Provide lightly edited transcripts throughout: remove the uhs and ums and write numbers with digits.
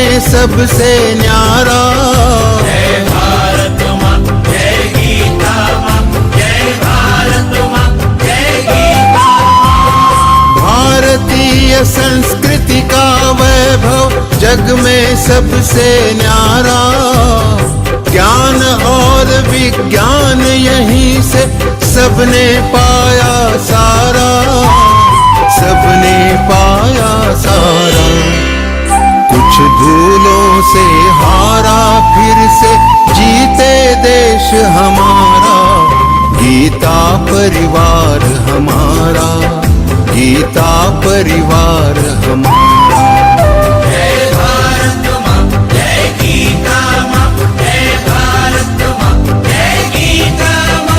में सबसे न्यारा। जय भारत माँ, जय गीता माँ, जय भारत माँ, जय गीता माँ। भारतीय संस्कृति का वैभव जग में सबसे न्यारा। ज्ञान और विज्ञान यहीं से सबने पाया सारा, सबने पाया सारा। कुछ धूलों से हारा फिर से जीते देश हमारा। गीता परिवार हमारा, गीता परिवार हमारा। जय भारत माँ, जय गीता माँ, जय भारत माँ, जय गीता माँ।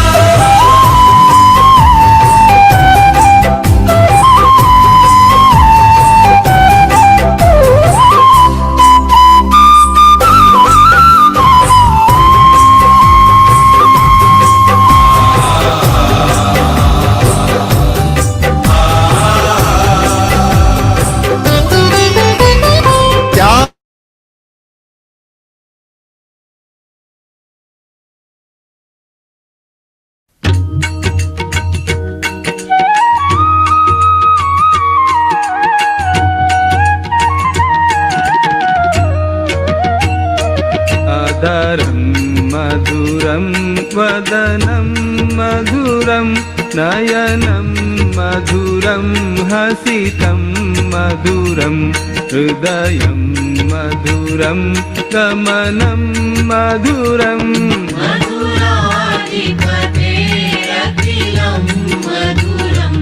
वदनं मधुरं नयनं मधुरं हसितं मधुरं हृदयं मधुरं गमनं मधुरं। मधुराधिपतेरखिलं मधुरं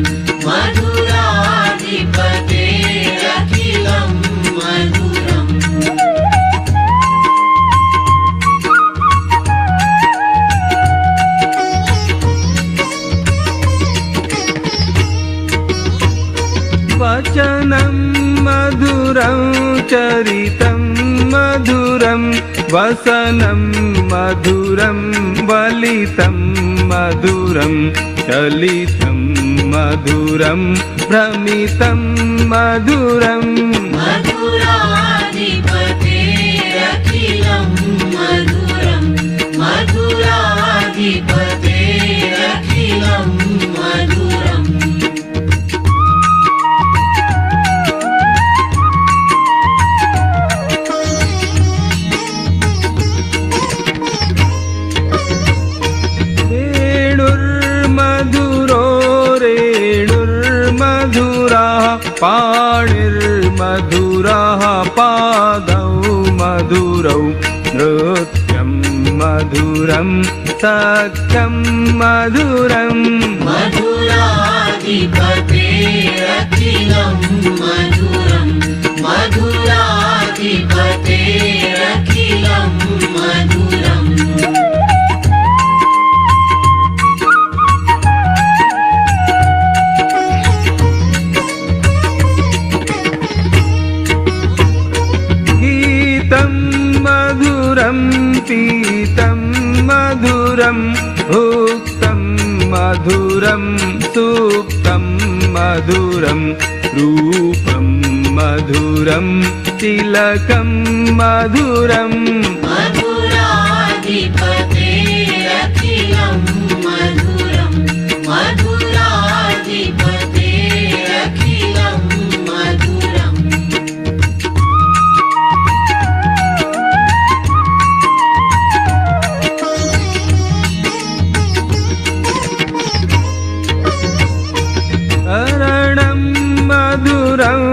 मधुराधिपतेरखिलं मधुरम्। वचनं मधुरं चरितं मधुरं वसनं मधुरं वलितं मधुरं चलितं मधुरं भ्रमितं मधुरं। मधुराधिपतेरखिलं मधुरं मधुराधिपतेरखिलं मधुरम्। पाणिर्मधुरः पादौ मधुरौ नृत्यं मधुरं सख्यं मधुरम्। मधुराधिपतेरखिलं मधुरं मधुराधिपतेरखिलं मधुरम्। पीतं मधुरं भुक्तं मधुरं सुप्तं मधुरं रूपं मधुरं तिलकं मधुरम्। मधुराधिपतेरखिलं मधुरं मधुराधिपतेरखिलं मधुरम्। तरणं मधुरं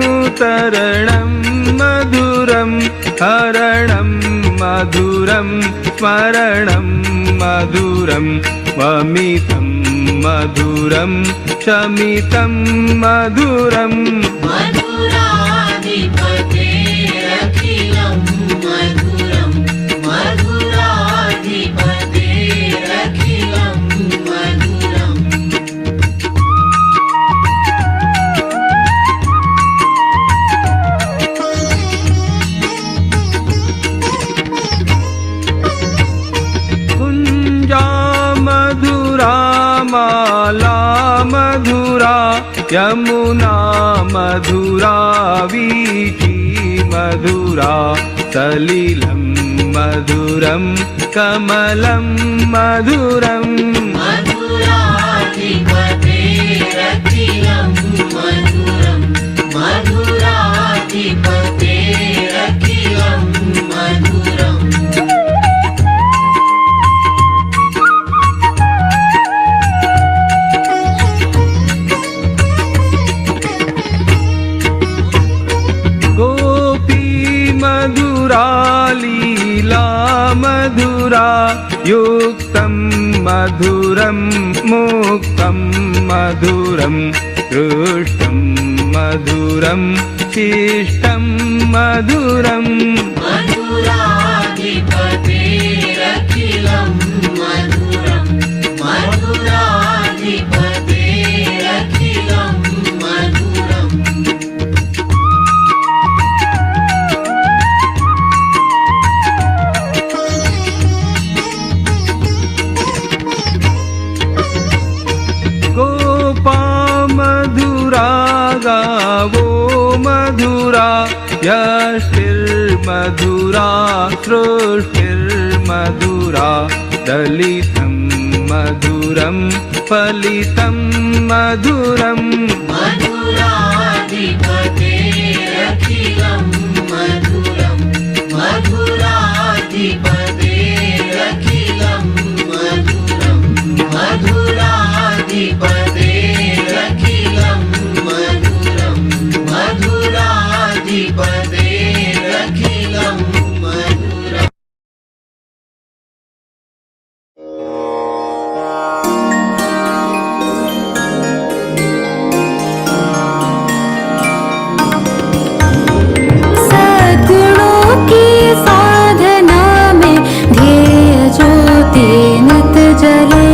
हरणं मधुरं स्मरणं मधुरं वमितं मधुरं शमितं मधुरम्। मधुराधिपतेरखिलं मधुरं मधुराधिपतेरखिलं मधुरम्। माला मधुरा यमुना मधुरा वीची मधुरा सलिलं मधुरं कमलं मधुरम् मधुराधिपतेरखिलं मधुरं मधुराधिपतेरखिलं मधुरम् मधुरा लीला मधुरा युक्तं मधुरं मुक्तं मधुरं दृष्टं मधुरं शिष्टं मधुरम् मधुराधिपतेरखिलं मधुरं मधुराधिपतेरखिलं मधुरम् मधुरा गावो मधुरा यष्टिर्मधुरा सृष्टिर्मधुरा दलितं मधुरं फलितं मधुरम् मधुराधिपतेरखिलं मधुरं मधुराधिपतेरखिलं मधुरं मधुराधिपतेरखिलं मधुरं मधुराधिपतेरखिलं मधुरम् सद्गुणों की साधना में ध्येय ज्योति नित जले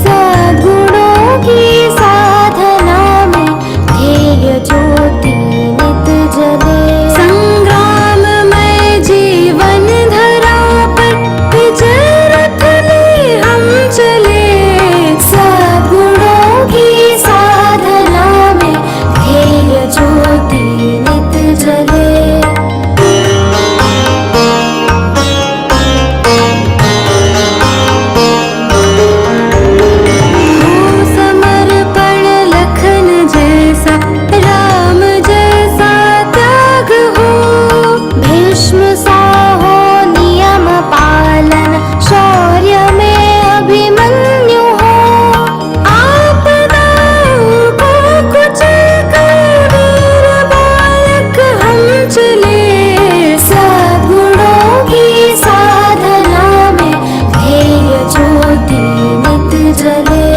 सद्गुणों की साधना में ध्येय ज्योति नित जले संग्राम में जीवन धरा पर विजय रथ ले हम चले सद्गुणों की साधना में ध्येय ज्योति नित जले समर्पण लखन जैसा राम जैसा त्याग हो भीष्म सा हो नियम पालन शौर्य में अभिमन्यु हो आपदाओं को कुचल कर वीर बालक हम चले सद्गुणों की साधना में ध्येय ज्योति नित जले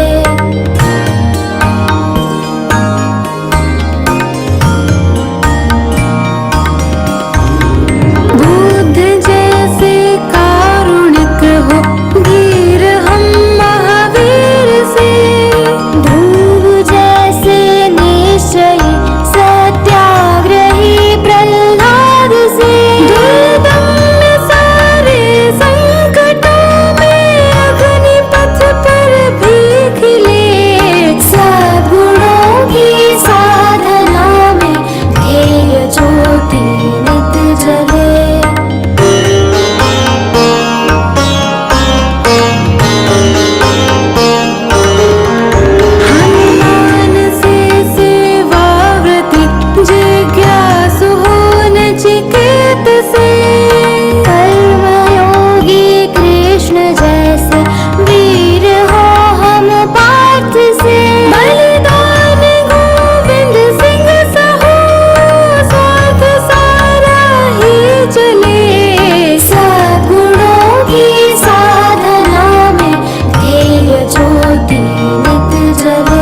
बुद्ध जैसे कारुणिक हो धीर हम महावीर से ध्रुव जैसे निश्चयी सत्याग्रही प्रहलाद से दुर्दम्य सारे संकटों में अग्निपथ पर भी खिले सद्गुणों की साधना में ध्येय ज्योति नित जले हनुमान से सेवाव्रति जिज्ञासु हो नचिकेत से कर्मयोगी कृष्ण जैसे वीर हो हम पार्थ से बलिदान गोविंद सिंह सहो स्वार्थ सारा ही चले सद्गुणों की साधना में ध्येय ज्योति नित जले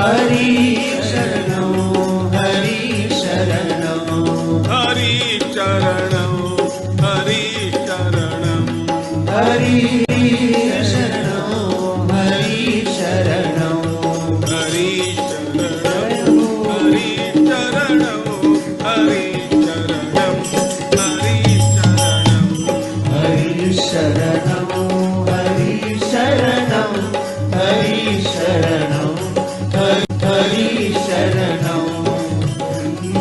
हरि शरणं हरि शरणं हरि चरणं हरि चरणं हरि शरणं हरि शरणं हरि चरणं हरि चरणं हरि चरणं हरि चरणं हरि शरणं हरि शरणं हरि शरणं हरि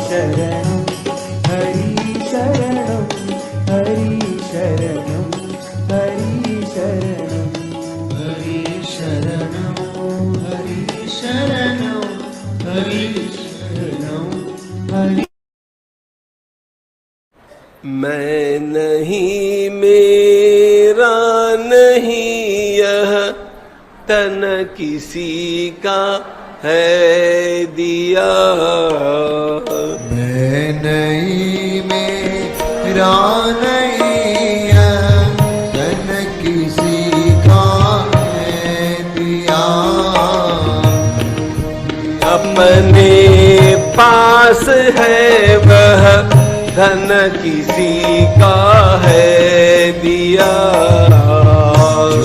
शरणं हरि शरणं हरि शरणं हरि शरणं हरि शरणं हरि शरणं हरि मैं नहीं मेरा नहीं यह तन किसी का है दिया। मैं नहीं मेरा नहीं यह तन किसी का है दिया। अपने पास है वह धन किसी का है दिया।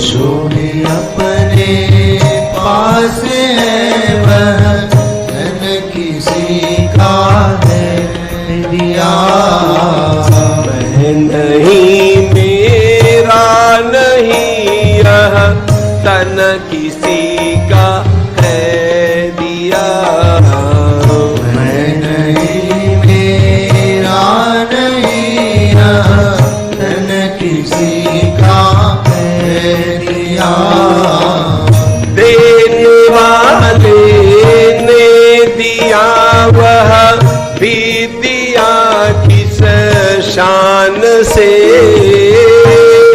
जो भी अपने पास है वह धन किसी का है दिया। मैं नहीं मेरा नहीं यह तन किसी का है दिया। मैं नहीं मेरा नहीं यह तन किसी का है दिया। देने वाले ने दिया वह भी दिया किस शान से।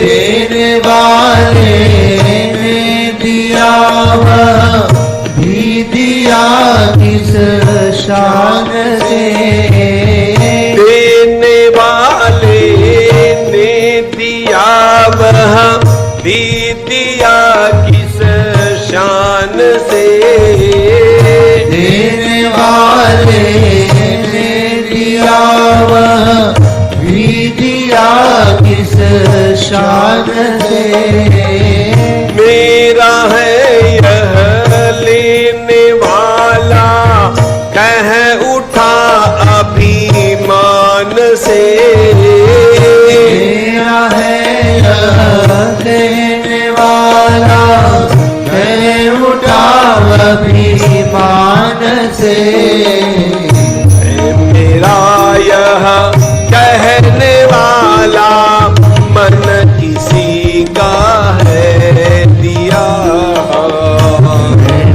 देने वाले ने दिया वह भी दिया किस शान से। देने वाले ने दिया वह भी दिया किस शान से। देने वाले ने दिया वह भी दिया किस शान से। मेरा है यह लेने वाला कह उठा अभिमान से। मेरा है यह देने वाला कह उठा अभिमान से। मेरा यह कहने वाला मन किसी का है दिया।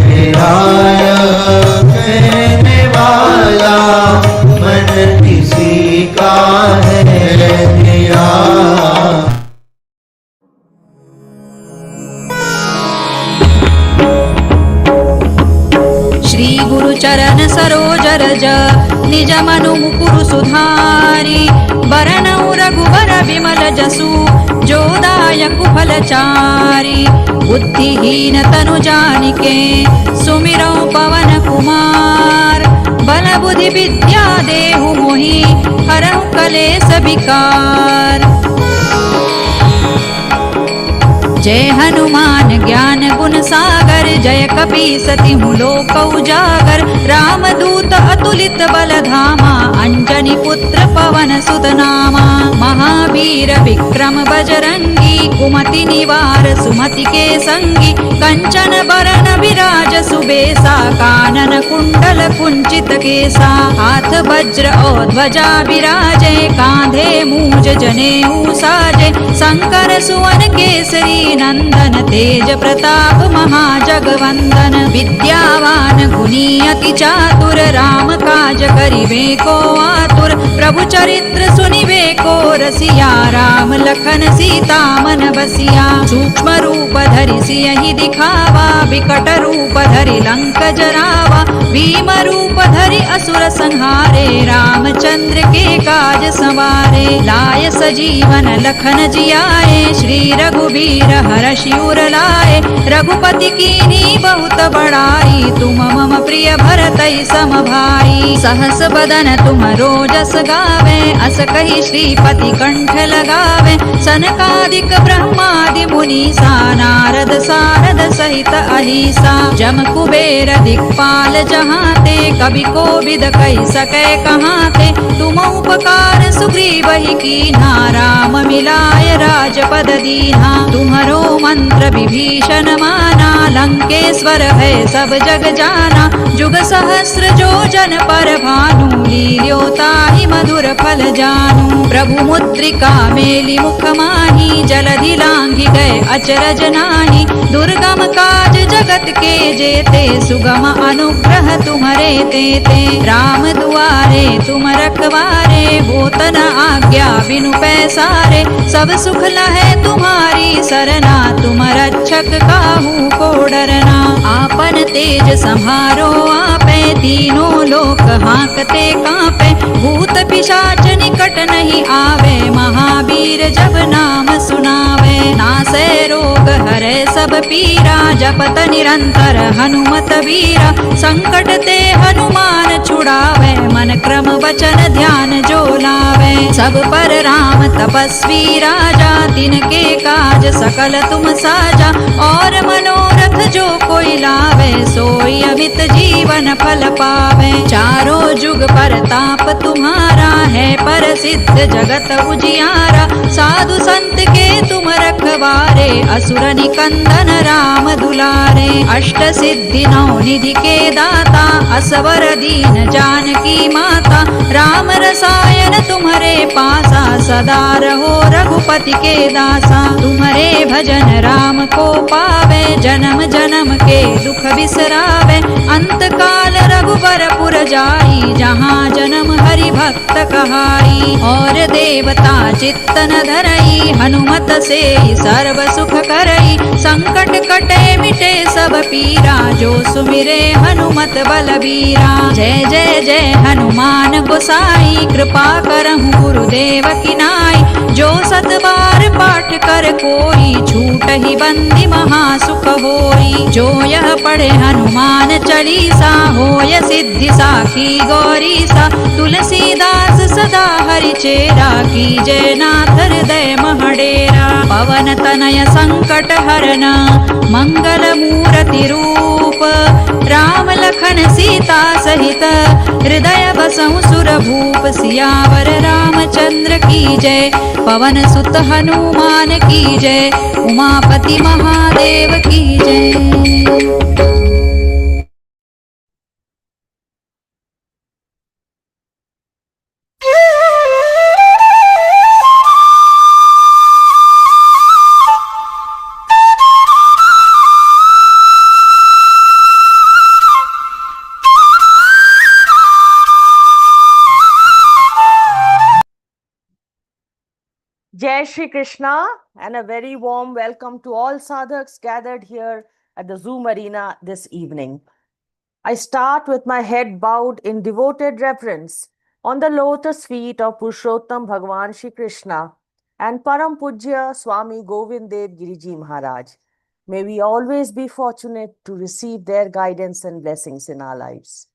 मेरा यह कहने वाला मन किसी का है दिया। श्री गुरु चरण सरोज रज निज मनु मुकुरु सुधारी। बरनउ रघुबर विमल जसु जो दायकु फलचारी। बुद्धिहीन तनु जानिके सुमिरौ पवन कुमार। बल बुद्धि विद्या देहु मोहि हरहु कलेस विकार। जय हनुमान ज्ञान गुण सागर जय कपीसति लोक उजागर। रामदूत अतुलित बल धामा अंजनी पुत्र पवन सुत नामा। महावीर विक्रम बजरंगी कुमति निवार सुमति के संगी। कंचन बरन विराज सुबेसा कानन कुंडल कुंचित केसा। हाथ वज्र और ध्वजा विराजे कांधे मूज जनेऊ साजे। शंकर सुवन केसरी नंदन तेज प्रताप महाजगवंदन। विद्यावान गुणी अति चातुर चतुर राम काज करिबे को आतुर प्रभु चरित्र सुनिबे को रसिया राम लखन सीता मन बसिया सूक्ष्म रूप धरि सियहि दिखावा विकट रूप धरि लंक जरावा भीम रूप धरि असुर संहारे रामचंद्र के काज संवारे लाय सजीवन लखन जियाए श्री रघुबीर हरषि उर लाए रघुपति कीन्ही बहुत बड़ाई तुम मम प्रिय भरतहि सम भाई सहस बदन तुम रोजस गावे अस कहि श्रीपति कंठ लगावे सनकादिक ब्रह्मादि मुनीसा नारद सारद सहित अहिसा जम कुबेर दिक्पाल जहाते कवि कोविद कहि सकै कहाते तुम उपकार सुग्रीवहि कीन्हा राम मिलाय राजपद दीन्हा तुम्हरो मंत्र विभीषण माना लंकेश्वर है सब जग जाना जुग सहस्र जो जन पर भानु लील्योताहि मधुर फल जानू प्रभु मुद्रिका मेलि मुख माही जलधि लांघि गए अचरज नाही दुर्गम काज जगत के जेते सुगम अनुग्रह तुम्हरे तेते राम दुआरे तुम रखवारे होत न आज्ञा बिनु पैसारे सब सुख लहै तुम्हारी सरना तुम रक्षक काहू को डरना आपन तेज संहारो आपे तीनों लोक हांकते कांपे भूत पिशाच निकट नहीं आवे महावीर जब नाम सुनावे नासै रोग हरै सब पीरा जपत निरंतर हनुमत वीरा संकट ते हनुमान छुड़ावे मन क्रम वचन ध्यान जो लावे सब पर राम तपस्वी राजा तिनके काज सकल तुम साजा और मनोरथ जो कोई लावे सोई अमित जीवन फल पावे चारों जुग पर ताप तुम्हारा है पर सिद्ध जगत उजियारा साधु संत के तुम रखवारे असुर निकंदन राम दुलारे अष्ट सिद्धि नौ निधि के दाता असवर दीन जानकी माता राम रसायन तुम्हारे पासा सदा रहो रघुपति के दासा तुम्हारे भजन राम को पावे जन्म जन्म के दुख बिसरावे अंत काल रघुबर पुर जाई जहाँ जन्म हरि भक्त कहाई और देवता चित्त न धरई हनुमत से सर्व सुख करई संकट कटे मिटे सब पीरा जो सुमिरे हनुमत बलबीरा जय जय जय हनुमान गोसाई कृपा करहु गुरुदेव की नाई जो सत बार पाठ कर कोई छूट ही बंदी महासुख होई जो यह पढ़े हनुमान चालीसा होय सिद्धि साखी गौरीसा तुलसीदास सदा हरि चेरा की जय नाथ हृदय महडेरा पवन तनय संकट हरना मंगल मूर्ति रूप राम लखन सीता सहित हृदय बसहु सुर भूप सियावर रामचंद्र की जय पवन सुत हनुमान की जय उमापति महादेव की जय। Jai Shri Krishna and a very warm welcome to all sadhaks gathered here at the Zoom arena this evening. I start with my head bowed in devoted reverence on the lotus feet of Purushottam Bhagavan Shri Krishna and Param Pujya Swami Govind Dev Giriji Maharaj. May we always be fortunate to receive their guidance and blessings in our lives.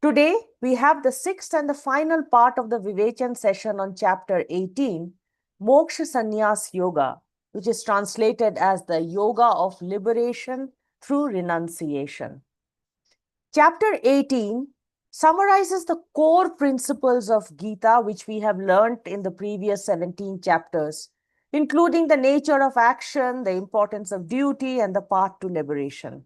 Today, we have the sixth and the final part of the Vivechan session on chapter 18, Moksha Sannyas Yoga, which is translated as the Yoga of Liberation through Renunciation. Chapter 18 summarizes the core principles of Gita, which we have learnt in the previous 17 chapters, including the nature of action, the importance of duty, and the path to liberation.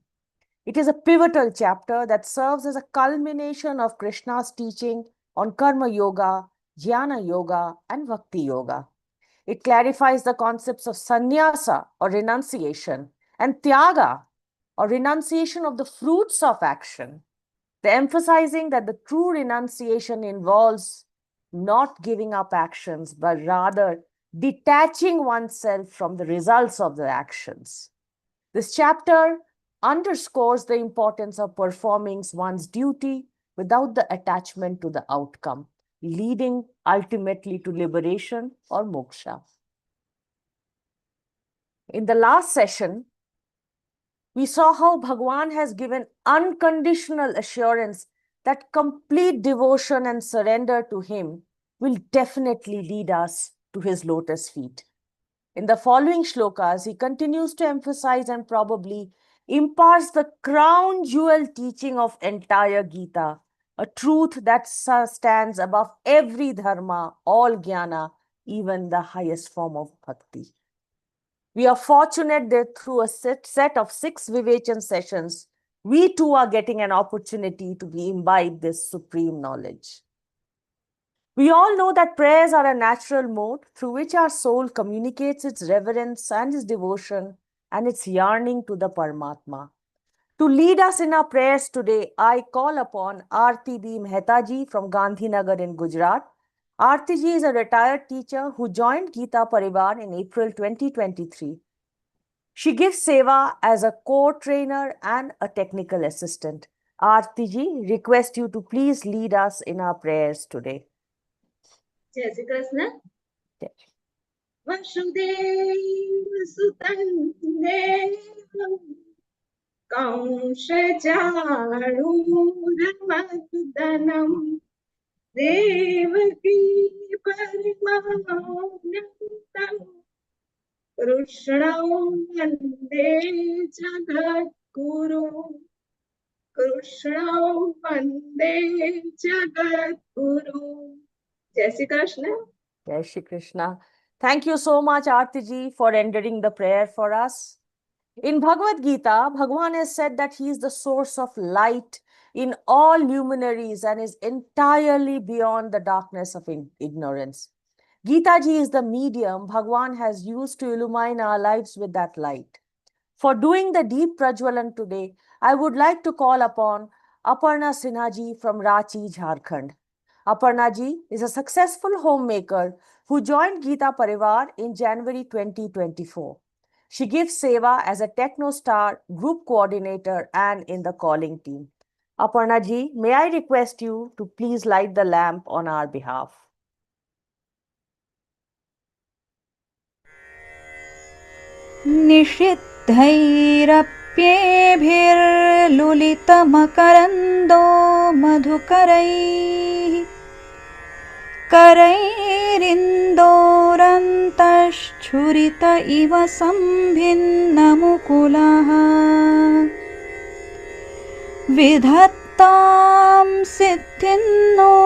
It is a pivotal chapter that serves as a culmination of Krishna's teaching on Karma Yoga, Jnana Yoga, and Bhakti Yoga. It clarifies the concepts of sannyasa or renunciation and tyaga or renunciation of the fruits of action. The emphasizing that the true renunciation involves not giving up actions, but rather detaching oneself from the results of the actions. This chapter underscores the importance of performing one's duty without the attachment to the outcome, leading ultimately to liberation or moksha. In the last session, we saw how Bhagwan has given unconditional assurance that complete devotion and surrender to him will definitely lead us to his lotus feet. In the following shlokas, he continues to emphasize and probably imparts the crown jewel teaching of entire Gita, a truth that stands above every dharma, all jnana, even the highest form of bhakti. We are fortunate that through a set of 6 Vivechan sessions, we too are getting an opportunity to imbibe this supreme knowledge. We all know that prayers are a natural mode through which our soul communicates its reverence and its devotion and its yearning to the Paramatma. To lead us in our prayers today, I call upon Aarti B. Mehtaji from Gandhinagar in Gujarat. Aarti ji is a retired teacher who joined Geeta Pariwar in April 2023. She gives seva as a core trainer and a technical assistant. Aarti ji, request you to please lead us in our prayers today. जय Shri Krishna Jai. Vasudev सुतं देवं कंसचाणूरमर्दनं देवकी परमानन्दं कृष्णं वन्दे जगद्गुरु कृष्णं वन्दे जगद्गुरु जय Shri Krishna Jai Shri Krishna. Thank you so much, Aarti ji, for rendering the prayer for us. In Bhagavad Gita, Bhagwan has said that he is the source of light in all luminaries and is entirely beyond the darkness of ignorance. Gita ji is the medium Bhagwan has used to illumine our lives with that light. For doing the deep Prajwalan today, I would like to call upon Aparna Sinha ji from Ranchi, Jharkhand. Aparna ji is a successful homemaker who joined Geeta Pariwar in January 2024. She gives seva as a Techno Star group coordinator and in the calling team. Aparna ji, may I request you to please light the lamp on our behalf. निषिद्धैरप्येभिर्लुलितमकरन्दो मधुकरैः करैरिन्दोरन्तश्छुरित इव सम्भिन्नमुकुलः विधत्तां सिद्धिन्नो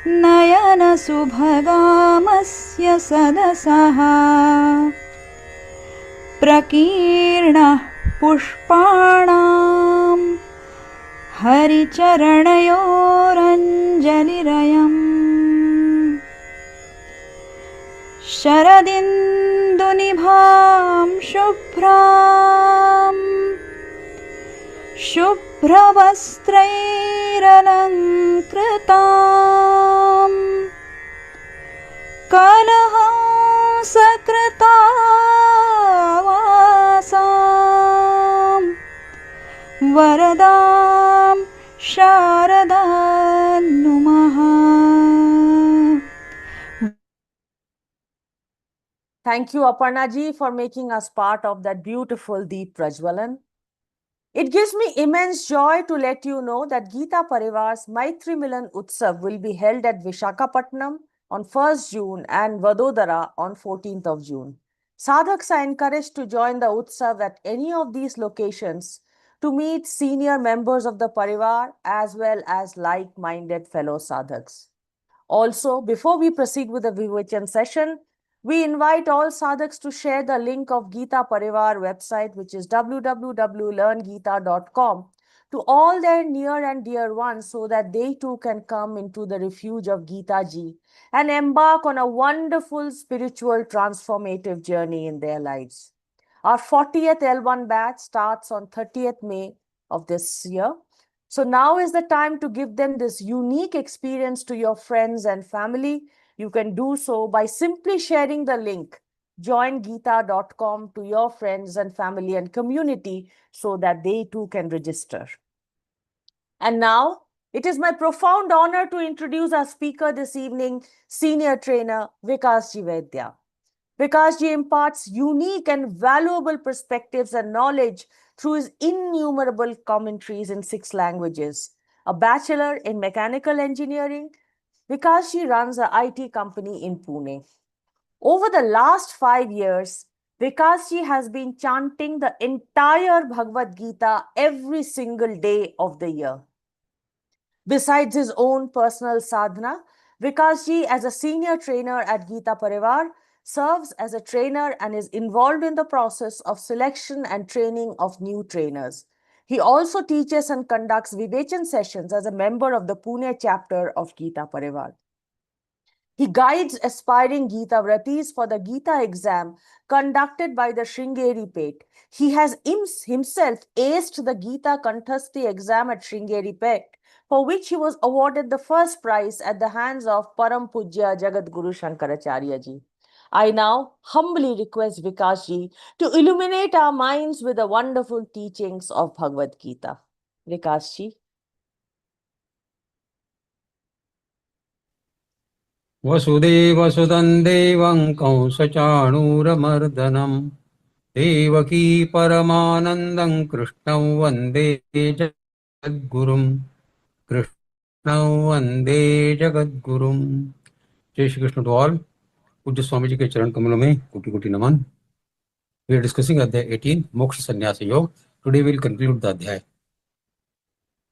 नयनसुभगामस्य सदसः प्रकीर्णः पुष्पाणां हरिचरणयोरञ्जलिरयम् शरदिन्दुनिभां शुभ्रां शुभ्रवस्त्रैरलङ्कृतां कलहंसकृतावासां वरदां शारदां नुमः. Thank you, Aparna ji, for making us part of that beautiful Deep Prajwalan. It gives me immense joy to let you know that Geeta Parivar's Maitri Milan Utsav will be held at Vishakhapatnam on 1st June and Vadodara on 14th of June. Sadhaks are encouraged to join the Utsav at any of these locations to meet senior members of the Parivar as well as like-minded fellow sadhaks. Also, before we proceed with the Vivechan session, we invite all sadhaks to share the link of Geeta Parivar website, which is www.learngeeta.com, to all their near and dear ones so that they too can come into the refuge of Geeta ji and embark on a wonderful spiritual transformative journey in their lives. Our 40th L1 batch starts on 30th May of this year So now is the time to give them this unique experience to your friends and family. You can do so by simply sharing the link joingeeta.com to your friends and family and community so that they too can register. And now it is my profound honor to introduce our speaker this evening, senior trainer Vikas Vaidya. Vikas imparts unique and valuable perspectives and knowledge through his innumerable commentaries in 6 languages. A bachelor in mechanical engineering, Vikas runs a IT company in Pune. Over the last 5 years, Vikas has been chanting the entire Bhagavad Gita every single day of the year. Besides his own personal sadhana, Vikas as a senior trainer at Geeta Pariwar, serves as a trainer and is involved in the process of selection and training of new trainers. He also teaches and conducts Vivechan sessions as a member of the Pune chapter of Geeta Pariwar. He guides aspiring Geeta Vratis for the Geeta exam conducted by the Sringeri Pet. He has himself aced the Geeta Kanthasthi exam at Sringeri Pet, for which he was awarded the first prize at the hands of Param Pujya Jagat Guru Shankaracharya ji. I now humbly request Vikas ji to illuminate our minds with the wonderful teachings of Bhagavad Gita. Vikas ji. वसुदेवसुतं देवं कंसचाणूरमर्दनं देवकी परमानन्दं कृष्णं वन्दे जगद्गुरुं कृष्णं वन्दे जगद्गुरुं। जय Shri Krishna to all. पूज्य स्वामी जी के चरण कमलों में कोटि कोटि नमन। वी आर डिस्कसिंग अध्याय 18 Moksha Sannyasa Yoga. Today we will conclude the adhyay.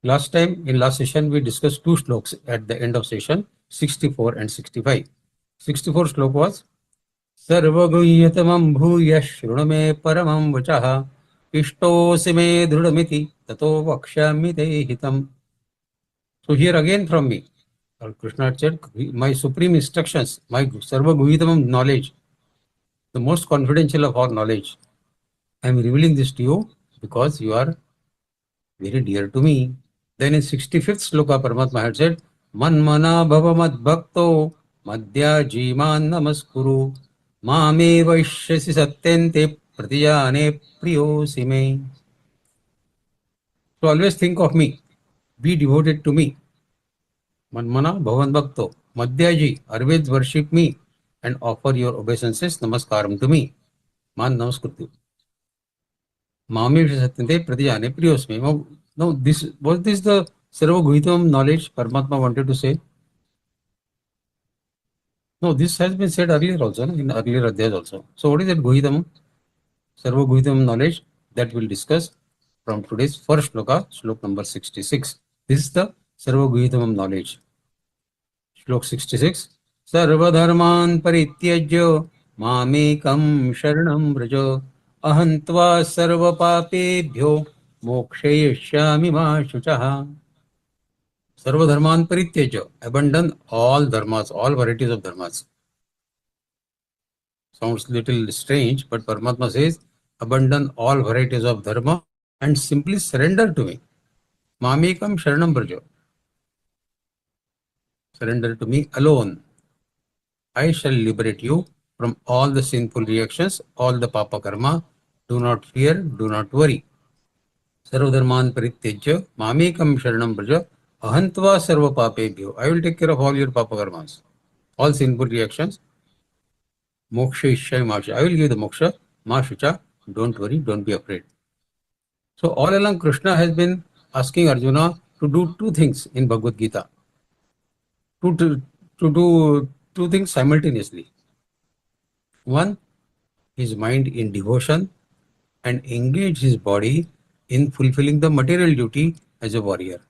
Last time, in last session, we discussed 2 shlokas at the end of session, 64 and 65. 64 slok was Sarvaguhyatamam bhuya shruname paramam vachaha ishtosi me dhrudamiti tato vakshyami te hitam. So here again from me, Lord Krishna said, my supreme instructions, my Sarvaguhyatamam knowledge, the most confidential of all knowledge, I am revealing this to you because you are very dear to me. Then in 65th sloka, Paramatma had said, Manmana bhava mad bhakto madhya jiman namaskuru mame vaishyasi satyente pratijane priyosi me. So always think of me, be devoted to me. Manmana bhava mad bhakto madhya ji, always worship me and offer your obeisances, namaskaram to me. Man namaskrutu. Mame vaishyasi satyente pratijane priyosi me. Now, was this the Sarvaguhitam knowledge Paramatma wanted to say? No, this has been said earlier also, in earlier adhyayas also. So, what is that Guhitam? Sarvaguhitam knowledge that we'll discuss from today's first shloka, slok number 66. This is the Sarvaguhitam knowledge. Shlok 66. Sarvadharman parityajya mamekam sharanam vraja ahantva sarva papebhyo Mokshayashyami ma shuchaha. Sarva dharman parityaja. Abandon all dharmas, all varieties of dharmas. Sounds little strange, but Paramatma says, abandon all varieties of dharma and simply surrender to me. Mamekam sharanam braja. Surrender to me alone. I shall liberate you from all the sinful reactions, all the papa karma. Do not fear, do not worry. Sarvadharman parityajya mamekam sharanam braja ahantva sarva papebhyo. I will take care of all your papa karmas, all sinful reactions. Moksha ishyai masha. I will give the moksha. Mashucha. Don't worry, don't be afraid. So all along Krishna has been asking Arjuna to do 2 things in Bhagavad Gita. To do 2 things simultaneously. One, his mind in devotion and engage his body in fulfilling the material duty as a warrior.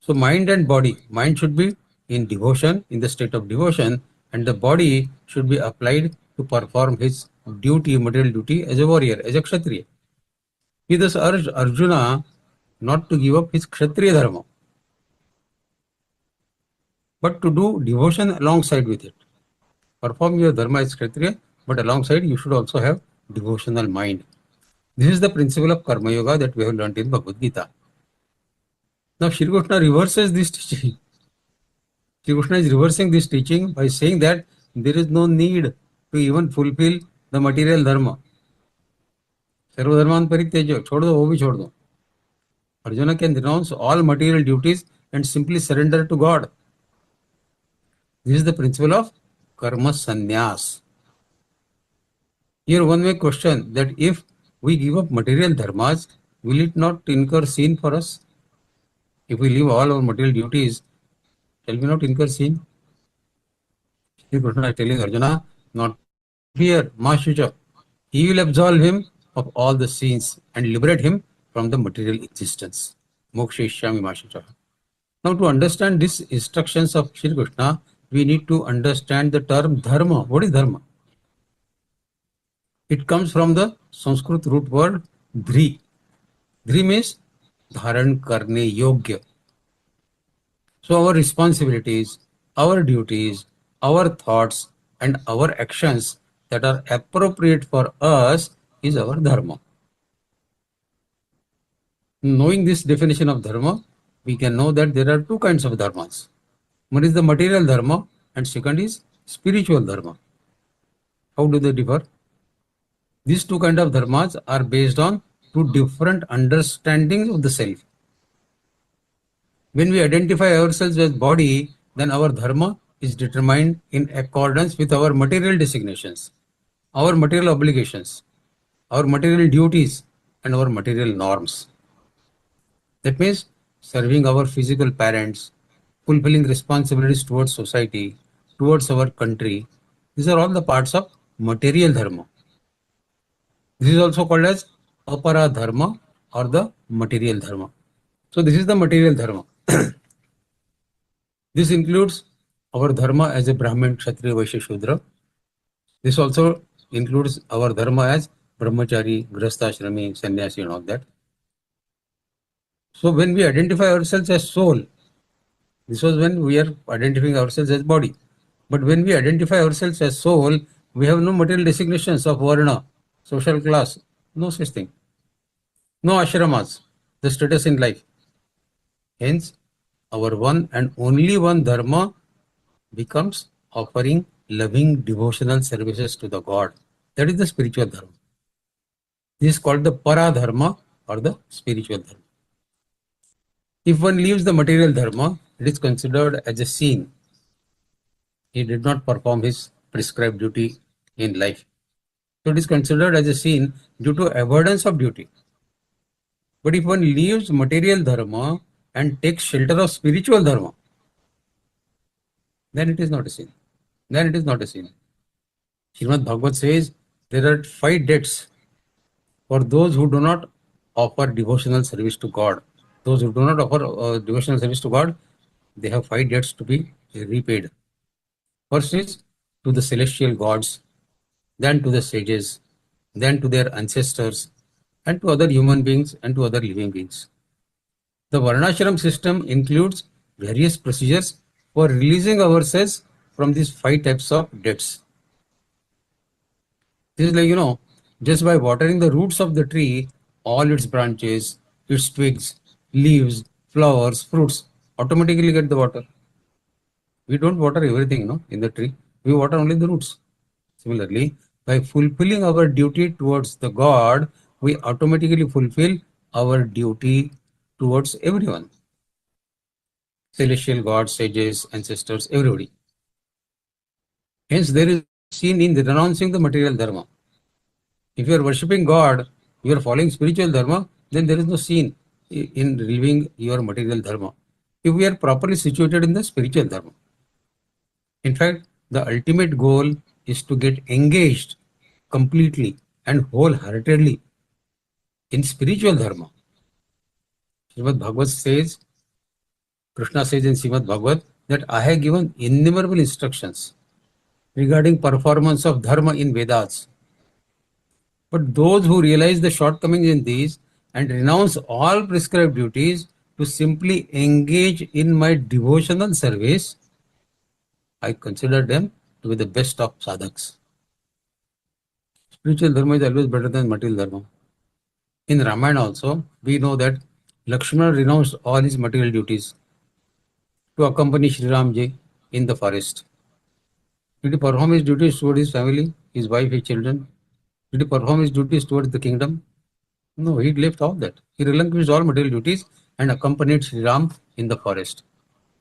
So mind and body, mind should be in devotion, in the state of devotion, and the body should be applied to perform his duty, material duty as a warrior, as a kshatriya. He thus urged Arjuna not to give up his kshatriya dharma, but to do devotion alongside with it. Perform your dharma as kshatriya, but alongside you should also have devotional mind. This is the principle of karma yoga that we have learnt in Bhagavad Gita. Now Shri Krishna reverses this teaching. Shri Krishna is reversing this teaching by saying that there is no need to even fulfill the material dharma. Sarvadharman parityaja, chhod do, wo bhi chhod do. Arjuna can renounce all material duties and simply surrender to God. This is the principle of karma sannyas. Here one may question that if we give up material dharmas, will it not incur sin for us? If we leave all our material duties, shall we not incur sin? Shri Krishna is telling Arjuna, not fear, Mashucha. He will absolve him of all the sins and liberate him from the material existence. Mokshayishyami Mashucha. Now to understand these instructions of Shri Krishna, we need to understand the term dharma. What is dharma? It comes from the Sanskrit root word dhri. Dhri means dharan karne yogya. So our responsibilities, our duties, our thoughts and our actions that are appropriate for us is our dharma. Knowing this definition of dharma, we can know that there are two kinds of dharmas. One is the material dharma and second is spiritual dharma. How do they differ? These two kinds of dharmas are based on two different understandings of the self. When we identify ourselves as body, then our dharma is determined in accordance with our material designations, our material obligations, our material duties, and our material norms. That means serving our physical parents, fulfilling responsibilities towards society, towards our country. These are all the parts of material dharma. This is also called as apara dharma or the material dharma. So this is the material dharma. This includes our dharma as a Brahmin, Kshatriya, Vaishya, Shudra. This also includes our dharma as Brahmachari, Grahastha-ashrami, Sannyasi and all that. So when we identify ourselves as soul, this was when we are identifying ourselves as body. But when we identify ourselves as soul, we have no material designations of varna, social class, no such thing. No ashramas, the status in life. Hence, our one and only one dharma becomes offering loving devotional services to the God. That is the spiritual dharma. This is called the para dharma or the spiritual dharma. If one leaves the material dharma, it is considered as a sin. He did not perform his prescribed duty in life. So it is considered as a sin due to avoidance of duty. But if one leaves material dharma and takes shelter of spiritual dharma, then it is not a sin. Then it is not a sin. Śrīmad-Bhagavad says there are 5 debts for those who do not offer devotional service to God. Those who do not offer devotional service to God, they have 5 debts to be repaid. First is to the celestial gods, then to the sages, then to their ancestors, and to other human beings and to other living beings. The Varnashram system includes various procedures for releasing ourselves from these 5 types of debts. This is like, just by watering the roots of the tree, all its branches, its twigs, leaves, flowers, fruits automatically get the water. We don't water everything, in the tree. We water only the roots. Similarly, by fulfilling our duty towards the God, we automatically fulfill our duty towards everyone. Celestial gods, sages, ancestors, everybody. Hence, there is sin in renouncing the material dharma. If you are worshipping God, you are following spiritual dharma, then there is no sin in leaving your material dharma. If we are properly situated in the spiritual dharma. In fact, the ultimate goal is to get engaged completely and wholeheartedly in spiritual dharma. Śrīmad-Bhagavad says, Krishna says in Śrīmad-Bhagavad that I have given innumerable instructions regarding performance of dharma in Vedas. But those who realize the shortcomings in these and renounce all prescribed duties to simply engage in my devotional service, I consider them to be the best of sadhaks. Spiritual dharma is always better than material dharma. In Ramayana also, we know that Lakshmana renounced all his material duties to accompany Sri Ramji in the forest. Did he perform his duties towards his family, his wife, his children? Did he perform his duties towards the kingdom? No, he left all that. He relinquished all material duties and accompanied Sri Ram in the forest.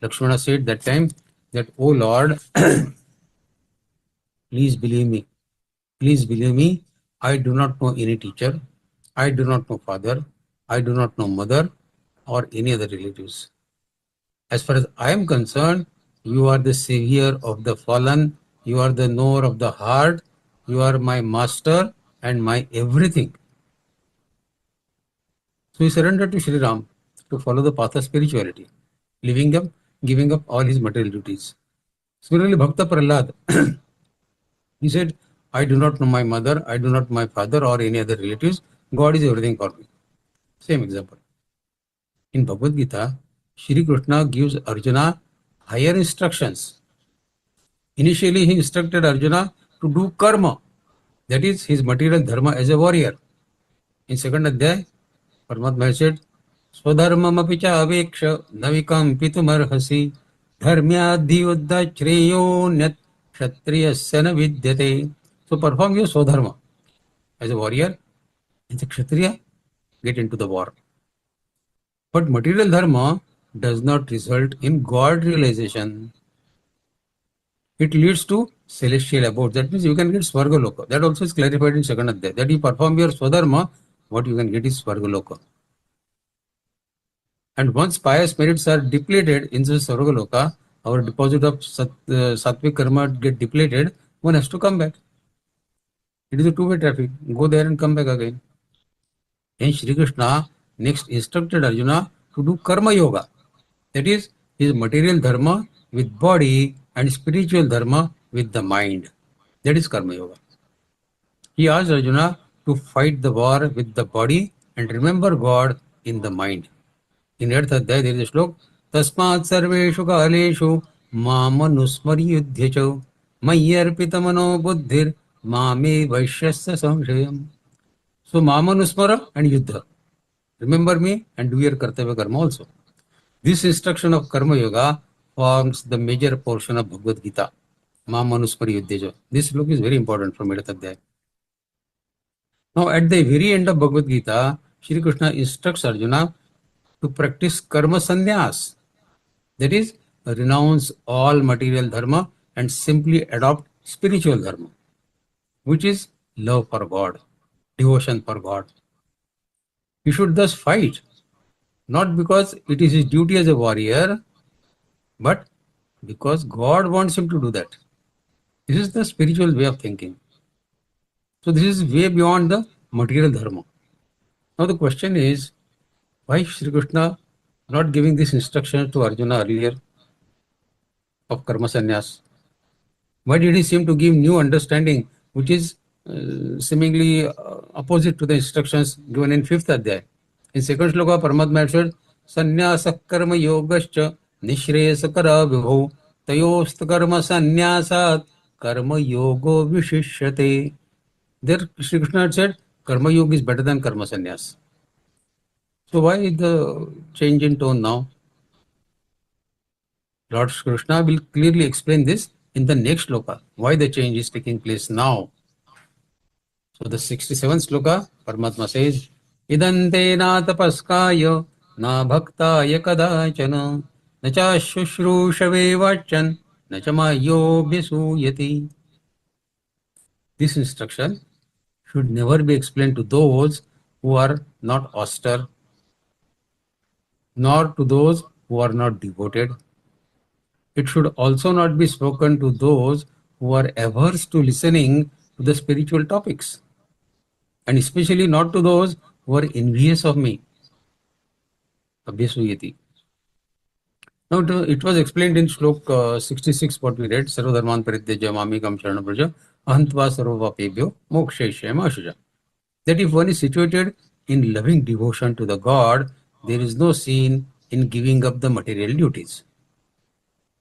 Lakshmana said that time that, "O Lord, please believe me. Please believe me. I do not know any teacher. I do not know father. I do not know mother or any other relatives. As far as I am concerned, you are the savior of the fallen. You are the knower of the heart. You are my master and my everything." So he surrendered to Sri Ram to follow the path of spirituality, giving up all his material duties. Similarly, Bhakta Prahlad, he said, "I do not know my mother, I do not know my father or any other relatives. God is everything for me." Same example. In Bhagavad Gita, Shri Krishna gives Arjuna higher instructions. Initially, he instructed Arjuna to do karma, that is his material dharma as a warrior. In second adhyay, Paramatma said, "Swadharmam apicha aveksha navikam pitumarhasi dharmyadhyuddha shreyo kshatriyasya na vidyate." So perform your swadharma. As a warrior, as a kshatriya, get into the war. But material dharma does not result in God realization. It leads to celestial abodes. That means you can get Svargaloka. That also is clarified in second adhyay. That you perform your swadharma, what you can get is Svargaloka. And once pious merits are depleted in the Svargaloka, our deposit of sattvic karma get depleted, one has to come back. It is a two-way traffic. Go there and come back again. And Shri Krishna next instructed Arjuna to do karma yoga. That is his material dharma with body and spiritual dharma with the mind. That is karma yoga. He asked Arjuna to fight the war with the body and remember God in the mind. In 8th adhyay, there is a slok, "Tasmat sarveshu kaleshu mamanusmari yudhyacho mayyarpitamano buddhir mame vaishyasya samshayam." So mamanusmara and yuddha. Remember me and do your kartavya karma also. This instruction of karma yoga forms the major portion of Bhagavad Gita. Mamanusmari yudhyacho. This slok is very important from 8th adhyay. Now at the very end of Bhagavad Gita, Shri Krishna instructs Arjuna to practice karma sannyas, that is, renounce all material dharma and simply adopt spiritual dharma, which is love for God, devotion for God. He should thus fight, not because it is his duty as a warrior, but because God wants him to do that. This is the spiritual way of thinking. So this is way beyond the material dharma. Now the question is, why Shri Krishna not giving this instruction to Arjuna earlier of karma sannyas? Why did he seem to give new understanding, which is seemingly opposite to the instructions given in 5th adhyay? In second shloka, Paramatma said, "Sannyasa karma yogascha nishreyasakara vibho tayost karma sannyasat karma yogo vishishyate." There Shri Krishna had said, karma yoga is better than karma sannyas. So why the change in tone now? Lord Krishna will clearly explain this in the next shloka, why the change is taking place now. So the 67th shloka, Paramatma says, "Idante na tapaskaya na bhaktaya kadachana na cha shushrūshave vachan na cha mayo bhisuyati." This instruction should never be explained to those who are not austere, nor to those who are not devoted. It should also not be spoken to those who are averse to listening to the spiritual topics, and especially not to those who are envious of me. Abhyasuyati. Now it was explained in Shlok 66 what we read, "Sarvadharman parityaja mamekam sharanam vraja ahantva sarvapapebhyo mokshayishyam ashuja." That if one is situated in loving devotion to the God, there is no sin in giving up the material duties.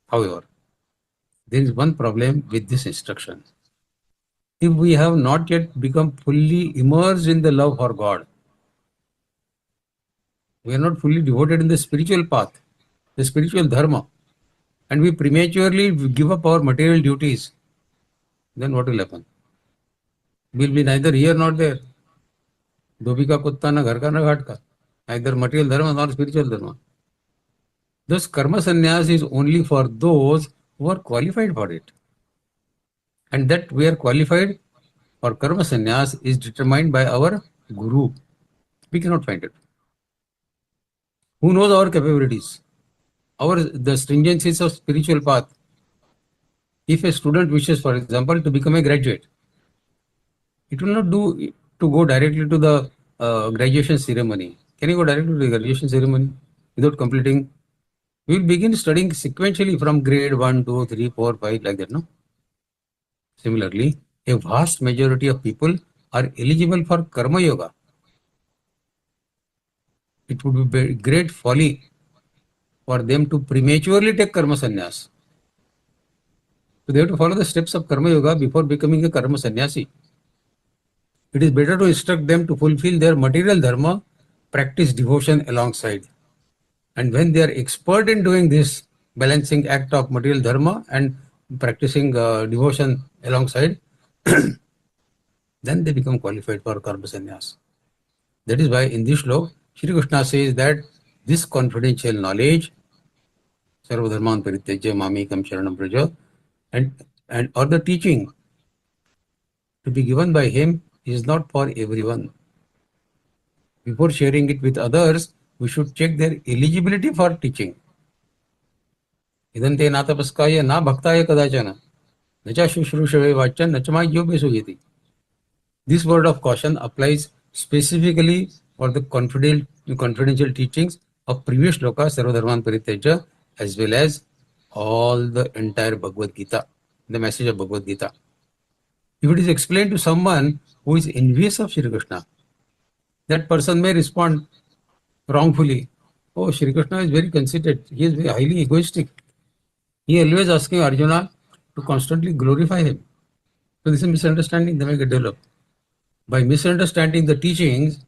However, there is one problem with this instruction. If we have not yet become fully immersed in the love for God, we are not fully devoted in the spiritual path, the spiritual dharma, and we prematurely give up our material duties, then what will happen? We will be neither here nor there. धोबी का कुत्ता ना घर का ना घाट का, neither material dharma nor spiritual dharma. Thus, karma sannyas is only for those who are qualified for it. And that we are qualified for karma sannyas is determined by our guru. We cannot find it. Who knows our capabilities, the stringencies of spiritual path. If a student wishes, for example, to become a graduate, it will not do to go directly to the graduation ceremony. Can you go directly to the graduation ceremony without completing? We will begin studying sequentially from grade 1, 2, 3, 4, 5, like that, no? Similarly, a vast majority of people are eligible for karma yoga. It would be great folly for them to prematurely take karma sannyas. So they have to follow the steps of karma yoga before becoming a karma sannyasi. It is better to instruct them to fulfill their material dharma, practice devotion alongside. And when they are expert in doing this balancing act of material dharma and practicing devotion alongside, then they become qualified for karma sannyas. That is why in this shlok, Shri Krishna says that this confidential knowledge, sarvadharman parityajya mamekam sharanam praja, and or the teaching to be given by him is not for everyone. Before sharing it with others, we should check their eligibility for teaching. Idante na tapaskaya na bhaktaya kadachana nacha shushrushave vachan nachama yobe suyati. This word of caution applies specifically for the confidential teachings of previous shloka Sarvadharman Parityajya as well as all the entire Bhagavad Gita, the message of Bhagavad Gita. If it is explained to someone who is envious of Shri Krishna, that person may respond wrongfully. Oh, Shri Krishna is very conceited. He is very highly egoistic. He is always asking Arjuna to constantly glorify him. So this is misunderstanding that may get developed. By misunderstanding the teachings,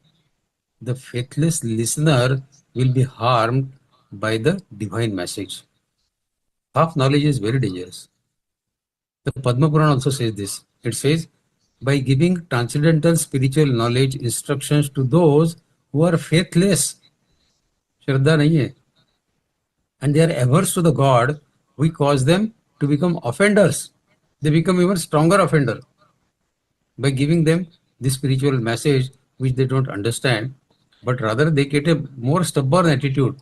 the faithless listener will be harmed by the divine message. Half knowledge is very dangerous. The Padma Purana also says this. It says, by giving transcendental spiritual knowledge instructions to those who are faithless, Shraddha nahi hai, and they are averse to the God, we cause them to become offenders. They become even stronger offender. By giving them this spiritual message which they don't understand, but rather they get a more stubborn attitude.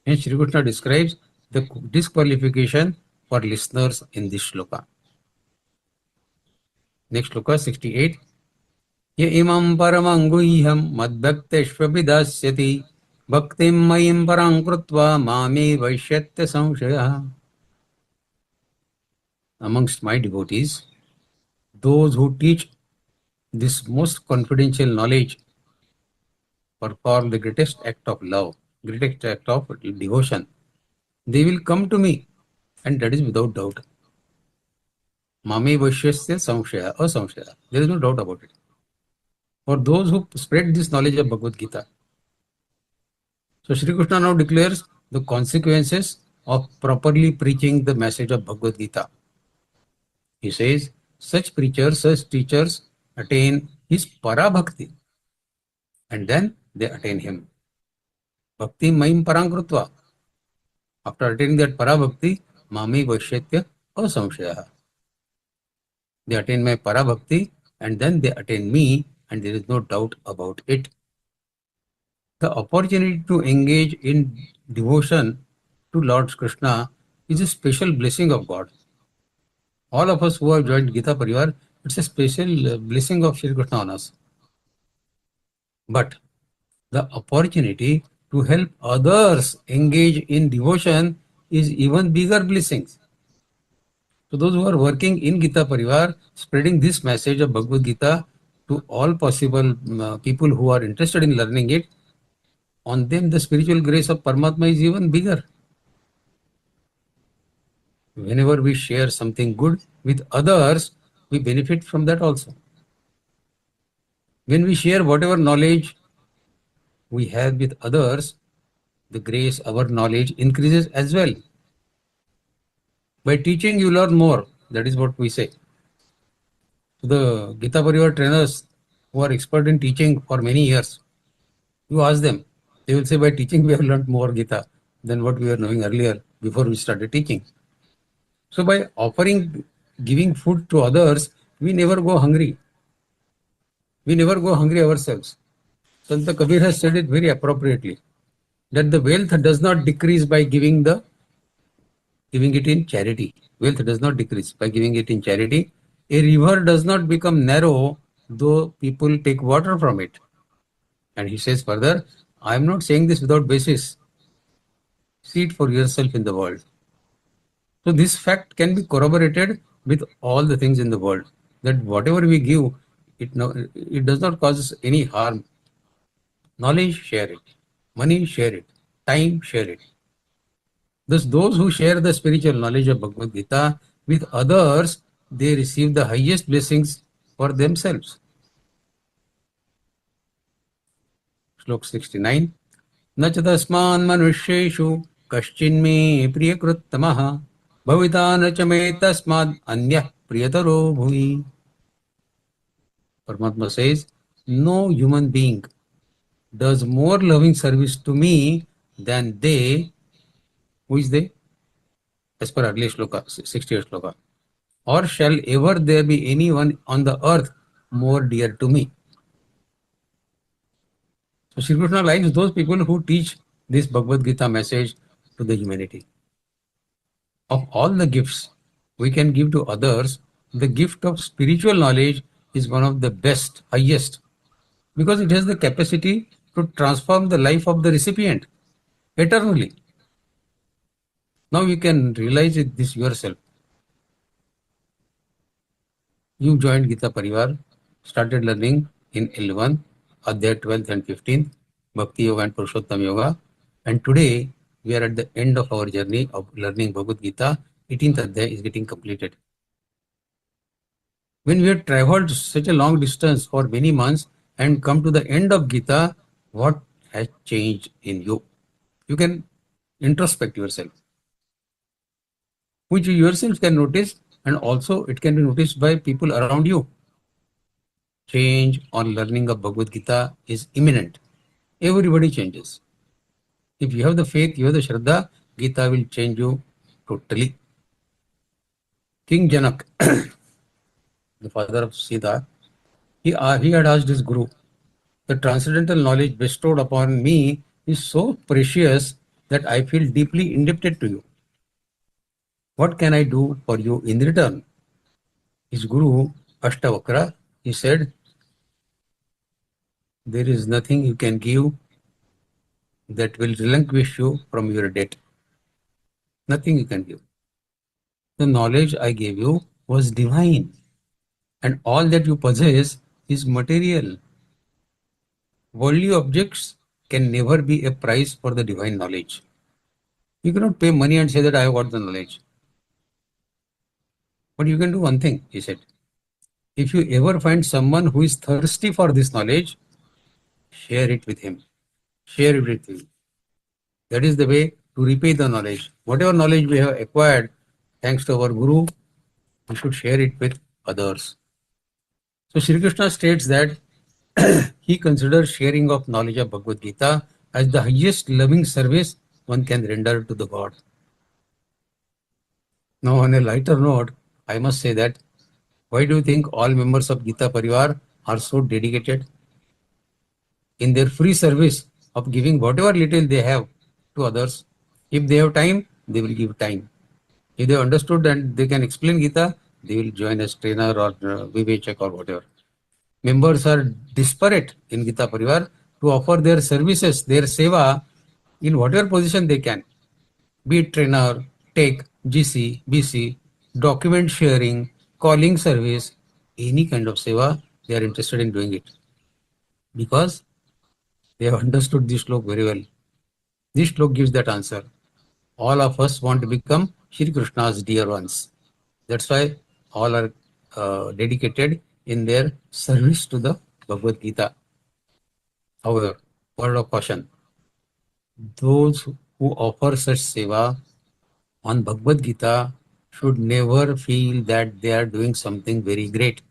And Shri Krishna describes the disqualification for listeners in this shloka. Next shloka 68. Ye imam paramam guhyam madbhakteshva vidasyati bhaktim mayim parang krutva mame vaishyatya samshaya. Amongst my devotees, those who teach this most confidential knowledge perform the greatest act of love, greatest act of devotion. They will come to me, and that is without doubt. Mame vaishyasya samshaya, asamshaya. There is no doubt about it. For those who spread this knowledge of Bhagavad Gita. So Shri Krishna now declares the consequences of properly preaching the message of Bhagavad Gita. He says, such preachers, such teachers attain his parabhakti, and then they attain him. Bhakti mayim parankrutva. After attaining that parabhakti, mame vaishyatya asamshaya. They attain my parabhakti and then they attain me, and there is no doubt about it. The opportunity to engage in devotion to Lord Krishna is a special blessing of God. All of us who have joined Gita Pariwar, it's a special blessing of Shri Krishna on us. But the opportunity to help others engage in devotion is even bigger blessings. So those who are working in Gita Pariwar, spreading this message of Bhagavad Gita to all possible people who are interested in learning it, on them the spiritual grace of Paramatma is even bigger. Whenever we share something good with others, we benefit from that also. When we share whatever knowledge we have with others, the grace, our knowledge increases as well. By teaching, you learn more. That is what we say. The Gita Pariwar trainers who are expert in teaching for many years, you ask them, they will say by teaching we have learned more Gita than what we were knowing earlier before we started teaching. So by offering, giving food to others, we never go hungry. We never go hungry ourselves. Sant Kabir has said it very appropriately, that the wealth does not decrease by giving it in charity. Wealth does not decrease by giving it in charity. A river does not become narrow though people take water from it. And he says further, I am not saying this without basis. See it for yourself in the world. So this fact can be corroborated with all the things in the world, that whatever we give, it does not cause us any harm. Knowledge, share it. Money, share it. Time, share it. Thus, those who share the spiritual knowledge of Bhagavad Gita with others, they receive the highest blessings for themselves. Slok 69. न च तस्मान् मनुष्येषु कश्चिन्मे प्रियकृत्तमः भविता न च मे तस्माद् अन्यः प्रियतरो भुवि. Paramatma says, no human being does more loving service to me than they. Who is they? As per earlier shloka, 60th shloka. Or shall ever there be anyone on the earth more dear to me? So Shri Krishna likes those people who teach this Bhagavad Gita message to the humanity. Of all the gifts we can give to others, the gift of spiritual knowledge is one of the best, highest, because it has the capacity to transform the life of the recipient eternally. Now you can realize this yourself. You joined Gita Pariwar, started learning in L1, Adhyay 12th and 15th, Bhakti Yoga and Purushottam Yoga, and today we are at the end of our journey of learning Bhagavad Gita. 18th Adhyay is getting completed. When we have traveled such a long distance for many months and come to the end of Gita, what has changed in you? You can introspect yourself, which you yourself can notice, and also it can be noticed by people around you. Change on learning of Bhagavad Gita is imminent. Everybody changes. If you have the faith, you have the Shraddha, Gita will change you totally. King Janak, the father of Sita, he had asked his guru, the transcendental knowledge bestowed upon me is so precious that I feel deeply indebted to you. What can I do for you in return? His guru, Ashtavakra, he said, there is nothing you can give that will relinquish you from your debt. Nothing you can give. The knowledge I gave you was divine, and all that you possess is material. Worldly objects can never be a price for the divine knowledge. You cannot pay money and say that I have got the knowledge. But you can do one thing, he said. If you ever find someone who is thirsty for this knowledge, share it with him. Share it with him. That is the way to repay the knowledge. Whatever knowledge we have acquired, thanks to our Guru, we should share it with others. So Shri Krishna states that he considers sharing of knowledge of Bhagavad Gita as the highest loving service one can render to the God. Now on a lighter note, I must say that why do you think all members of Gita Pariwar are so dedicated in their free service of giving whatever little they have to others? If they have time, they will give time. If they have understood and they can explain Gita, they will join as trainer or Vivechak or whatever. Members are disparate in Gita Pariwar to offer their services, their seva in whatever position they can. Be it trainer, tech, GC, BC, document sharing, calling service, any kind of seva, they are interested in doing it. Because they have understood this shlok very well. This shlok gives that answer. All of us want to become Shri Krishna's dear ones. That's why all are dedicated in their service to the Bhagavad Gita. However, word of caution. Those who offer such seva on Bhagavad Gita should never feel that they are doing something very great.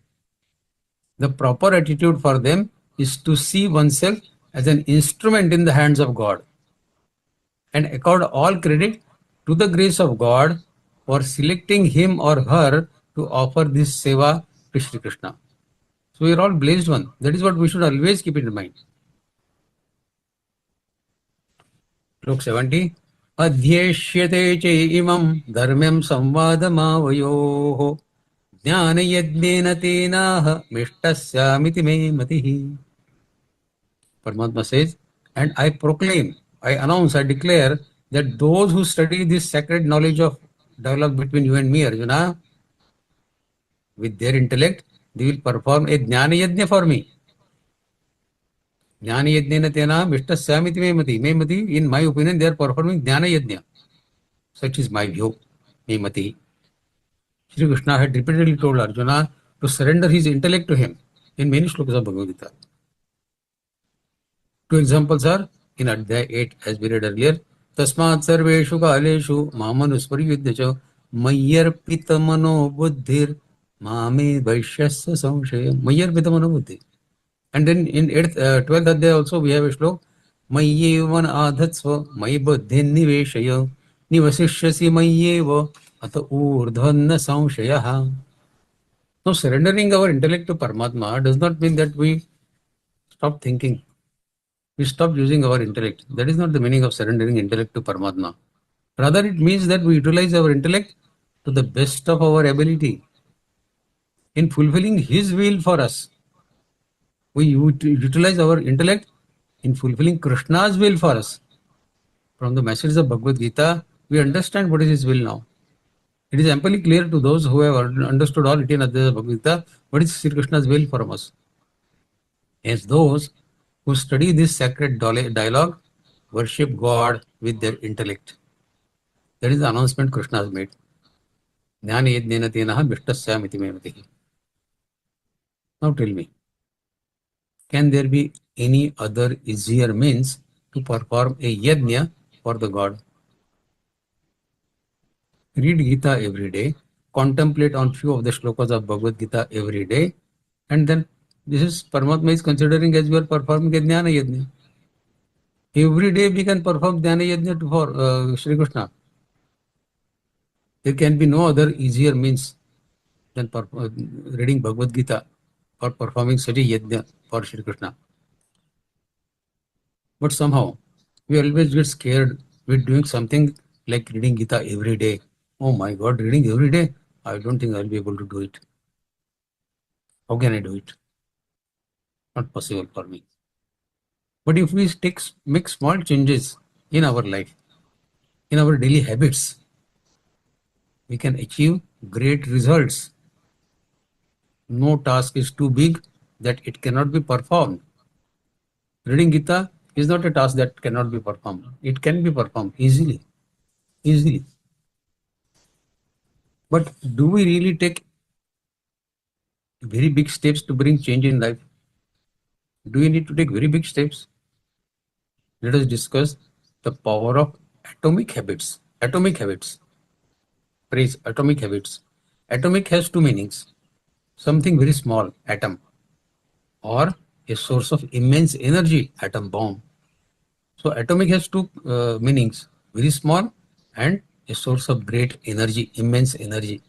The proper attitude for them is to see oneself as an instrument in the hands of God and accord all credit to the grace of God for selecting him or her to offer this seva to Shri Krishna. So we are all blessed one. That is what we should always keep in mind. Slok 70. Adhyeshyate che imam dharmyam samvadamavayoho jnana yajnena tenaha mishtasyamiti me matihi. Paramatma says, and I proclaim, I announce, I declare that those who study this sacred knowledge of dialogue between you and me, Arjuna, with their intellect, they will perform a jnana yajna for me. Jnana yajnena tena mishtasyamiti me mati. Me mati, in my opinion, they are performing jnana yajna. Such is my view. Me mati. Shri Krishna had repeatedly told Arjuna to surrender his intellect to him in many shlokas of Bhagavad Gita. Two examples are in Adhyaya 8, as we read earlier, Tasmat sarveshu kaleshu mamanusparyudhya mayyarpita mano buddhir mame vaishyasya samshaya. Mayyarpita mano buddhi. And then in 12th Adhyaya also we have a slok, Mayyevan adhatsva may buddhin niveshaya nivasishyasi mayyeva atha urdhvanna samshayaha. Now surrendering our intellect to Paramatma does not mean that we stop thinking. We stop using our intellect. That is not the meaning of surrendering intellect to Paramatma. Rather, it means that we utilize our intellect to the best of our ability in fulfilling His will for us. We utilize our intellect in fulfilling Krishna's will for us. From the message of Bhagavad Gita, we understand what is His will now. It is amply clear to those who have understood all 18 adhyayas of Bhagavad Gita what is Sri Krishna's will from us. As those who study this sacred dialogue worship God with their intellect. That is the announcement Krishna has made. Jnana yajnena tenaha mishtasyamiti me matihi. Now tell me, can there be any other easier means to perform a yajna for the God? Read Gita every day, contemplate on few of the shlokas of Bhagavad Gita every day, and then this is Paramatma is considering as we are performing a jnana yajna. Every day we can perform jnana yajna for Shri Krishna. There can be no other easier means than reading Bhagavad Gita or performing such a yajna for Shri Krishna. But somehow we always get scared with doing something like reading Gita every day. Oh my God, reading every day? I don't think I'll be able to do it. How can I do it? Not possible for me. But if we make small changes in our life, in our daily habits, we can achieve great results. No task is too big that it cannot be performed. Reading Gita is not a task that cannot be performed. It can be performed easily. But do we really take very big steps to bring change in life? Do we need to take very big steps? Let us discuss the power of atomic habits. Atomic habits. Praise atomic habits. Atomic has two meanings. Something very small, atom, or a source of immense energy, atom bomb. So atomic has two meanings, very small and a source of great energy, immense energy.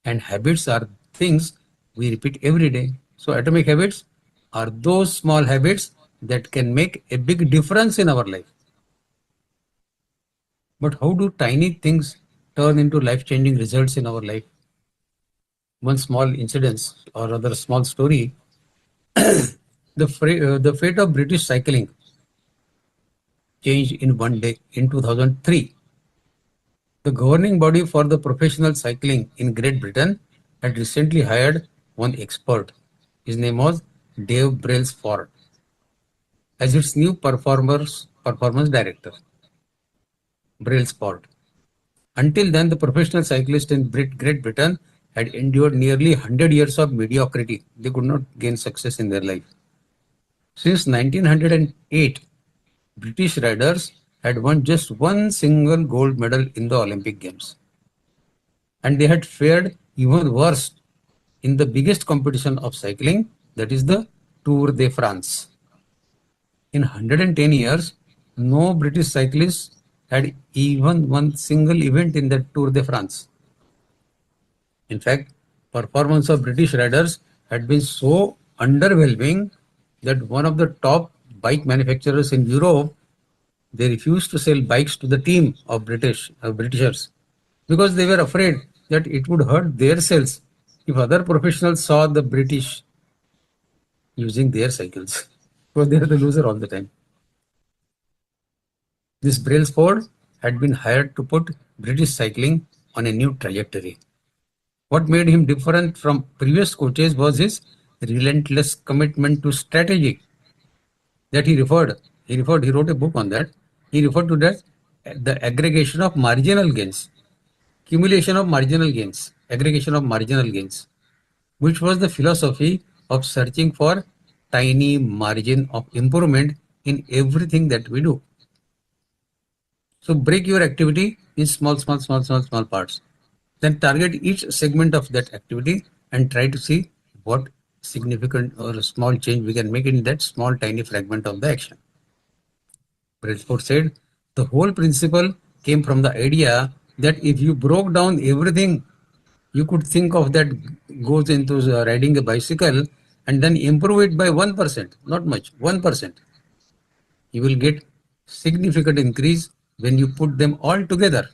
And habits are things we repeat every day. So atomic habits are those small habits that can make a big difference in our life. But how do tiny things turn into life-changing results in our life? One small incident or rather small story, the fate of British cycling changed in one day in 2003. The governing body for the professional cycling in Great Britain had recently hired one expert. His name was Dave Brailsford as its new performance director. Brailsford. Until then, the professional cyclists in Great Britain had endured nearly 100 years of mediocrity. They could not gain success in their life. Since 1908, British riders had won just one single gold medal in the Olympic Games. And they had fared even worse in the biggest competition of cycling, that is the Tour de France. In 110 years, no British cyclist had even one single event in the Tour de France. In fact, performance of British riders had been so underwhelming that one of the top bike manufacturers in Europe, they refused to sell bikes to the team of Britishers because they were afraid that it would hurt their sales if other professionals saw the British using their cycles. Because they are the loser all the time. This Brailsford had been hired to put British cycling on a new trajectory. What made him different from previous coaches was his relentless commitment to strategy that he wrote a book on that. He referred to that the aggregation of marginal gains, accumulation of marginal gains, aggregation of marginal gains, which was the philosophy of searching for tiny margin of improvement in everything that we do. So break your activity in small parts. Then target each segment of that activity and try to see what significant or small change we can make in that small tiny fragment of the action. Brailsford said the whole principle came from the idea that if you broke down everything you could think of that goes into riding a bicycle and then improve it by 1%, not much, 1%. You will get significant increase when you put them all together.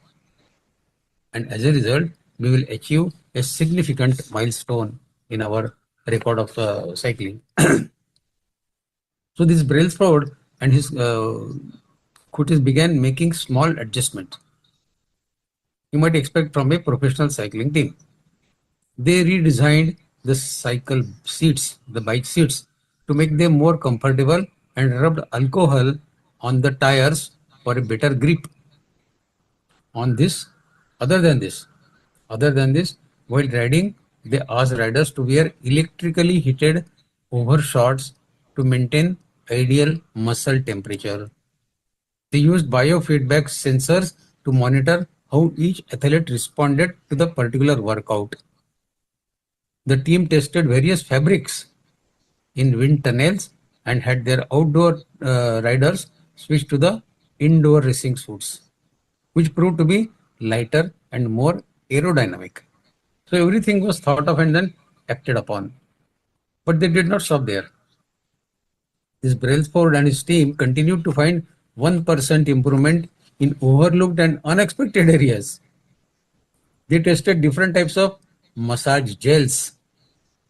And as a result, we will achieve a significant milestone in our record of cycling. So this Brailsford and his coaches began making small adjustments you might expect from a professional cycling team. They redesigned the cycle seats, the bike seats, to make them more comfortable and rubbed alcohol on the tires for a better grip. Other than this, while riding, they asked riders to wear electrically heated overshorts to maintain ideal muscle temperature. They used biofeedback sensors to monitor how each athlete responded to the particular workout. The team tested various fabrics in wind tunnels and had their outdoor riders switch to the indoor racing suits, which proved to be lighter and more aerodynamic. So everything was thought of and then acted upon. But they did not stop there. This Brailsford and his team continued to find 1% improvement in overlooked and unexpected areas. They tested different types of massage gels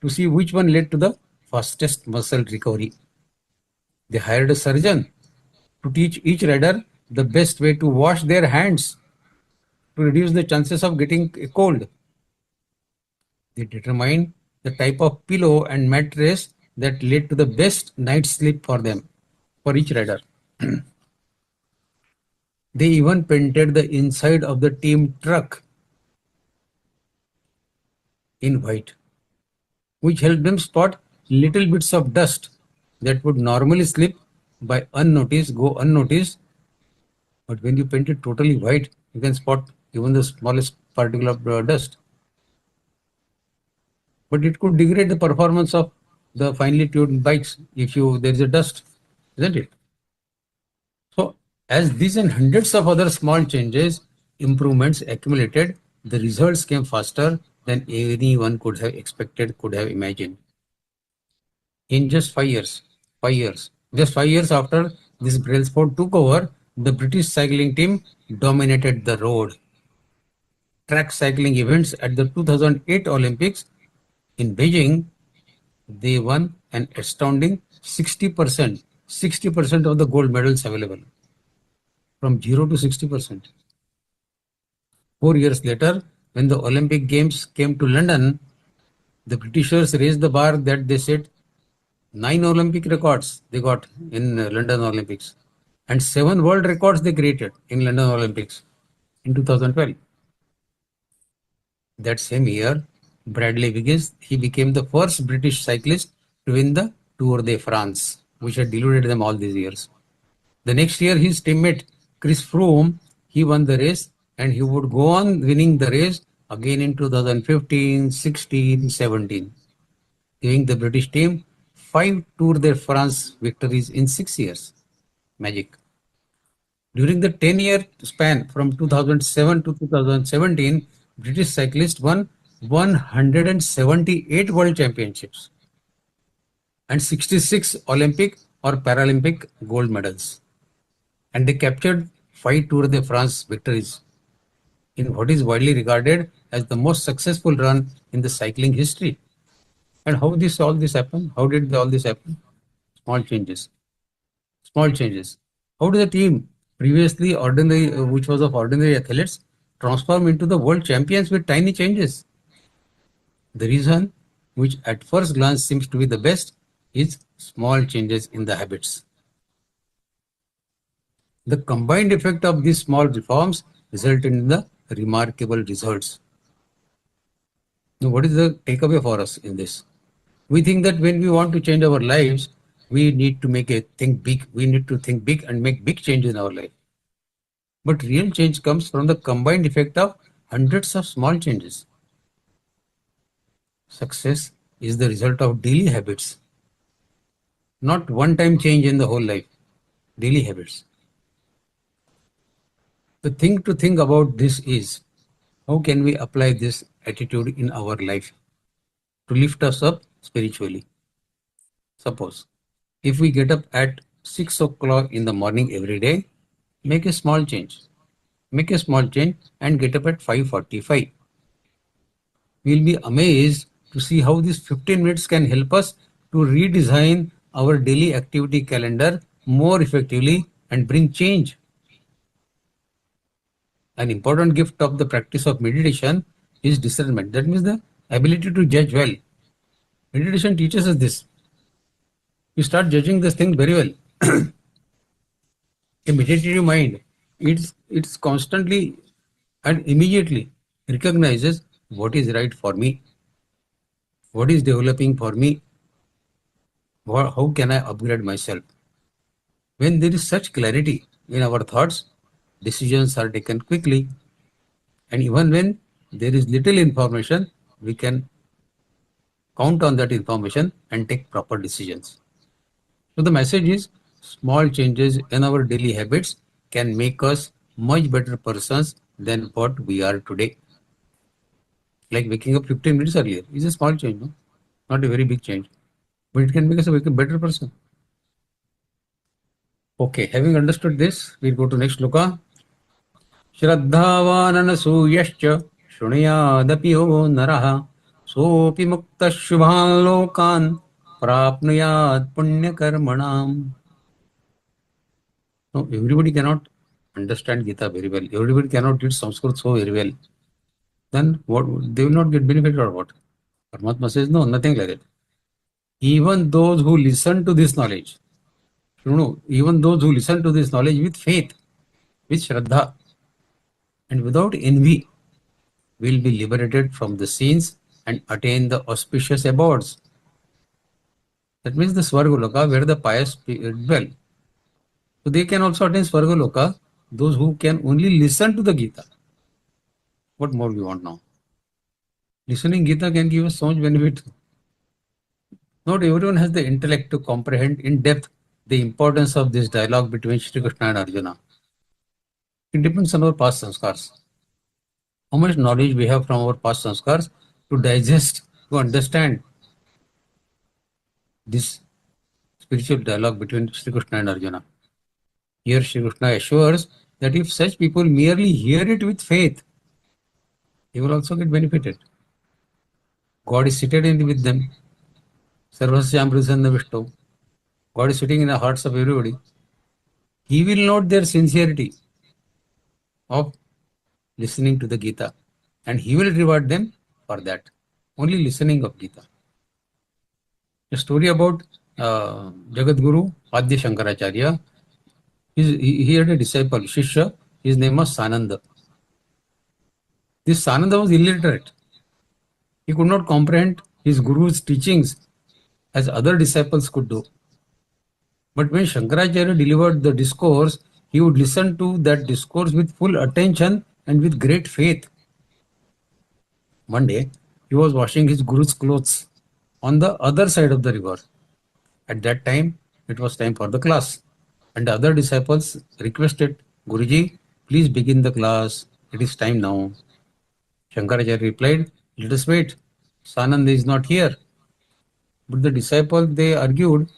to see which one led to the fastest muscle recovery. They hired a surgeon to teach each rider the best way to wash their hands to reduce the chances of getting a cold. They determined the type of pillow and mattress that led to the best night's sleep for them, for each rider. They even painted the inside of the team truck in white, which helped them spot little bits of dust that would normally slip by go unnoticed. But when you paint it totally white, you can spot even the smallest particle of dust. But it could degrade the performance of the finely tuned bikes if there is a dust, isn't it? So as these and hundreds of other small changes, improvements accumulated, the results came faster than anyone could have expected, could have imagined. In just 5 years, just 5 years after this Brailsford took over, the British cycling team dominated the road. Track cycling events at the 2008 Olympics in Beijing, they won an astounding 60% of the gold medals available, from 0 to 60%. 4 years later, when the Olympic Games came to London, the Britishers raised the bar that they set 9 Olympic records they got in London Olympics and 7 world records they created in London Olympics in 2012. That same year, Bradley Wiggins, he became the first British cyclist to win the Tour de France, which had deluded them all these years. The next year, his teammate Chris Froome, he won the race, and he would go on winning the race again in 2015, 16, 17, giving the British team 5 Tour de France victories in 6 years. Magic. During the 10-year span from 2007 to 2017, British cyclists won 178 World Championships and 66 Olympic or Paralympic gold medals. And they captured 5 Tour de France victories in what is widely regarded as the most successful run in the cycling history. And how did all this happen? How did all this happen? Small changes. Small changes. How did the team previously ordinary, which was of ordinary athletes, transform into the world champions with tiny changes? The reason, which at first glance seems to be the best, is small changes in the habits. The combined effect of these small reforms resulted in the remarkable results. Now, what is the takeaway for us in this? We think that when we want to change our lives, we need to think big. We need to think big and make big changes in our life. But real change comes from the combined effect of hundreds of small changes. Success is the result of daily habits, not one-time change in the whole life. Daily habits. The thing to think about this is, how can we apply this attitude in our life to lift us up spiritually? Suppose, if we get up at 6 o'clock in the morning every day, make a small change. Make a small change and get up at 5:45. We'll be amazed to see how these 15 minutes can help us to redesign our daily activity calendar more effectively and bring change. An important gift of the practice of meditation is discernment. That means the ability to judge well. Meditation teaches us this. You start judging this thing very well. A meditative mind, it's constantly and immediately recognizes what is right for me, what is developing for me, how can I upgrade myself. When there is such clarity in our thoughts, decisions are taken quickly, and even when there is little information, we can count on that information and take proper decisions. So the message is, small changes in our daily habits can make us much better persons than what we are today. Like waking up 15 minutes earlier is a small change, no? Not a very big change, but it can make us a better person. Okay, having understood this, we'll go to next shloka. Shraddhavananasuyascha shrunuyadapi yo naraha sopi mukta shubhan lokan prapnuyad punya karmanam. No, everybody cannot understand Gita very well. Everybody cannot read Sanskrit so very well. Then what? They will not get benefit or what? Paramatma says no, nothing like that. Even those who listen to this knowledge, even those who listen to this knowledge with faith, with Shraddha, and without envy, will be liberated from the sins and attain the auspicious abodes. That means the Svargaloka, where the pious dwell. So they can also attain Svargaloka, those who can only listen to the Gita. What more we want now? Listening Gita can give us so much benefit. Not everyone has the intellect to comprehend in depth the importance of this dialogue between Shri Krishna and Arjuna. It depends on our past sanskars. How much knowledge we have from our past sanskars to digest, to understand this spiritual dialogue between Shri Krishna and Arjuna. Here Shri Krishna assures that if such people merely hear it with faith, they will also get benefited. God is seated with them. Sarvasyam Prasanna Vishnu. God is sitting in the hearts of everybody. He will note their sincerity of listening to the Gita, and he will reward them for that. Only listening of Gita. A story about Jagadguru Vaidya Shankaracharya. He had a disciple, Shishya. His name was Sananda. This Sananda was illiterate. He could not comprehend his guru's teachings as other disciples could do. But when Shankaracharya delivered the discourse, he would listen to that discourse with full attention and with great faith. One day, he was washing his guru's clothes on the other side of the river. At that time, it was time for the class. And the other disciples requested, Guruji, please begin the class. It is time now. Shankaracharya replied, let us wait. Sananda is not here. But the disciples, they argued,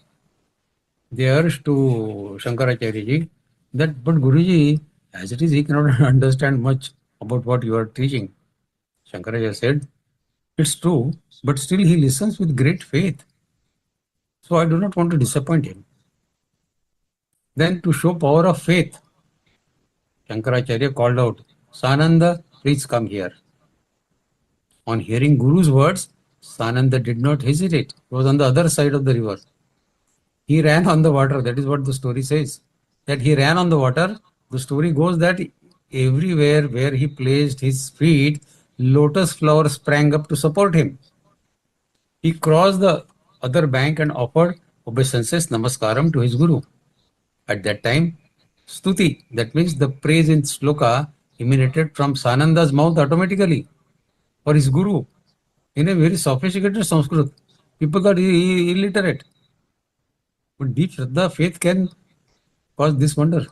they urged to Shankaracharya ji that, but Guruji, as it is, he cannot understand much about what you are teaching. Shankaracharya said, it's true, but still he listens with great faith. So I do not want to disappoint him. Then to show power of faith, Shankaracharya called out, Sananda, please come here. On hearing Guru's words, Sananda did not hesitate. He was on the other side of the river. He ran on the water. That is what the story says. That he ran on the water. The story goes that everywhere where he placed his feet, lotus flowers sprang up to support him. He crossed the other bank and offered obeisances, namaskaram to his Guru. At that time, stuti, that means the praise in sloka, emanated from Sananda's mouth automatically for his Guru in a very sophisticated Sanskrit. People thought he illiterate. But deep Shraddha, faith can cause this wonder.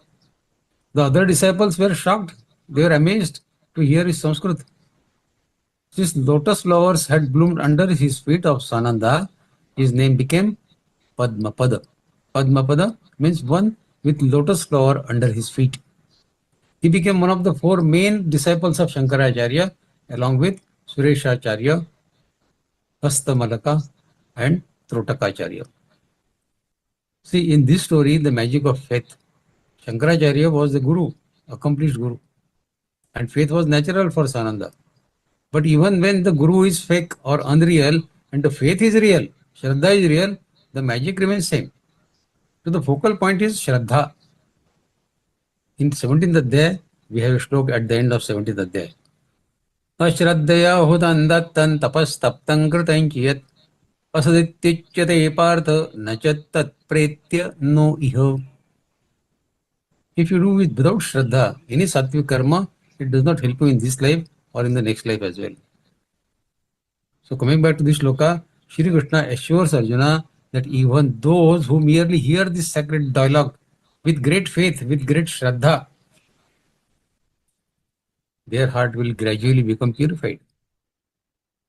The other disciples were shocked. They were amazed to hear his Sanskrit. Since lotus flowers had bloomed under his feet of Sananda, his name became Padmapada. Padmapada means one with lotus flower under his feet. He became one of the four main disciples of Shankaracharya, along with Sureshacharya, Hastamalaka, and Trotakacharya. See, in this story, the magic of faith. Shankaracharya was the Guru, accomplished Guru, and faith was natural for Sananda. But even when the Guru is fake or unreal and the faith is real, Shraddha is real, the magic remains same. So the focal point is Shraddha. In 17th Adhyaya, we have a shloka at the end of 17th Adhyaya. Ashraddhaya hudandattan tapastaptan kritankiyat asadityachyate partha nachattat pretya no iho. If you do it without Shraddha, any sattvic karma, it does not help you in this life or in the next life as well. So coming back to this shloka, Shri Krishna assures Arjuna that even those who merely hear this sacred dialogue with great faith, with great Shraddha, their heart will gradually become purified.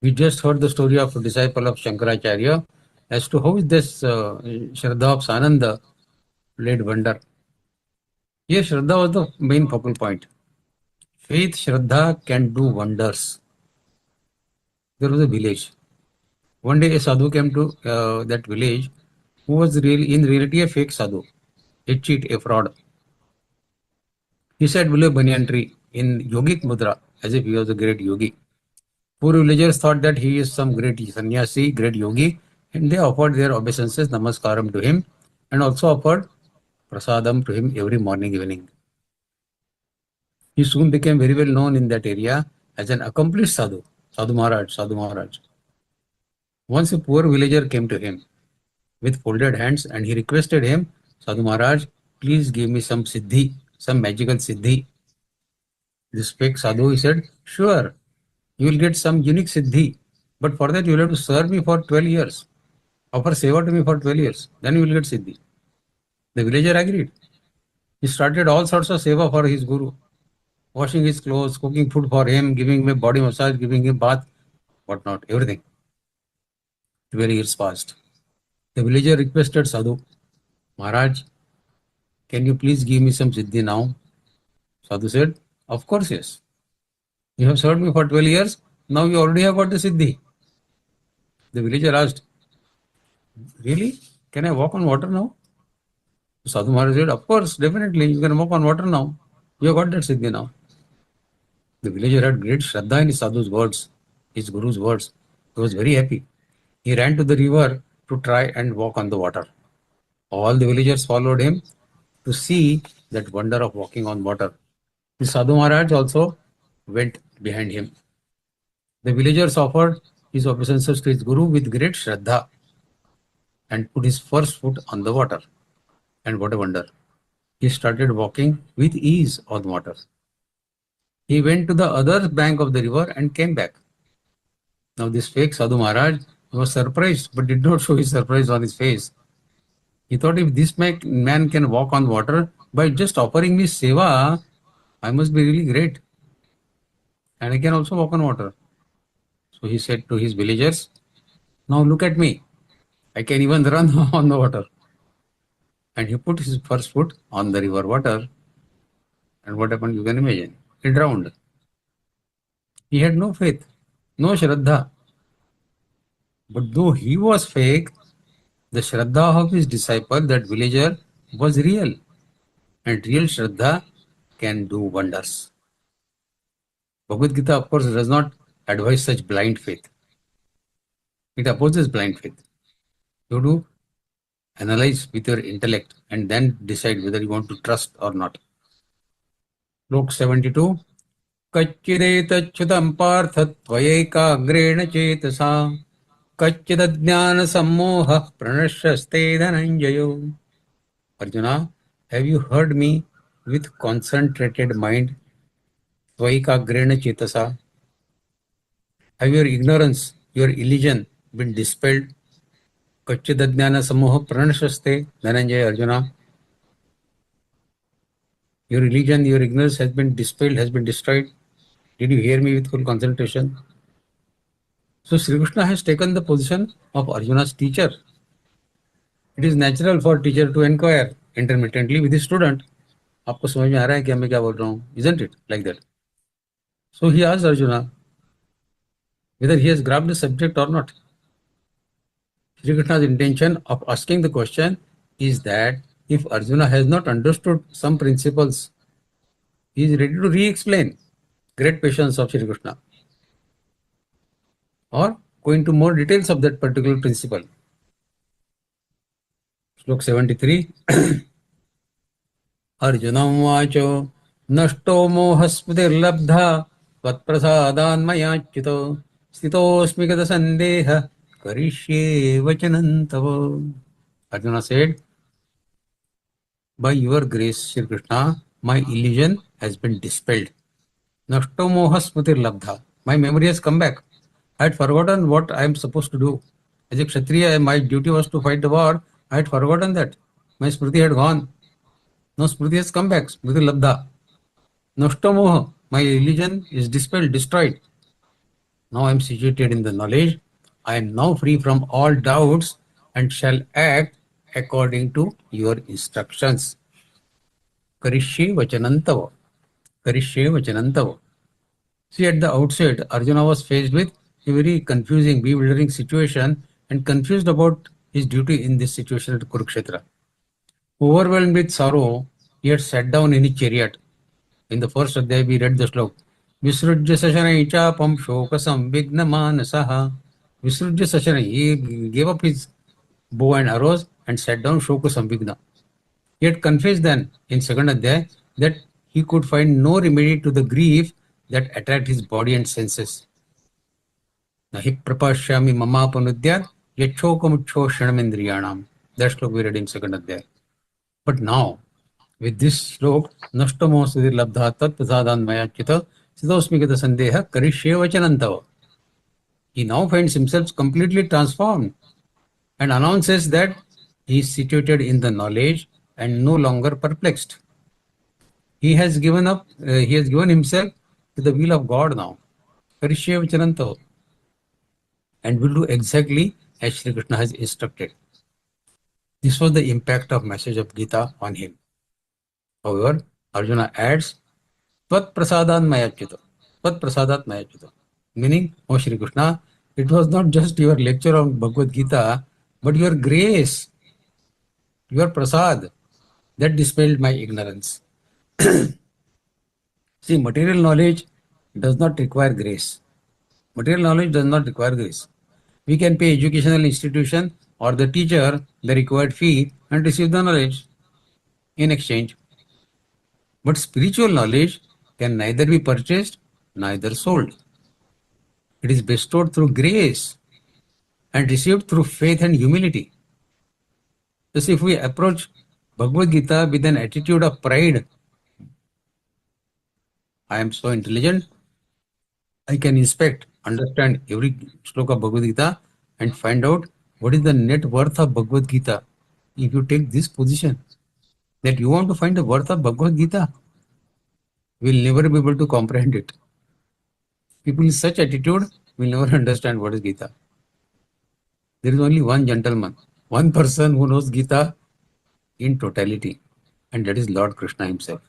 We just heard the story of a disciple of Shankaracharya as to how is this Shraddha of Sananda led wonder. Here Shraddha was the main focal point. Faith, Shraddha can do wonders. There was a village. One day a sadhu came to that village who was really, in reality, a fake sadhu, a cheat, a fraud. He said, below a banyan tree in yogic mudra, as if he was a great yogi. Poor villagers thought that he is some great sannyasi, great yogi, and they offered their obeisances, namaskaram to him, and also offered prasadam to him every morning, evening. He soon became very well known in that area as an accomplished sadhu, Sadhu Maharaj, Sadhu Maharaj. Once a poor villager came to him with folded hands and he requested him, Sadhu Maharaj, please give me some siddhi, some magical siddhi. This fake sadhu, he said, sure, you will get some unique siddhi, but for that you will have to serve me for 12 years. Offer seva to me for 12 years, then you will get siddhi. The villager agreed. He started all sorts of seva for his guru, washing his clothes, cooking food for him, giving him a body massage, giving him bath, whatnot, everything. 12 years passed. The villager requested Sadhu, Maharaj, can you please give me some siddhi now? Sadhu said, of course, yes. You have served me for 12 years, now you already have got the siddhi. The villager asked, really? Can I walk on water now? Sadhu Maharaj said, of course, definitely, you can walk on water now. You have got that siddhi now. The villager had great Shraddha in his Sadhu's words, his Guru's words. He was very happy. He ran to the river to try and walk on the water. All the villagers followed him to see that wonder of walking on water. The Sadhu Maharaj also went behind him. The villagers offered his obeisances to his Guru with great Shraddha and put his first foot on the water. And what a wonder. He started walking with ease on water. He went to the other bank of the river and came back. Now this fake Sadhu Maharaj was surprised but did not show his surprise on his face. He thought, if this man can walk on water by just offering me seva, I must be really great. And I can also walk on water. So he said to his villagers, now look at me. I can even run on the water. And he put his first foot on the river water. And what happened, you can imagine. He drowned. He had no faith, no Shraddha. But though he was fake, the Shraddha of his disciple, that villager, was real. And real Shraddha can do wonders. Bhagavad Gita, of course, does not advise such blind faith. It opposes blind faith. You have to analyze with your intellect and then decide whether you want to trust or not. Slok 72. Kachchidetachyutam partha tvayekagrena chetasa kachchidajnana sammoha pranashaste dhananjayo. Arjuna, have you heard me with concentrated mind? Tvayekagrena chetasa. Have your ignorance, your illusion been dispelled? Kachchidajnana sammoha pranashaste dhananjaya. Arjuna, your religion, your ignorance has been dispelled, has been destroyed. Did you hear me with full concentration? So Sri Krishna has taken the position of Arjuna's teacher. It is natural for teacher to inquire intermittently with his student. आपको समझ में आ रहा है कि मैं क्या बोल रहा हूँ? Isn't it like that? So he asked Arjuna whether he has grabbed the subject or not. Sri Krishna's intention of asking the question is that if Arjuna has not understood some principles, he is ready to re-explain. Great patience of Sri Krishna. Or go into more details of that particular principle. Slok 73. Arjunam vacho nashto mohasmritirlabdha vatprasadan mayachito stitosmi gata sandeha karishye vachanam tava. Arjuna said, by your grace, Sri Krishna, my illusion has been dispelled. Nashto mohasmritirlabdha. My memory has come back. I had forgotten what I am supposed to do. As a Kshatriya, my duty was to fight the war. I had forgotten that. My smriti had gone. Now smriti has come back. Smriti labdha. Nashto moha. My illusion is dispelled, destroyed. Now I am situated in the knowledge. I am now free from all doubts and shall act according to your instructions. Karishye vachanantava. Karishye vachanantava. See, at the outset, Arjuna was faced with a very confusing, bewildering situation and confused about his duty in this situation at Kurukshetra. Overwhelmed with sorrow, he had sat down in his chariot. In the first adhyaya, we read the slok. Visrujya sashanai chapam shokasam vigna manasaha. Visrujya sashanai, he gave up his bow and arrows and sat down shokasam vigna. He had confessed then in second adhyaya that he could find no remedy to the grief that attacked his body and senses. Nahi prapashyami mamapanudya yachokamucho shanamindriyanam. That slok we read in second adhyaya. But now, with this slok, nashtamo sudhir labdha tat prasadan mayachita sidosmi gata sandeha karishye vachanantava. He now finds himself completely transformed and announces that he is situated in the knowledge and no longer perplexed. He has given up, he has given himself to the will of God now. Karishye vachanantava. And will do exactly as Sri Krishna has instructed. This was the impact of message of Gita on him. However, Arjuna adds, Tvat prasadan mayachita. Tvat prasadat mayachita. Meaning, O Sri Krishna, it was not just your lecture on Bhagavad Gita, but your grace, your prasad, that dispelled my ignorance. See, material knowledge does not require grace. Material knowledge does not require grace. We can pay educational institution or the teacher the required fee and receive the knowledge in exchange. But spiritual knowledge can neither be purchased, neither sold. It is bestowed through grace and received through faith and humility. Thus, if we approach Bhagavad Gita with an attitude of pride. I am so intelligent, I can inspect, understand every sloka of Bhagavad Gita and find out what is the net worth of Bhagavad Gita. If you take this position, that you want to find the worth of Bhagavad Gita, we will never be able to comprehend it. People in such attitude will never understand what is Gita. There is only one gentleman, one person who knows Gita in totality, and that is Lord Krishna himself.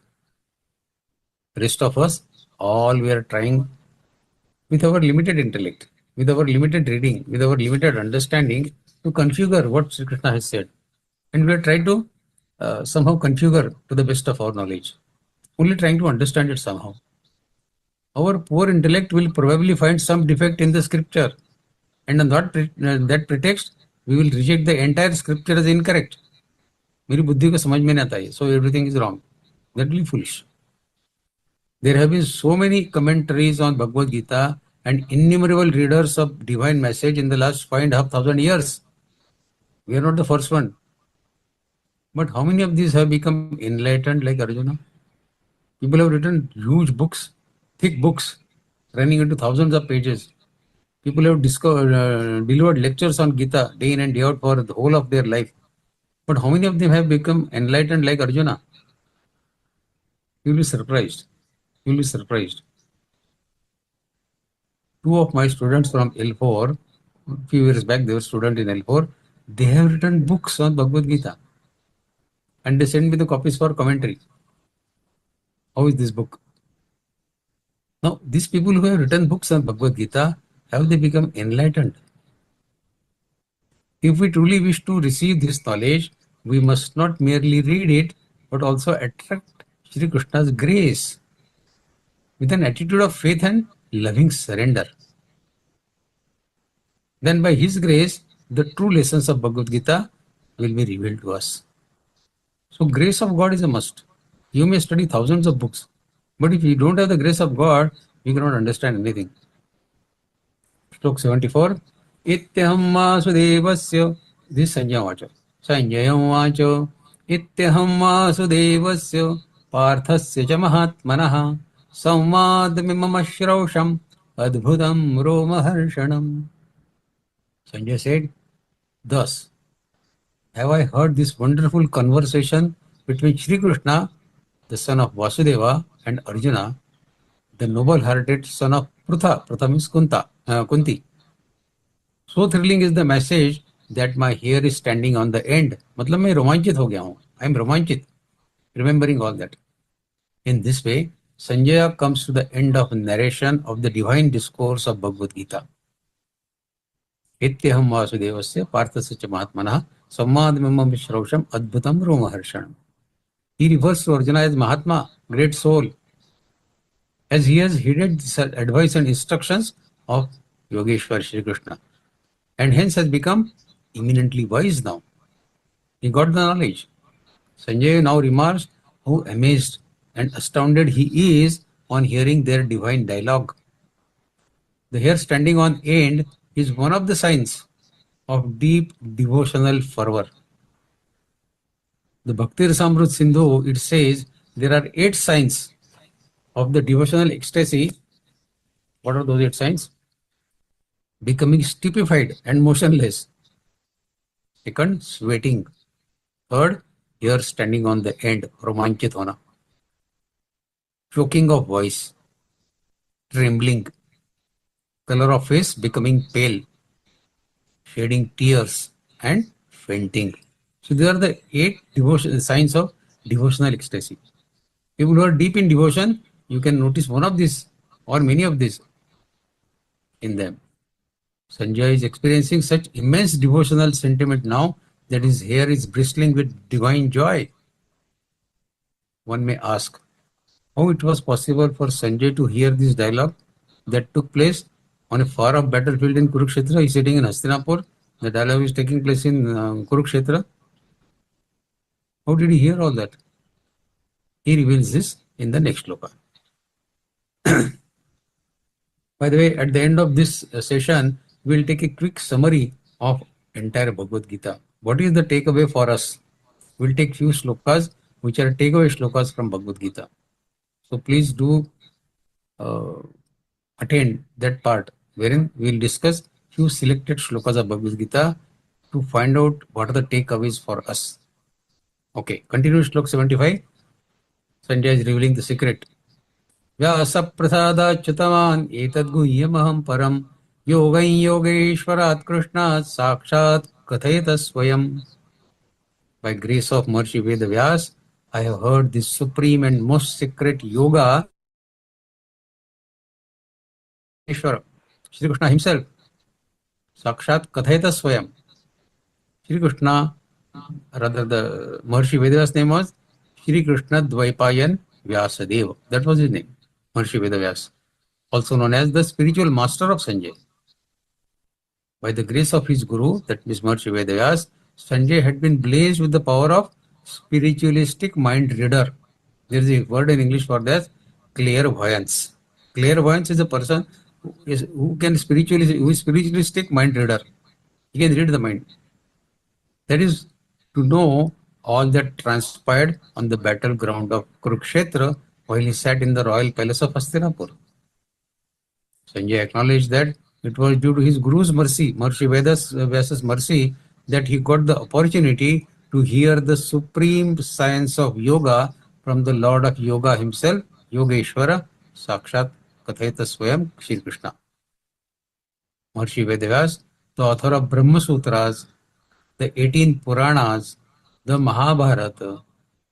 Rest of us, all we are trying with our limited intellect, with our limited reading, with our limited understanding to configure what Sri Krishna has said. And we are trying to somehow configure to the best of our knowledge, only trying to understand it somehow. Our poor intellect will probably find some defect in the scripture, and on that pretext, we will reject the entire scripture as incorrect. मेरी बुद्धि को समझ में नहीं आता है, so everything is wrong. That will be foolish. There have been so many commentaries on Bhagavad Gita and innumerable readers of divine message in the last 5,500 years. We are not the first one. But how many of these have become enlightened like Arjuna? People have written huge books, thick books, running into thousands of pages. People have delivered lectures on Gita day in and day out for the whole of their life. But how many of them have become enlightened like Arjuna? You will be surprised. You will be surprised. Two of my students from L4, a few years back, they were students in L4, they have written books on Bhagavad Gita. And they send me the copies for commentary. How is this book? Now, these people who have written books on Bhagavad Gita, have they become enlightened? If we truly wish to receive this knowledge, we must not merely read it, but also attract Shri Krishna's grace with an attitude of faith and loving surrender. Then by His grace, the true lessons of Bhagavad Gita will be revealed to us. So grace of God is a must. You may study thousands of books, but if you don't have the grace of God, you cannot understand anything. Slok 74. Ityaham vasudevasya. This is Sanjay Vacha. Sanjay Vacha. Ityaham vasudevasya. Parthasya cha mahatmanaha. Samvadmimam ashrausham. Adbhutam romaharshanam. Sanjay said, thus, have I heard this wonderful conversation between Shri Krishna, the son of Vasudeva, and Arjuna, the noble-hearted son of Prutha. Prutha means Kunti. So thrilling is the message that my hair is standing on the end. मतलब मैं रोमांचित हो गया हूँ. I am रोमांचित, remembering all that. In this way, Sanjaya comes to the end of narration of the divine discourse of Bhagavad Gita. Ityaham vasudevasya parthasya cha mahatmanah sammadmimam vishrausham adbhutam romaharshanam. He refers to Arjuna as Mahatma, great soul, as he has heeded the advice and instructions of Yogeshwar Shri Krishna, and hence has become eminently wise now. He got the knowledge. Sanjay now remarks how amazed and astounded he is on hearing their divine dialogue. The hair standing on end is one of the signs of deep devotional fervor. The Bhakti Rasamrut Sindhu, it says there are 8 signs of the devotional ecstasy. What are those 8 signs? Becoming stupefied and motionless. Second, sweating. Third, hair standing on the end, romanchit hona. Choking of voice, trembling, color of face becoming pale, shedding tears, and fainting. So these are the 8 signs of devotional ecstasy. People who are deep in devotion, you can notice one of these or many of these in them. Sanjay is experiencing such immense devotional sentiment now that his hair is bristling with divine joy. One may ask how it was possible for Sanjay to hear this dialogue that took place on a far-off battlefield in Kurukshetra. He is sitting in Hastinapur. The dialogue is taking place in Kurukshetra. How did he hear all that? He reveals this in the next shloka. By the way, at the end of this session, we will take a quick summary of entire Bhagavad Gita. What is the takeaway for us? we'll take few shlokas which are takeaway shlokas from Bhagavad Gita. So please do attend that part wherein we'll discuss few selected shlokas of Bhagavad Gita to find out what are the takeaways for us. Okay, continue shlok 75. Sanjay is revealing the secret. व्यासप्रसादाच्युतवान् एतद्गुह्यमहं परं योगं योगेश्वरात् कृष्णात् साक्षात् कथयत स्वयं. By grace of Maharishi Vedavyas, I have heard this supreme and most secret yoga. Ishvara, Shri Krishna himself, Sakshat Kathayata Swayam. Shri Krishna, rather the Maharishi Vedavyas name was Shri Krishna Dvaipayan Vyasadeva. That was his name, Maharishi Vedavyas, also known as the spiritual master of Sanjay. By the grace of his guru, that means Maharishi Vedavyas, Sanjay had been blazed with the power of spiritualistic mind reader. There is a word in English for that, clairvoyance. Clairvoyance is a person who is spiritualistic mind reader. He can read the mind. That is to know all that transpired on the battleground of Kurukshetra while he sat in the royal palace of Hastinapur. Sanjay acknowledged that it was due to his guru's mercy, Maharishi Vedavyas's mercy, that he got the opportunity to hear the supreme science of yoga from the Lord of Yoga himself, Yogeshwara, Sakshat Kathayata Swayam, Shri Krishna. Maharishi Vedavyas, the author of Brahma Sutras, the 18 Puranas, the Mahabharata,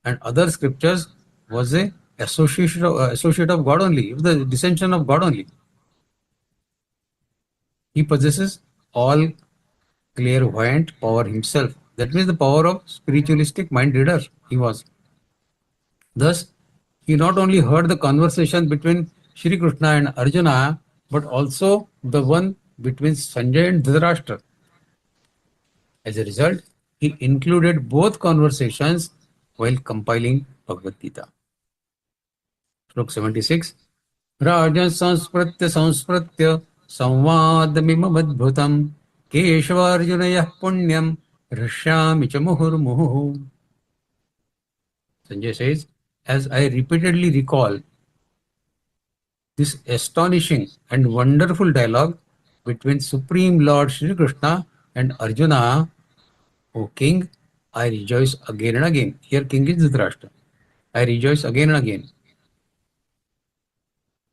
and other scriptures, was a associate of God only, the descension of God only. He possesses all clairvoyant power himself. That means the power of spiritualistic mind reader he was. Thus, he not only heard the conversation between Shri Krishna and Arjuna, but also the one between Sanjay and Dhritarashtra. As a result, he included both conversations while compiling Bhagavad Gita. Slok 76. Rajan sanspratya संवादमिमद्भुतं केशवार्जुनयः पुण्यं हृष्यामि च मुहुर्मुहुः. Sanjay says, as I repeatedly recall this astonishing and wonderful dialogue between Supreme Lord Shri Krishna and Arjuna, O King, I rejoice again and again. Here King is Dhritarashtra. I rejoice again and again.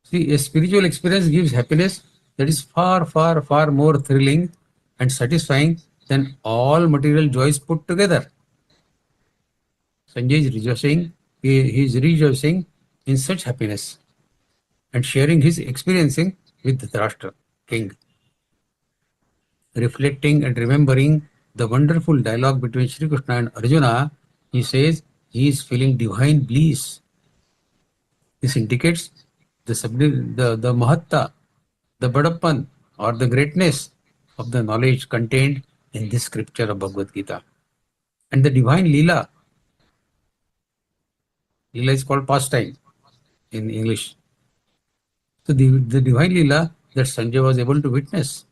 See, a spiritual experience gives happiness that is far, far, far more thrilling and satisfying than all material joys put together. Sanjay is rejoicing, he is rejoicing in such happiness and sharing his experiencing with Dhritarashtra, king. Reflecting and remembering the wonderful dialogue between Shri Krishna and Arjuna, he says he is feeling divine bliss. This indicates the mahatta, the badappan, or the greatness of the knowledge contained in this scripture of Bhagavad Gita. And the divine Leela. Leela is called pastime in English. So the divine Leela that Sanjay was able to witness,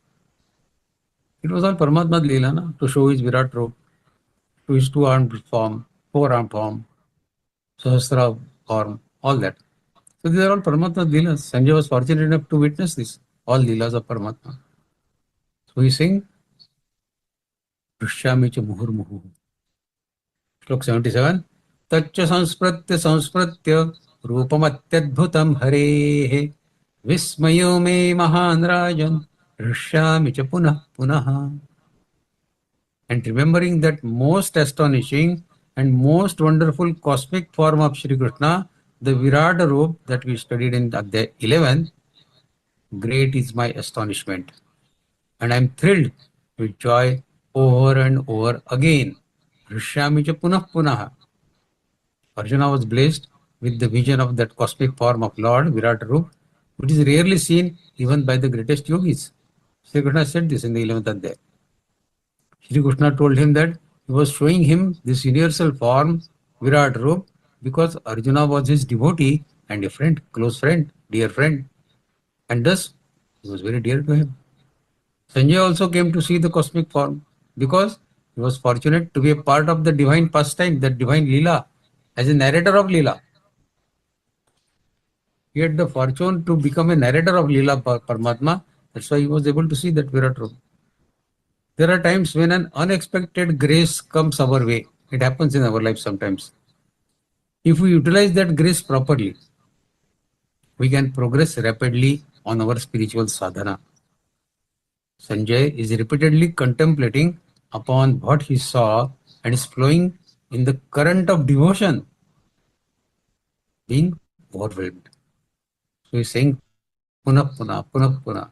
it was all Paramatma's Leela, na? To show his Virat Rup, to his two-armed form, four-armed form, Sahasra form, all that. So these are all Paramatma's Leelas. Sanjay was fortunate enough to witness this. All Leelas of Paramatma. So he sings Drishyami cha muhurmuhu. Slok 77. Taccha sanspratya rupamatyadbhutam harehe vismayo me mahan rajan Drishyami cha punah punaha. And remembering that most astonishing and most wonderful cosmic form of Shri Krishna, the Virat Rup that we studied in Adhyaya 11, great is my astonishment, and I am thrilled with joy over and over again. Drishyami cha punah punaha. Arjuna was blessed with the vision of that cosmic form of Lord Virat Rup, which is rarely seen even by the greatest yogis. Shri Krishna said this in the 11th Adhyaya. Shri Krishna told him that he was showing him this universal form, Virat Rup, because Arjuna was his devotee and a friend, close friend, dear friend. And thus, he was very dear to him. Sanjay also came to see the cosmic form because He was fortunate to be a part of the divine pastime, the divine Leela, as a narrator of Leela. He had the fortune to become a narrator of Leela Paramatma. That's why he was able to see that Virat Roop. There are times when an unexpected grace comes our way. It happens in our life sometimes. If we utilize that grace properly, we can progress rapidly on our spiritual sadhana. Sanjay is repeatedly contemplating upon what he saw and is flowing in the current of devotion, being overwhelmed. So he's saying punah punah, punah punah.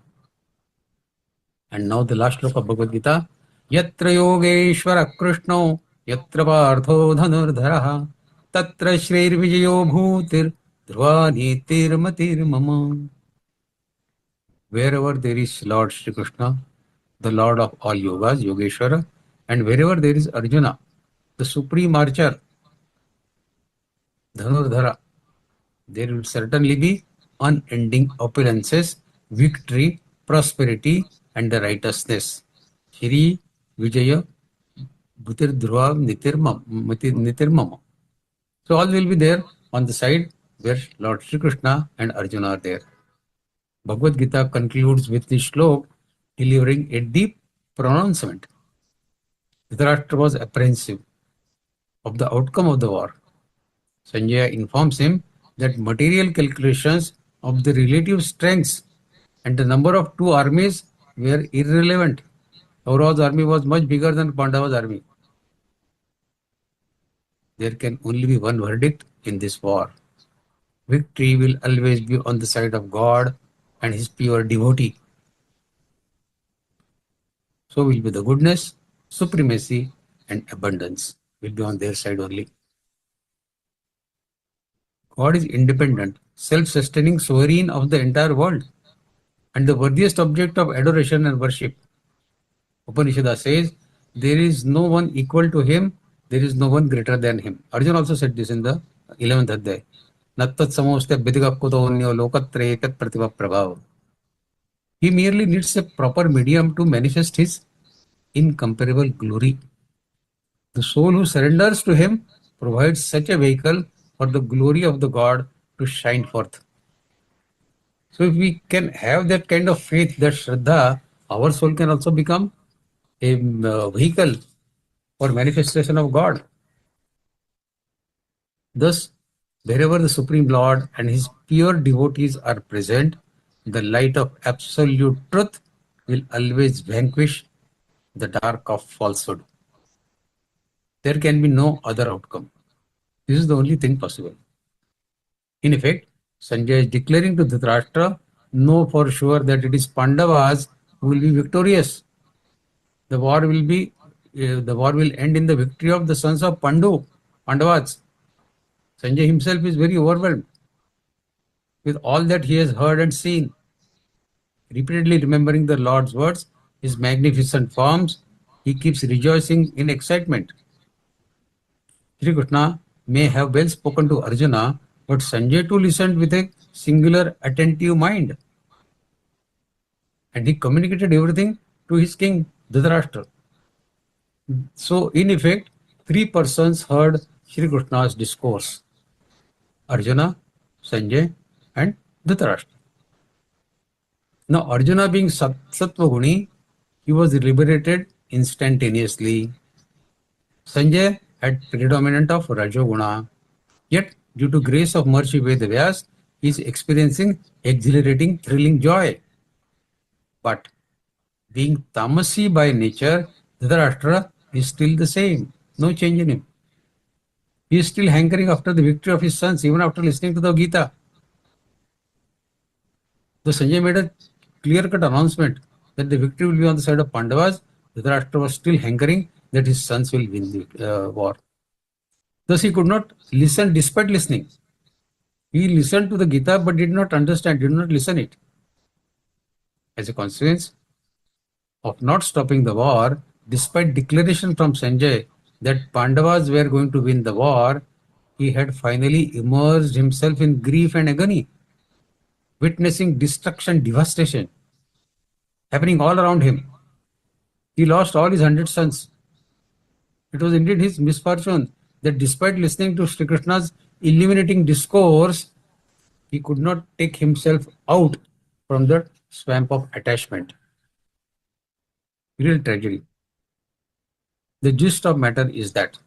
And now the last sloka of Bhagavad Gita. Yatra yogeshwara krishno yatra partho dhanurdharaha tatra shreir vijayo bhutir dhruva nitir matir mama. Wherever there is Lord Shri Krishna, the Lord of all yogas, Yogeshwara, and wherever there is Arjuna, the supreme archer, Dhanurdhara, there will certainly be unending opulences, victory, prosperity, and the righteousness. Shri Vijaya Bhutir Dhruva Nitir Mama. So all will be there on the side where Lord Shri Krishna and Arjuna are there. Bhagavad Gita concludes with this shlok delivering a deep pronouncement. Dhritarashtra was apprehensive of the outcome of the war. Sanjay informs him that material calculations of the relative strengths and the number of two armies were irrelevant. Kaurava's army was much bigger than Pandava's army. There can only be one verdict in this war. Victory will always be on the side of God and his pure devotee. So will be the goodness, supremacy, and abundance will be on their side only. God is independent, self-sustaining sovereign of the entire world and the worthiest object of adoration and worship. Upanishad says, there is no one equal to him, there is no one greater than him. Arjuna also said this in the 11th Adhyay. Nattat samoste vidikakutonyo lokatre tat prativa prabhav. He merely needs a proper medium to manifest his incomparable glory. The soul who surrenders to him provides such a vehicle for the glory of the God to shine forth. So if we can have that kind of faith, that Shraddha, our soul can also become a vehicle for manifestation of God. Thus, wherever the Supreme Lord and his pure devotees are present, the light of absolute truth will always vanquish the dark of falsehood. There can be no other outcome. This is the only thing possible. In effect, Sanjay is declaring to Dhritarashtra, know for sure that it is Pandavas who will be victorious. The war will end in the victory of the sons of Pandavas. Sanjay himself is very overwhelmed with all that he has heard and seen. Repeatedly remembering the Lord's words, his magnificent forms, he keeps rejoicing in excitement. Sri Krishna may have well spoken to Arjuna, but Sanjay too listened with a singular attentive mind. And he communicated everything to his king, Dhritarashtra. So, in effect, three persons heard Sri Krishna's discourse: Arjuna, Sanjay, and Dhritarashtra. Now, Arjuna being Sattva Guni, he was liberated instantaneously. Sanjay had predominant of Rajoguna, yet due to grace of Maharishi Vedavyas, he is experiencing exhilarating, thrilling joy. But being Tamasi by nature, Dhritarashtra is still the same, no change in him. He is still hankering after the victory of his sons, even after listening to the Gita. Though Sanjay made a clear-cut announcement that the victory will be on the side of Pandavas, Dhritarashtra was still hankering that his sons will win the war. Thus he could not listen despite listening. He listened to the Gita but did not understand, did not listen it. As a consequence of not stopping the war, despite declaration from Sanjay that Pandavas were going to win the war, he had finally immersed himself in grief and agony, witnessing destruction, devastation happening all around him. He lost all his 100 sons. It was indeed his misfortune that despite listening to Sri Krishna's illuminating discourse, he could not take himself out from the swamp of attachment. Real tragedy. The gist of matter is that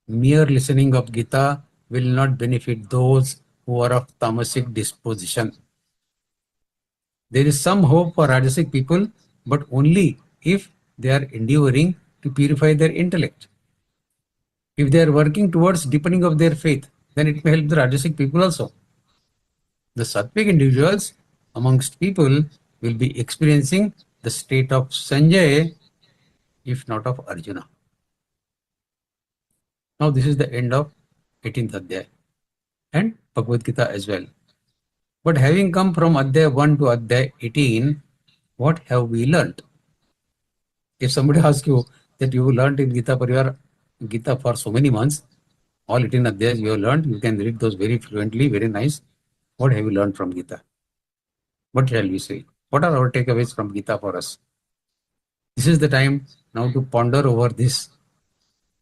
mere listening of Gita will not benefit those who are of tamasic disposition. There is some hope for Rajasic people, but only if they are endeavoring to purify their intellect. If they are working towards deepening of their faith, then it may help the Rajasic people also. The Sattvic individuals amongst people will be experiencing the state of Sanjay, if not of Arjuna. Now this is the end of 18th Adhyaya and Bhagavad Gita as well. But having come from Adhyaya 1 to Adhyaya 18, what have we learnt? If somebody asks you that you learnt in Gita Pariwar Gita for so many months, all 18 Adhyayas you have learnt, you can read those very fluently, very nice. What have you learned from Gita? What shall we say? What are our takeaways from Gita for us? This is the time now to ponder over this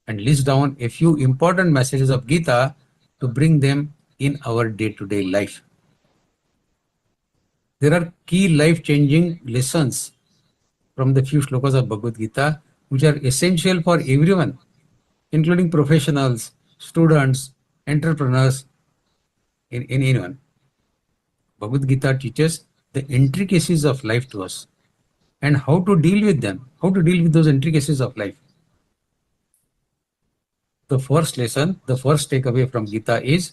and list down a few important messages of Gita to bring them in our day-to-day life. There are key life-changing lessons from the few shlokas of Bhagavad Gita which are essential for everyone, including professionals, students, entrepreneurs, in anyone. Bhagavad Gita teaches the intricacies of life to us and how to deal with them, how to deal with those intricacies of life. The first lesson, the first takeaway from Gita is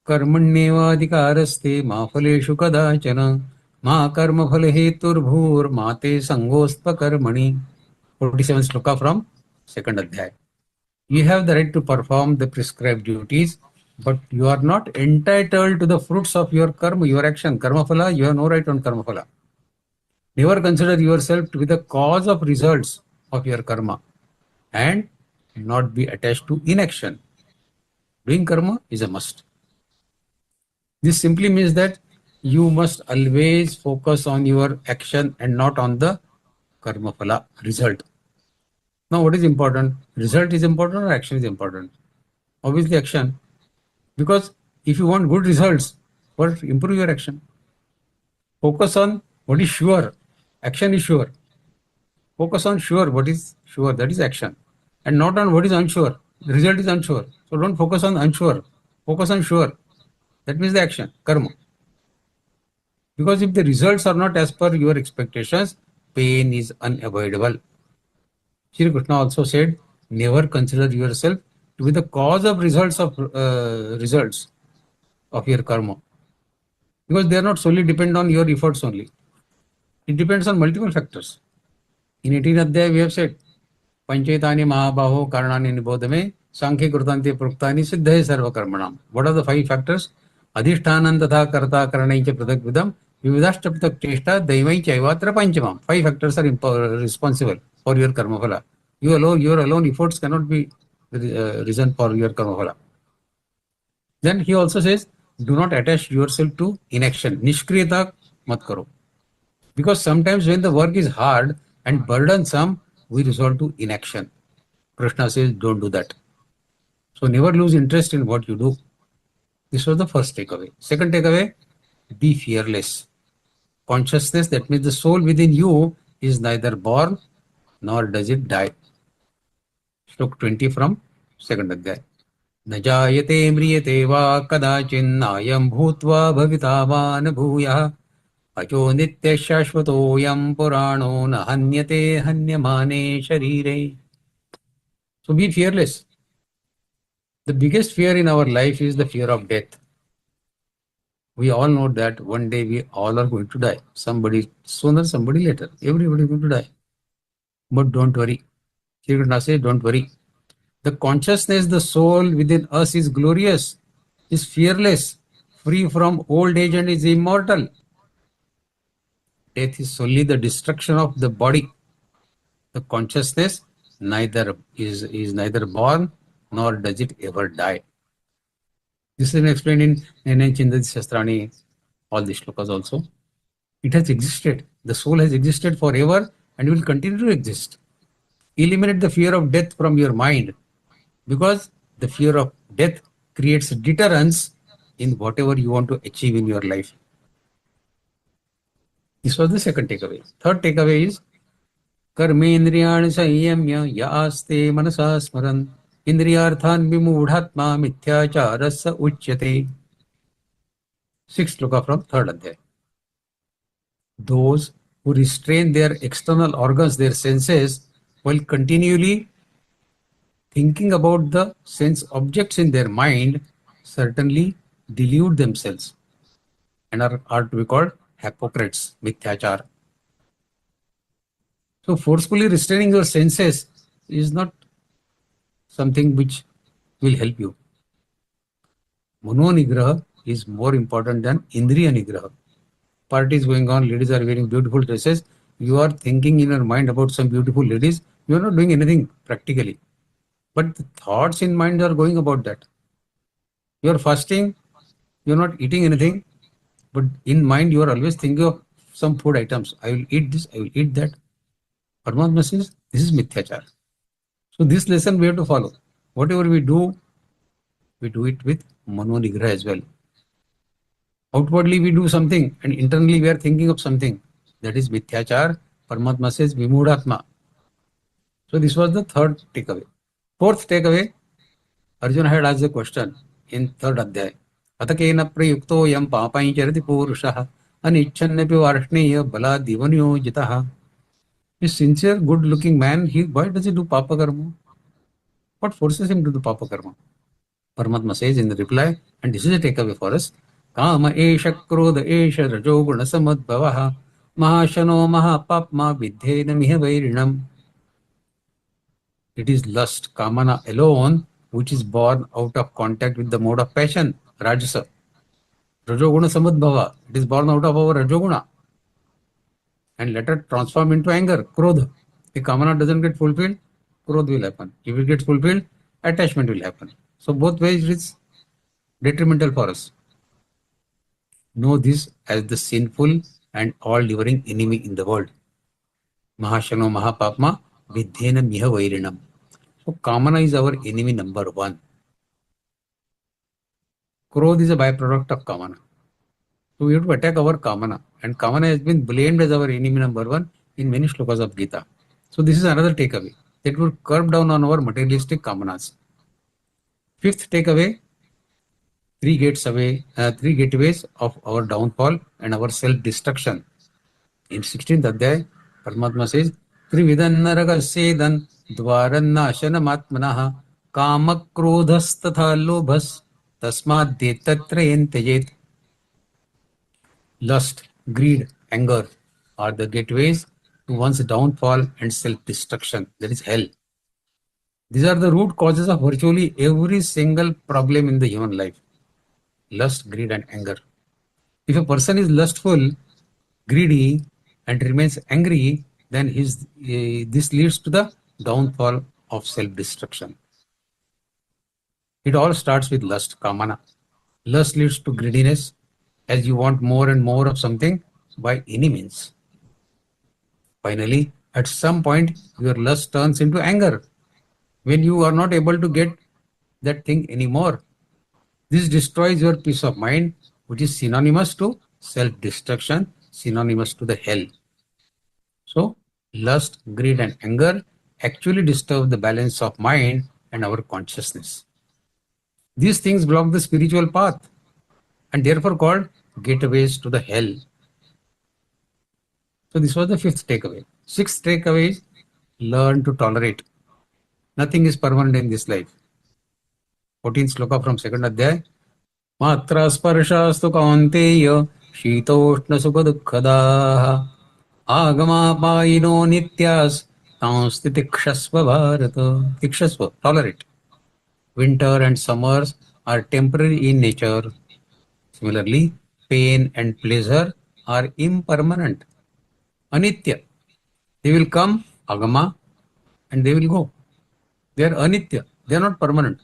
Karmanyevadhikaraste ma phaleshu kadachana ma karma phale heturbhur mate sangostva karmani. 47 sloka from second adhyaya. You have the right to perform the prescribed duties, but you are not entitled to the fruits of your karma, your action. Karma phala, you have no right on karma phala. Never consider yourself to be the cause of results of your karma and not be attached to inaction. Doing karma is a must. This simply means that you must always focus on your action and not on the karma phala result. Now what is important? Result is important or action is important? Obviously action. Because if you want good results, first improve your action. Focus on what is sure. Action is sure. Focus on sure, what is sure, that is action. And not on what is unsure. The result is unsure. So don't focus on unsure. Focus on sure. That means the action, karma. Because if the results are not as per your expectations, pain is unavoidable. Shri Krishna also said, never consider yourself to be the cause of results of your karma. Because they are not solely depend on your efforts only. It depends on multiple factors. In 18 Adhyaya we have said, Panchetani Mahabaho Karanani Nibodhame Sankhya Krutante Pruktani Siddhaye Sarva Karmanam. What are the 5 factors? Adhishtanan Tatha Karta Karanaicha Pratak Vidam Vividashtapatak Cheshta Daimai Chaivatra Panchamam. 5 factors are responsible for your karma phala. Your alone efforts cannot be reason for your karma phala. Then he also says, do not attach yourself to inaction. Nishkriyata mat karo. Because sometimes when the work is hard and burdensome, we resort to inaction. Krishna says, don't do that. So never lose interest in what you do. This was the first takeaway. Second takeaway, be fearless. Consciousness, that means the soul within you is neither born nor does it die. Slok 20 from second adhyaya. न जायते म्रियते वा कदाचिन्नायं भूत्वा भवितावान भूयः अचो नित्यः शाश्वतोऽयं पुराणो न हन्यते हन्यमाने शरीरे. So be fearless. The biggest fear in our life is the fear of death. We all know that one day we all are going to die. Somebody sooner, somebody later. Everybody is going to die. But don't worry. Shri Krishna says, don't worry. The consciousness, the soul within us is glorious, is fearless, free from old age and is immortal. Death is solely the destruction of the body. The consciousness is neither born nor does it ever die. This is explained in Chindati Shastrani, all the shlokas also. It has existed. The soul has existed forever and will continue to exist. Eliminate the fear of death from your mind, because the fear of death creates deterrence in whatever you want to achieve in your life. This was the second takeaway. Third takeaway is कर्मेन्द्रियाणि संयम्य य आस्ते मनसा स्मरन् इन्द्रियार्थान् विमूढात्मा मिथ्याचारस्य उच्यते. Sixth sloka from third adhyaya. Those who restrain their external organs, their senses, while continually thinking about the sense objects in their mind, certainly delude themselves and are to be called hypocrites, mithyachar. So forcefully restraining your senses is not something which will help you. Mano nigraha is more important than indriya nigraha. Party is going on, ladies are wearing beautiful dresses. You are thinking in your mind about some beautiful ladies. You are not doing anything practically. But the thoughts in mind are going about that. You are fasting, you are not eating anything, but in mind you are always thinking of some food items. I will eat this, I will eat that. Paramatma says, this is mithyachar. So this lesson we have to follow. Whatever we do it with mano nigraha as well. Outwardly we do something and internally we are thinking of something. That is mithyachar. Paramatma says vimudhatma. So this was the third takeaway. Fourth takeaway, Arjuna had asked a question in third adhyaya. Atakena prayukto yam papai charati purushaha anichannapi varshneya bala divanyo jitaha. A sincere, good-looking man, why does he do papa karma? What forces him to do papa karma? Paramatma says in the reply, and this is a takeaway for us, Kama esha krodha esha rajoguna samadbhavaha mahashano mahapapma vidhena miha vairinam. It is lust, kamana alone, which is born out of contact with the mode of passion, rajasa. Rajoguna samadbhava, it is born out of our rajoguna. And later transform into anger, krodha. If kamana doesn't get fulfilled, krodha will happen. If it gets fulfilled, attachment will happen. So both ways it is detrimental for us. Know this as the sinful and all-devouring enemy in the world. Mahashano mahapapma vidhena miha vairinam. So kamana is our enemy number one. Krodha is a byproduct of kamana. So we have to attack our kamana. And kamana has been blamed as our enemy number one in many shlokas of Gita. So this is another takeaway. That will curb down on our materialistic kamanas. Fifth takeaway, three gateways of our downfall and our self-destruction. In 16th adhyaya, Paramatma says, Trividan naragasedan dvaran nashanam kamak krodhas tatha lobhas tasmad detatrayen tejet. Lust, greed, anger are the gateways to one's downfall and self-destruction. That is hell. These are the root causes of virtually every single problem in the human life. Lust, greed and anger. If a person is lustful, greedy and remains angry, then this leads to the downfall of self-destruction. It all starts with lust, kamana. Lust leads to greediness, as you want more and more of something by any means. Finally, at some point, your lust turns into anger when you are not able to get that thing anymore. This destroys your peace of mind, which is synonymous to self-destruction, synonymous to the hell. So, lust, greed and anger actually disturb the balance of mind and our consciousness. These things block the spiritual path and therefore called gateways to the hell. So this was the fifth takeaway. Sixth takeaway is learn to tolerate. Nothing is permanent in this life. 14th sloka from second adhyaya. Matra sparshastu kaunteya shitoshna sukha dukkhadaha agama paino nityas tansti tikshasva bharata. Tikshasva, tolerate. Winter and summers are temporary in nature. Similarly, pain and pleasure are impermanent. Anitya. They will come, agama, and they will go. They are anitya. They are not permanent.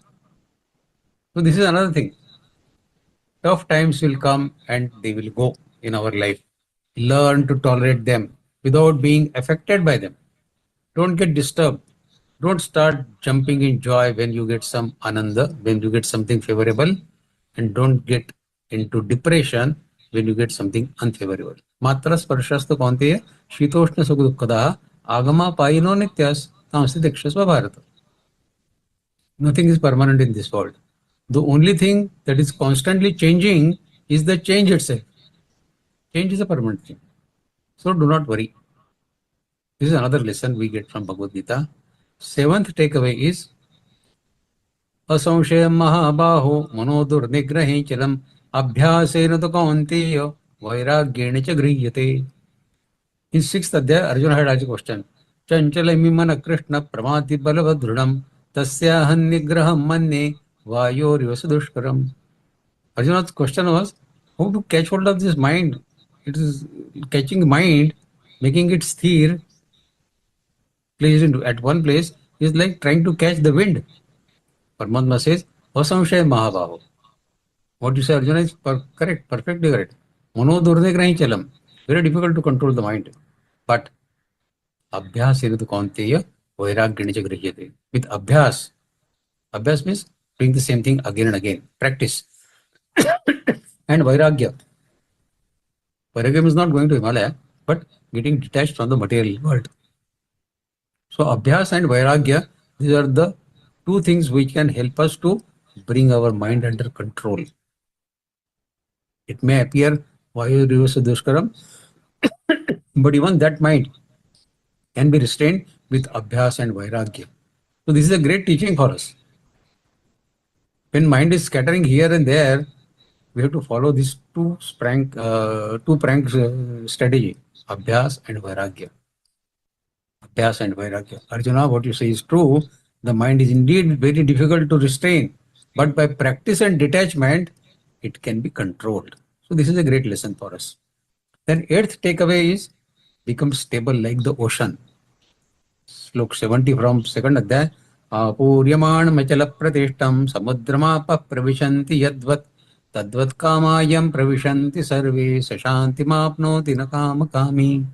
So this is another thing. Tough times will come and they will go in our life. Learn to tolerate them without being affected by them. Don't get disturbed. Don't start jumping in joy when you get some ananda, when you get something favorable, and don't get into depression when you get something unfavorable. Matra sparshastha kaunteya shitoshna sukha dukkadaha agama payino nityas tamasti dakshasva bharata. Nothing is permanent in this world. The only thing that is constantly changing is the change itself. Change is a permanent thing. So do not worry. This is another lesson we get from Bhagavad Gita. Seventh takeaway is असंशयं महाबाहो मनोदुर्निग्रहेण चलम् अभ्यासेन तु कौन्तेय वैराग्येण च गृह्यते. In sixth adhyaya, Arjuna had asked a question. Chanchalamiman Krishna pramati balavadrunam tasyahan nigraham manne vayoriva sudushkaram. Arjuna's question was, how to catch hold of this mind? It is catching mind, making it sthir, placed into at one place, is like trying to catch the wind. Paramatma says, Asamshaya Mahabaho. What you say, Arjuna, is correct, perfectly correct. Mano durdegrahi chalam. Very difficult to control the mind. But Abhyas irudhu kaunteya vairagyanicha grihyate. With Abhyas, Abhyas means doing the same thing again and again. Practice. And Vairagya. Vairagya is not going to Himalaya, but getting detached from the material world. So Abhyas and Vairagya, these are the two things which can help us to bring our mind under control. It may appear Vayuriva Sudushkaram, but even that mind can be restrained with Abhyas and Vairagya. So this is a great teaching for us. When mind is scattering here and there, we have to follow this two-pronged strategy, Abhyas and Vairagya. Abhyas and Vairagya. Arjuna, what you say is true. The mind is indeed very difficult to restrain, but by practice and detachment, it can be controlled. So this is a great lesson for us. Then eighth takeaway is become stable like the ocean. Slok 70 from second adhyaya. Apuryaman machala pratishtam samudramapa pravishanti yadvat tadvat kamayam pravishanti sarve sashanti mapnoti nakama kami.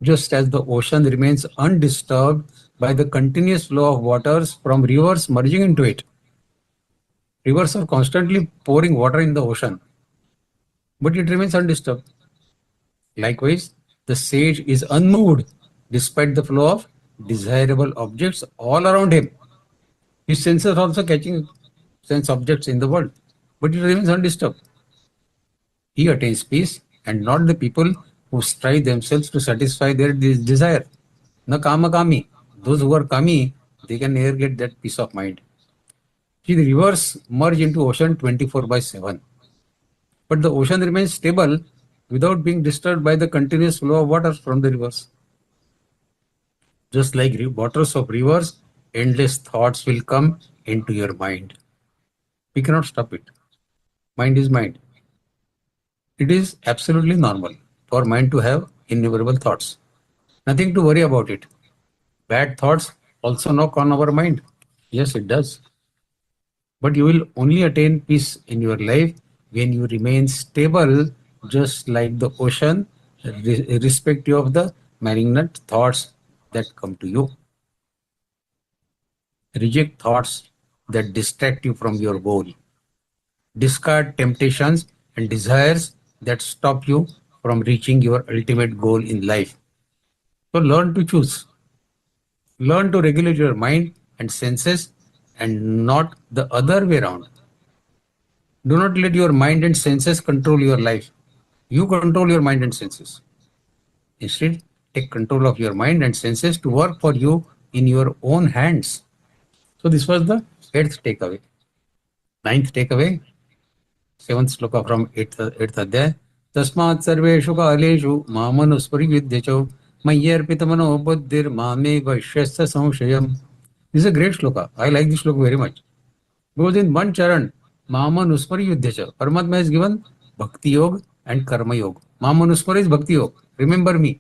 Just as the ocean remains undisturbed by the continuous flow of waters from rivers merging into it. Rivers are constantly pouring water in the ocean, but it remains undisturbed. Likewise, the sage is unmoved despite the flow of desirable objects all around him. His senses are also catching sense objects in the world, but it remains undisturbed. He attains peace, and not the people who strive themselves to satisfy their desire. Na kama kami. Those who are kami, they can never get that peace of mind. See, the rivers merge into ocean 24/7. But the ocean remains stable without being disturbed by the continuous flow of water from the rivers. Just like waters of rivers, endless thoughts will come into your mind. We cannot stop it. Mind is mind. It is absolutely normal for mind to have innumerable thoughts. Nothing to worry about it. Bad thoughts also knock on our mind. Yes, it does. But you will only attain peace in your life when you remain stable, just like the ocean, irrespective of the malignant thoughts that come to you. Reject thoughts that distract you from your goal. Discard temptations and desires that stop you from reaching your ultimate goal in life. So learn to choose. Learn to regulate your mind and senses and not the other way around. Do not let your mind and senses control your life. You control your mind and senses. Instead, take control of your mind and senses to work for you in your own hands. So this was the 8th takeaway. 9th takeaway, 7th sloka from 8th adhyaya. Tasmat sarveshu kaleshu mamanusvari vidyacho mayyarpitamano buddhir mame vaishyasya samshayam. This is a great sloka. I like this sloka very much. Because in one charan, mamanusvari vidyacha, Paramatma has given bhakti yoga and karma yoga. Mamanusvari is bhakti yoga. Remember me.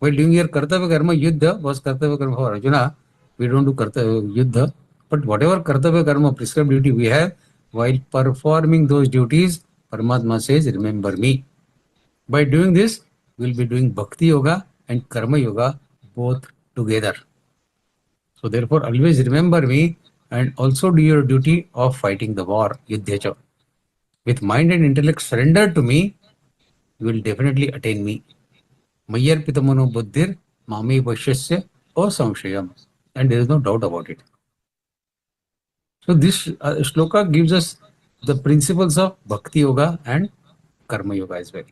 While doing your kartavya karma, yuddha was kartavya karma for Arjuna. We don't do kartavya yuddha. But whatever kartavya karma prescribed duty we have, while performing those duties, Paramatma says, remember me. By doing this, we will be doing bhakti yoga and karma yoga both together. So therefore, always remember me and also do your duty of fighting the war, yuddhacha. With mind and intellect surrendered to me, you will definitely attain me. Mayyarpitamano buddhir mame vashyasya asamshayam. And there is no doubt about it. So this shloka gives us the principles of bhakti yoga and karma yoga as well.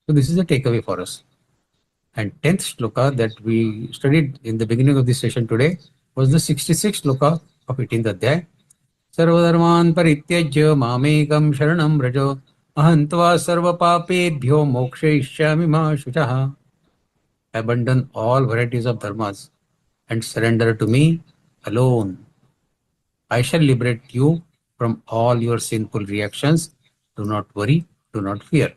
So this is a takeaway for us. And 10th shloka that we studied in the beginning of this session today was the 66th shloka of 18th adhyay. Sarvadharman parityajya mamekam sharanam raja aham tva sarva papebhyo mokshayishyami ma shuchaha. Abandon all varieties of dharmas and surrender to me alone. I shall liberate you from all your sinful reactions. Do not worry, do not fear.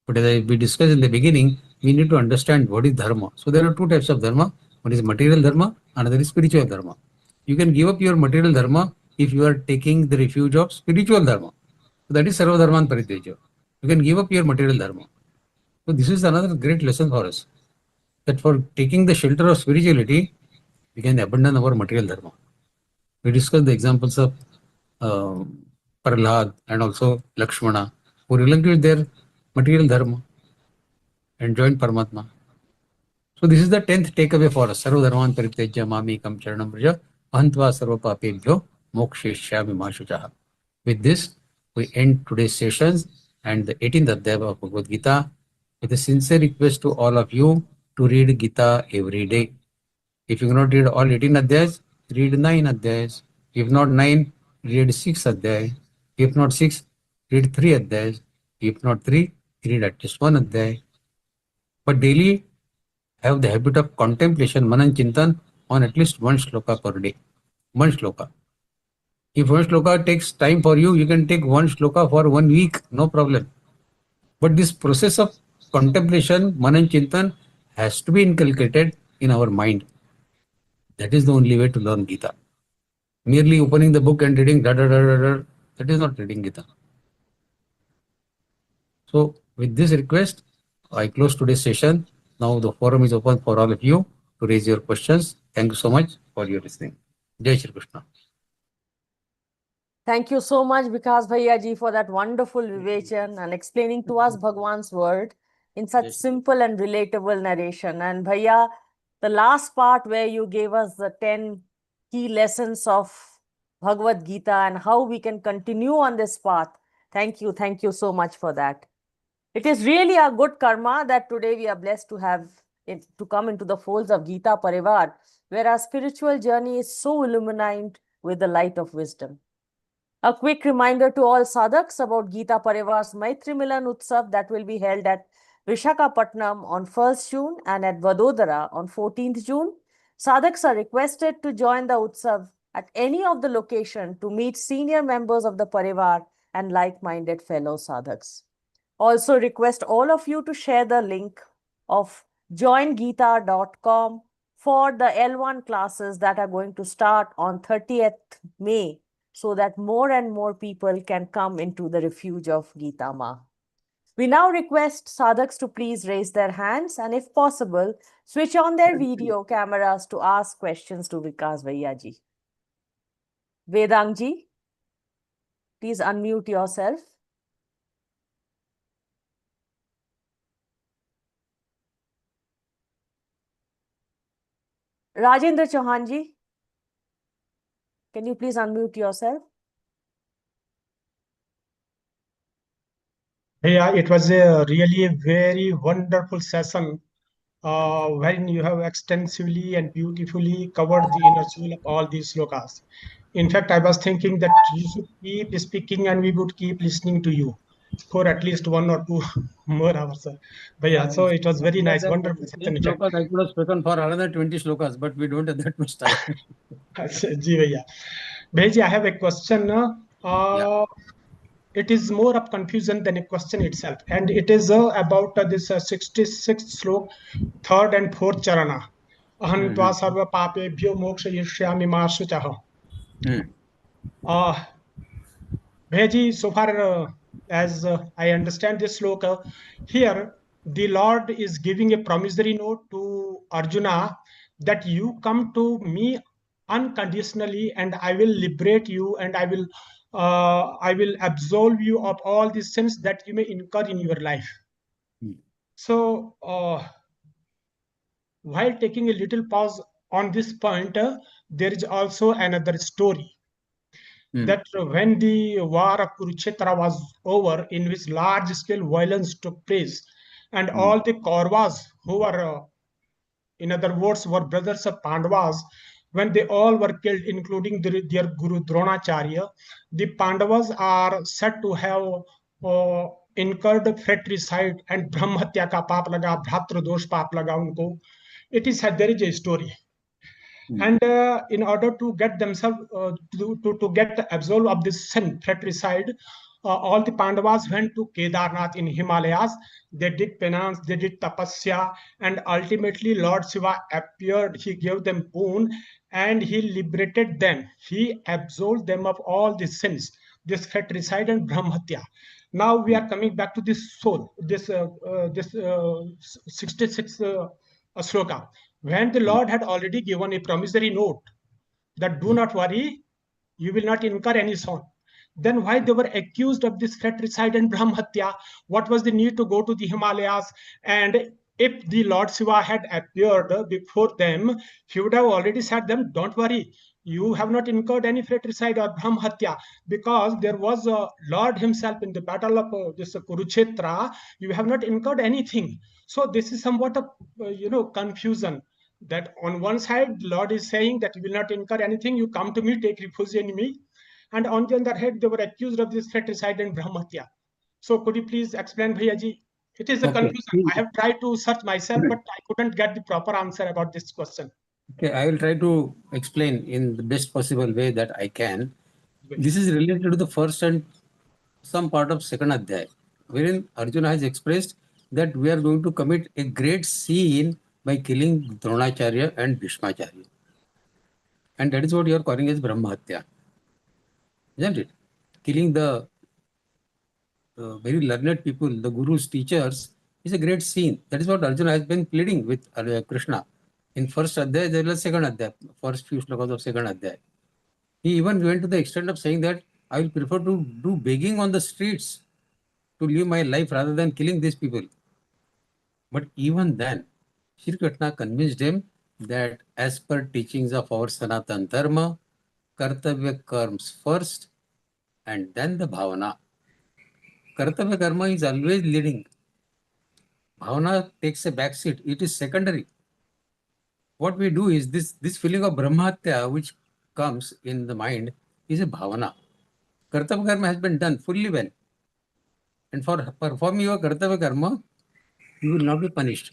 But as we discussed in the beginning, we need to understand what is dharma. So there are two types of dharma. One is material dharma, another is spiritual dharma. You can give up your material dharma if you are taking the refuge of spiritual dharma. So that is sarva dharman parityaja. You can give up your material dharma. So this is another great lesson for us. That for taking the shelter of spirituality, we can abandon our material dharma. We discussed the examples of Prahlad and also Lakshmana, who relinquished their material dharma and joined Paramatma. So this is the 10th takeaway for us. Sarva dharman parityajya mamekam charanam vraja ahantva sarva papebhyo mokshayishyami ma shuchaha. With this, we end today's sessions and the 18th adhyaya of Bhagavad Gita with a sincere request to all of you to read Gita every day. If you cannot read all 18 adhyayas, read 9 adhyayas. If not 9, read 6 adhyayas. If not 6, read 3 adhyayas. If not 3, read at least 1 adhyay. But daily have the habit of contemplation, manan chintan, on at least 1 shloka per day. 1 shloka. If 1 shloka takes time for you, you can take 1 shloka for 1 week, no problem. But this process of contemplation, manan chintan, has to be inculcated in our mind. That is the only way to learn Gita. Merely opening the book and reading da da da da da, that is not reading Gita. So with this request, I close today's session. Now the forum is open for all of you to raise your questions. Thank you so much for your listening. Jai Shri Krishna. Thank you so much, Vikas Bhaiya ji, for that wonderful vivation and explaining to us Bhagwan's word in such Yes. simple and relatable narration. And Bhaiya, the last part where you gave us the 10 key lessons of Bhagavad Gita and how we can continue on this path. Thank you so much for that. It is really a good karma that today we are blessed to have it, to come into the folds of Gita Pariwar, where our spiritual journey is so illumined with the light of wisdom. A quick reminder to all sadhaks about Gita Parivar's Maitri Milan Utsav that will be held at Vishakhapatnam on 1st June and at Vadodara on 14th June. Sadhaks are requested to join the Utsav at any of the location to meet senior members of the Parivar and like-minded fellow sadhaks. Also request all of you to share the link of joingita.com for the L1 classes that are going to start on 30th May, so that more and more people can come into the refuge of Gita Ma. We now request sadhaks to please raise their hands and, if possible, switch on their video cameras to ask questions to Vikas Bhaiya ji. Vedang ji, please unmute yourself. Rajendra Chauhan ji, can you please unmute yourself? Yeah, it was really a very wonderful session wherein you have extensively and beautifully covered the inner soul of all these slokas. In fact, I was thinking that you should keep speaking and we would keep listening to you for at least 1 or 2 more hours. But yeah, so it was very nice, wonderful session. In fact, Shlokas, I could have spoken for another 20 shlokas, but we don't have that much time. Ji Bhaiya. Bhaiji, I have a question. Yeah. It is more of confusion than a question itself, and it is about this 66th slok, 3rd and 4th charana. Aham tva sarva papebhyo mokshayishyami ma shuchaha. Bhaiji, so far as I understand this sloka, here the Lord is giving a promissory note to Arjuna that you come to me unconditionally and I will liberate you and I will absolve you of all the sins that you may incur in your life. So while taking a little pause on this point, there is also another story that when the war of Kurukshetra was over, in which large scale violence took place, and all the Kauravas who were, in other words, were brothers of Pandavas, when they all were killed, including their Guru Dronacharya, the Pandavas are said to have incurred fratricide and Brahmatya ka paap laga, Bhratra dosh paap laga unko. It is there is a story. And in order to get themselves to get absolved of this sin, fratricide, all the Pandavas went to Kedarnath in Himalayas. They did penance, they did tapasya, and ultimately Lord Shiva appeared. He gave them boon and he liberated them. He absolved them of all the sins, this fratricide and brahmatya. Now we are coming back to this soul, this 66 sloka. When the Lord had already given a promissory note that do not worry, you will not incur any son. Then why they were accused of this fratricide and brahmatya? What was the need to go to the Himalayas? And if the Lord Shiva had appeared before them, he would have already said them, don't worry, you have not incurred any fratricide or brahmatya, because there was a Lord himself in the battle of this Kurukshetra. You have not incurred anything. So this is somewhat of confusion, that on one side Lord is saying that you will not incur anything, you come to me, take refuge in me, and on the other hand they were accused of this fratricide and brahmatya. So could you please explain, Bhayaji? It is a Okay. confusion. I have tried to search myself, but I couldn't get the proper answer about this question. Okay, I will try to explain in the best possible way that I can. This is related to the first and some part of second adhyay, wherein Arjuna has expressed that we are going to commit a great sin by killing Dronacharya and Bhishmacharya. And that is what you are calling as Brahma Hatya. Isn't it? Killing the very learned people, the Guru's teachers, is a great sin. That is what Arjuna has been pleading with Krishna. In first adhyay, there was second adhyay, first few slokas of second adhyay. He even went to the extent of saying that I will prefer to do begging on the streets to live my life rather than killing these people. But even then, Shri Krishna convinced him that as per teachings of our Sanatan Dharma, Kartavya comes first and then the Bhavana. Kartavya karma is always leading. Bhavana takes a back seat. It is secondary. What we do is this feeling of Brahmatya which comes in the mind is a Bhavana. Kartavya karma has been done fully well. And for performing your Kartavya karma, you will not be punished.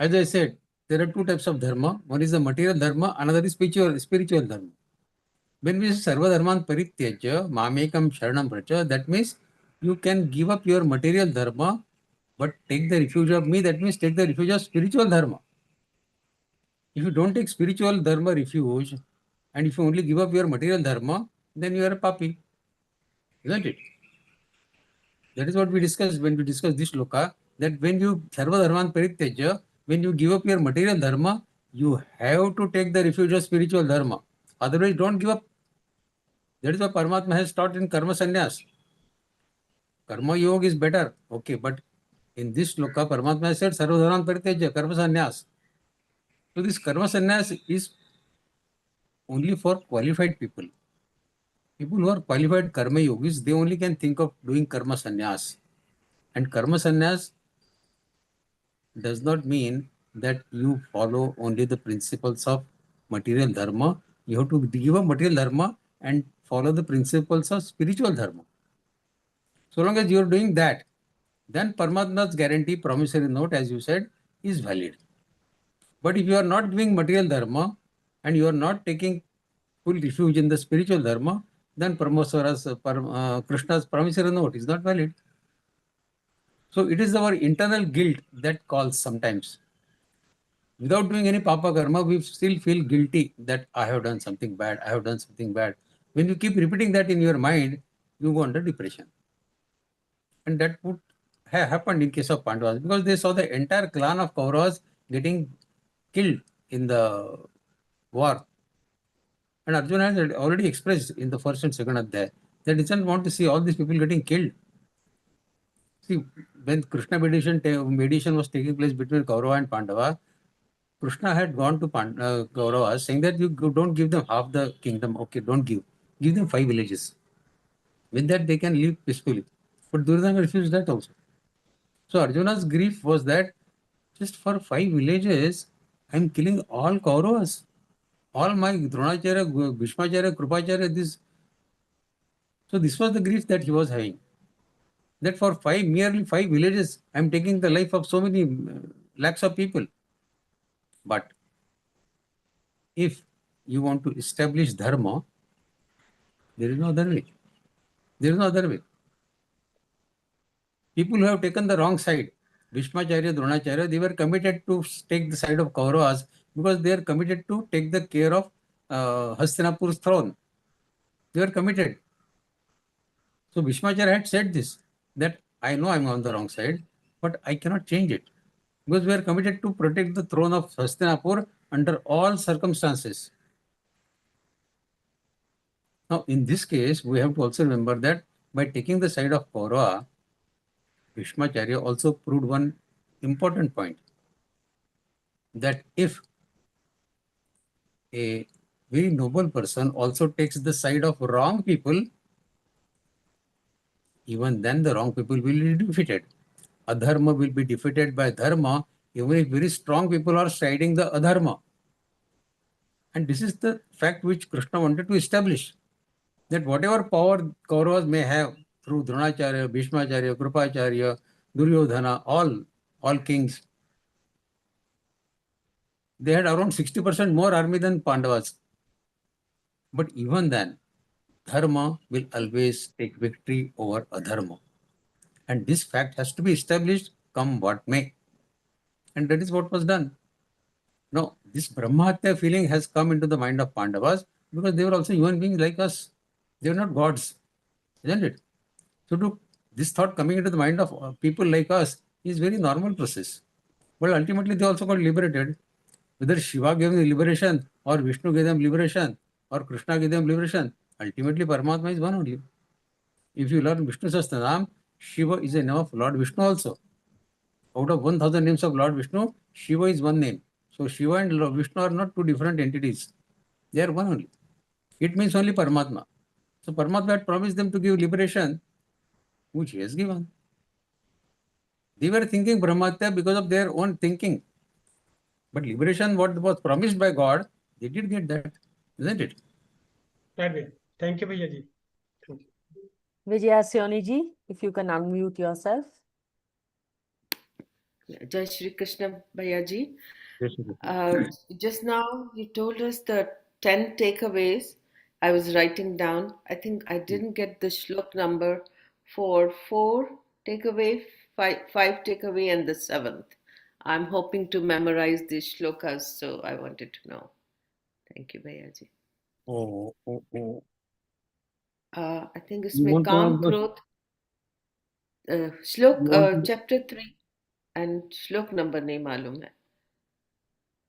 As I said, there are two types of dharma. One is the material dharma, another is spiritual dharma. When we say sarva dharman parityajya mamekam sharanam pracha, that means you can give up your material dharma, but take the refuge of me. That means take the refuge of spiritual dharma. If you don't take spiritual dharma refuge, and if you only give up your material dharma, then you are a papi. Isn't it? That is what we discussed when we discussed this loka, that when you sarva dharman parityajya, when you give up your material dharma, you have to take the refuge of spiritual dharma. Otherwise, don't give up. That is what Paramatma has taught in karma sannyas. Karma yoga is better, okay, but in this loka, Paramatma has said sarva dharman parityajya, karma sannyas. So this karma sannyas is only for qualified people. People who are qualified karma yogis, they only can think of doing karma sannyas. And karma sannyas does not mean that you follow only the principles of material dharma. You have to give up material dharma and follow the principles of spiritual dharma. So long as you are doing that, then Paramatma's guarantee promissory note, as you said, is valid. But if you are not doing material dharma and you are not taking full refuge in the spiritual dharma, then Krishna's promissory note is not valid. So it is our internal guilt that calls sometimes. Without doing any papa karma, we still feel guilty that I have done something bad, I have done something bad. When you keep repeating that in your mind, you go under depression. And that would have happened in case of Pandavas, because they saw the entire clan of Kauravas getting killed in the war. And Arjuna had already expressed in the first and second adhyaya that he doesn't want to see all these people getting killed. See, when Krishna mediation was taking place between Kaurava and Pandava, Krishna had gone to Kaurava saying that you don't give them half the kingdom. Okay, don't give. Give them 5 villages. With that, they can live peacefully. But Duryodhana refused that also. So Arjuna's grief was that just for 5 villages, I am killing all Kauravas. All my Dronacharya, Bhishmacharya, Krupacharya, this. So this was the grief that he was having. That for merely 5 villages, I am taking the life of so many lakhs of people. But if you want to establish dharma, there is no other way. There is no other way. People who have taken the wrong side, Bhishmacharya, Dronacharya, they were committed to take the side of Kauravas because they are committed to take the care of Hastinapur's throne. They were committed. So Bhishmacharya had said this, that I know I am on the wrong side, but I cannot change it. Because we are committed to protect the throne of Hastinapur under all circumstances. Now, in this case, we have to also remember that by taking the side of Kaurava, Bhishmacharya also proved one important point, that if a very noble person also takes the side of wrong people, even then the wrong people will be defeated. Adharma will be defeated by dharma, even if very strong people are siding the adharma. And this is the fact which Krishna wanted to establish, that whatever power Kauravas may have through Dronacharya, Bhishmacharya, Krupacharya, Duryodhana, all kings, they had around 60% more army than Pandavas. But even then, dharma will always take victory over adharma. And this fact has to be established come what may. And that is what was done. Now, this Brahmahatya feeling has come into the mind of Pandavas because they were also human beings like us. They were not gods, isn't it? So this thought coming into the mind of people like us is very normal process. But ultimately they also got liberated. Whether Shiva gave them liberation or Vishnu gave them liberation or Krishna gave them liberation, ultimately Paramatma is one only. If you learn Vishnu Sahasranam, Shiva is a name of Lord Vishnu also. Out of 1000 names of Lord Vishnu, Shiva is one name. So Shiva and Lord Vishnu are not two different entities. They are one only. It means only Paramatma. So Paramatma had promised them to give liberation, which he has given. They were thinking Brahmatya because of their own thinking. But liberation, what was promised by God, they did get that, isn't it? That way. Thank you, Bhaiya ji. Vijayasioni ji, if you can unmute yourself. Jai Shri Krishna Bhayaji. Yes, yes. Just now you told us the 10 takeaways. I was writing down. I think I didn't get the shlok number for 4 takeaway, 5 takeaway, and the 7th. I'm hoping to memorize these shlokas, so I wanted to know. Thank you, Bhayaji. Oh. I think You इसमें want to काम know the- क्रोध श्लोक you want to- chapter 3 and श्लोक number नहीं मालूम है.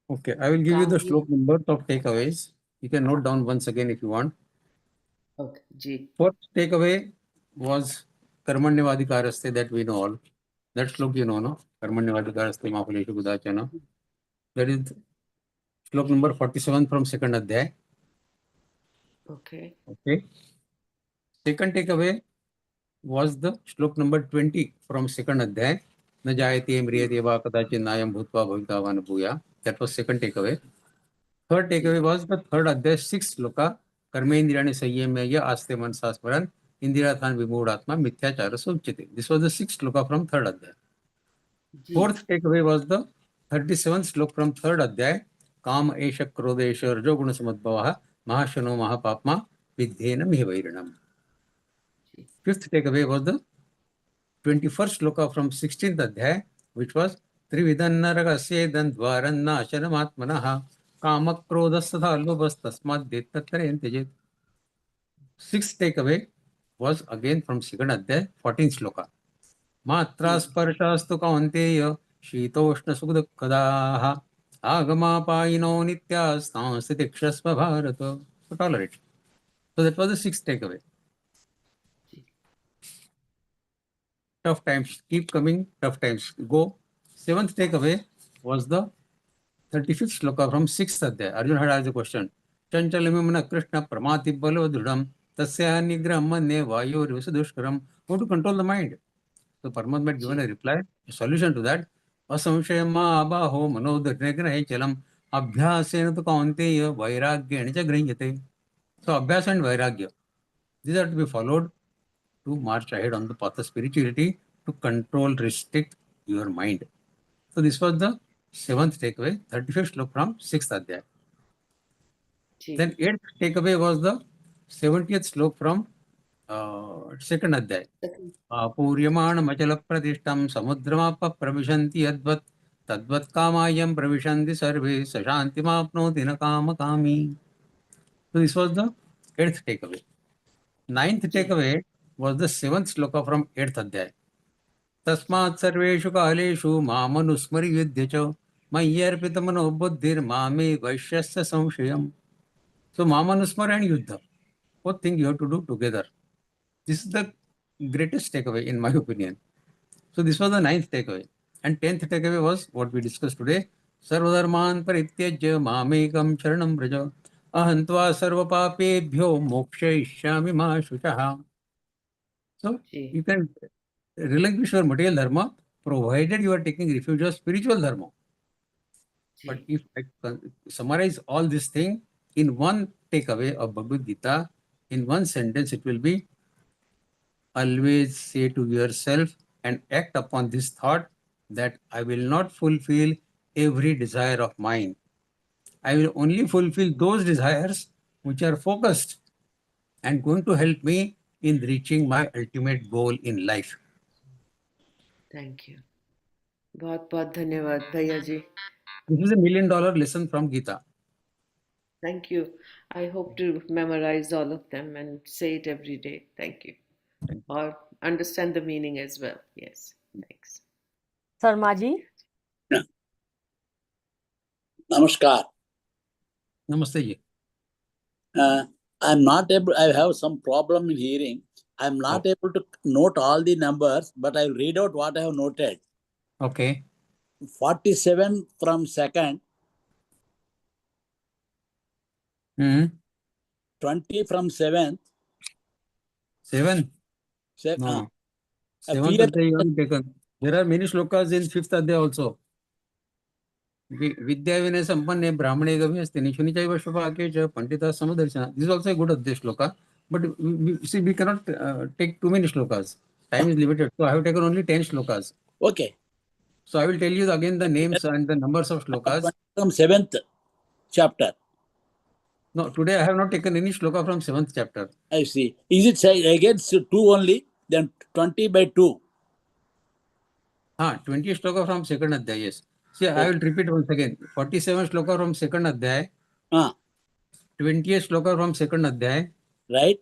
Okay, I will give you the shlok numbers of takeaways. You can note down once again if you want. Okay, ji. First takeaway was Karmanyavadikaraste, that we know all. That shlok you know, no? Karmanyavadikaraste Mahapaleshu Gudachana. That is shlok number 47 from second adhyay. Okay. Okay. Second takeaway was the shlok number 20 from second adhyay. Na jayate mriyate va kadachin nayam bhutva bhavitavana bhuya. That was second takeaway. Third takeaway was the third adhyay, 6th shloka. Karmendriyani sanyamya aste mansa smaran indirathan vimoodatma mithyachara suchite. This was the 6th shloka from third adhyay. Fourth takeaway was the 37th shlok from third adhyay. Kam esha krodesha rajoguna samadbhavaha mahashano mahapapma vidhyena mihvairinam. Fifth takeaway was the 21st shloka from 16th adhyay, which was Trividanaragasye dandvaranna ashanamatmanaha kamakrodastha lobastasmad dettattarayantijit. Sixth takeaway was again from second adhyay, 14th shloka. Matra sparshastu kaunteya shitoshna sukdukkadaha Agamapayino nityastam stitikshasva bharata. So tolerate. So that was the sixth takeaway. Tough times keep coming, tough times go. Seventh takeaway was the 35th shloka from 6th adhyaya. Arjuna had asked the question. Chanchalamimana Krishna pramati balo dhrudam tasya nigram manye vayor visadushkaram. How to control the mind? So Paramatma had given a reply, a solution to that. Asamshayama abaho manodhrigrahe chalam abhyasena tu kaunteya vairagyena cha grihyate. So abhyas and vairagya, these are to be followed to march ahead on the path of spirituality, to control, restrict your mind. So this was the seventh takeaway, 35th slok from 6th adhyaya. Then 8th takeaway was the 70th slok from 2nd adhyaya. Apuryamana pradishtam samudramapa pravishanti yadvat tadvat kamayam pravishanti sarve sashanti mapnoti na kama kami. So this was the 8th takeaway. 9th takeaway was the 7th sloka from 8th adhyaya. Tasmat sarveshu kaleshu mamanusmari yudhya mayyarpitamano buddhir mame vaishyasya samshayam. So mamanusmara and yuddha, both things you have to do together. This is the greatest takeaway in my opinion. So this was the 9th takeaway. And 10th takeaway was what we discussed today. Sarvadharman parityajya mamekam sharanam braja ahantva sarvapapebhyo mokshayishyami ma shuchaha. So you can relinquish your material dharma provided you are taking refuge of spiritual dharma. But if I summarize all this thing in one takeaway of Bhagavad Gita, in one sentence, it will be: always say to yourself and act upon this thought that I will not fulfill every desire of mine. I will only fulfill those desires which are focused and going to help me in reaching my ultimate goal in life. Thank you. बहुत बहुत धन्यवाद भैया जी. This is $1 million lesson from Gita. Thank you. I hope to memorize all of them and say it every day. Thank you. Or understand the meaning as well. Yes. Thanks. Sarmaji. Namaskar. Namaste ji. I'm not able, I have some problem in hearing. I'm not able to note all the numbers, but I'll read out what I have noted. Okay. 47 from second, 20 from seventh. 7? No. 7th adhyaya you haven't taken. There are many shlokas in 5th adhyaya also. Vidya vinay sampanne brahmane gavi asti nishuni chaiva shubhake cha pandita samadarshana. This is also a good adhyaya shloka. But we cannot take too many shlokas. Time is limited. So I have taken only 10 shlokas. Okay. So I will tell you again the names and the numbers of shlokas. From 7th chapter. No, today I have not taken any shloka from 7th chapter. I see. Is it against 2 only? Then 20 by 2. 20 shloka from 2nd adhyaya, yes. See, I will repeat once again. 47 shloka from 2nd adhyaya. 20 shloka from 2nd adhyaya. Right.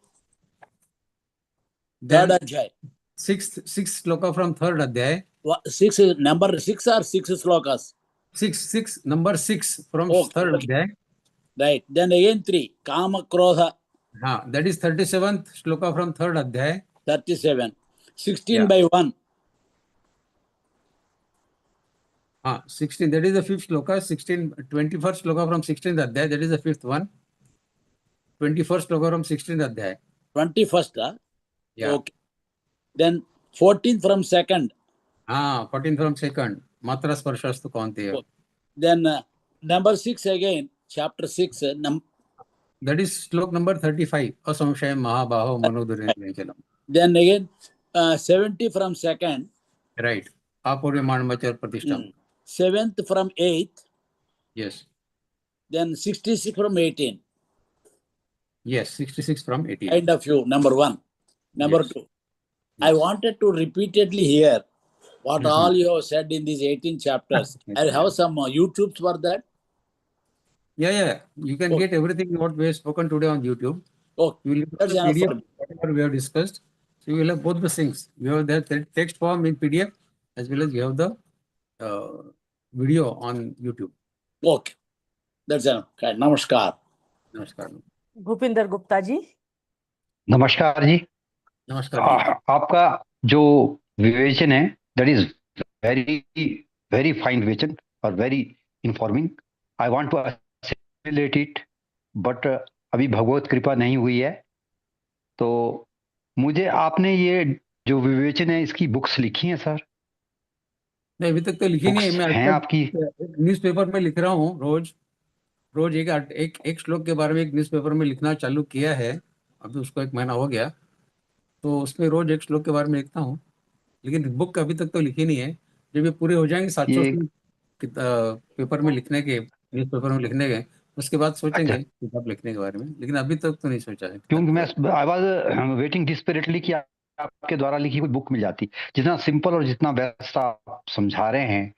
Then Third adhyaya. 6th shloka from 3rd adhyaya. Number 6 or 6 slokas? Number 6 from 3rd adhyaya. Right. Then again 3. Kama Krodha. That is 37th shloka from 3rd adhyaya. 37. 16 by 1. 16. That is the 5th shloka. 21st shloka from 16th adhyaya. That is the 5th one. 21st shloka from 16th adhyaya. 21st, Yeah. Okay. Then 14th from 2nd. 14th from 2nd. Matra sparshastu kaunteya. Then number 6 again, chapter 6. That is slok number 35. Asamshayam mahabaho manodhrigrahe. Then again 70 from 2nd. Right. Apuryamanamachar pratishtam. 7th from 8th. Yes. Then 66 from 18. Yes, 66 from 18. Kind of you, number 1. Number 2. I wanted to repeatedly hear what all you have said in these 18 chapters. I have some YouTubes for that. Yeah. You can get everything what we have spoken today on YouTube. Oh, you will that's get enough PDF, for me. whatever we have discussed. So you will have both the things. You have the text form in PDF as well as you have the video on YouTube. Okay, that's enough. Okay, namaskar. नमस्कार Bhupinder Gupta ji. नमस्कार जी। नमस्कार जी। आपका जो विवेचन है that is very very fine विवेचन और very informing. I want to assimilate it but अभी भगवत कृपा नहीं हुई है। तो मुझे आपने ये जो विवेचन है इसकी बुक्स लिखी हैं सर? नहीं, अभी तक तो लिखी नहीं है। बुक्स मैं हैं आपकी? न्यूज़पेपर में लिख रहा हूँ रोज रोज एक श्लोक के बारे में एक न्यूज़पेपर में लिखना चालू किया है। अभी उसको 1 महीना हो गया, तो उसमें रोज एक श्लोक के बारे में लिखता हूँ, लेकिन बुक अभी तक तो लिखी नहीं है। जब ये पूरे हो जाएंगे 700 ये श्लोक पेपर में लिखने के, न्यूज़पेपर में लिखने के, उसके बाद अच्छा, सोचेंगे किताब लिखने के बारे में, लेकिन अभी तक तो नहीं सोचा है। क्योंकि मैं आई वाज वेटिंग डिस्परेटली कि आपके द्वारा लिखी कोई बुक मिल जाती। जितना सिंपल और जितना बेस्ट आप समझा रहे हैं,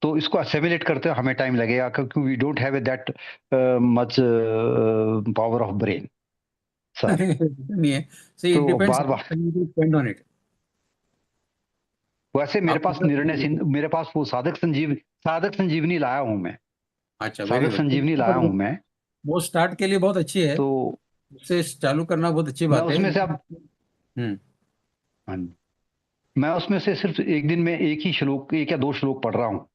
तो इसको असेमिलेट करते हमें टाइम लगेगा, क्योंकि we don't have that much power of brain sir. नहीं है, सी इट तो डिपेंड्स बार बार डिपेंड ऑन इट। वैसे मेरे पास मेरे पास वो साधक संजीवनी लाया हूं मैं। अच्छा, वेरी साधक गुड। संजीवनी लाया हूं मैं। वो स्टार्ट के लिए बहुत अच्छी है, तो उससे चालू करना बहुत अच्छी मैं बात है। उसमें से अब हाँ जी, मैं उसमें से सिर्फ एक दिन में एक ही श्लोक, 1 या 2 श्लोक पढ़ रहा हूँ।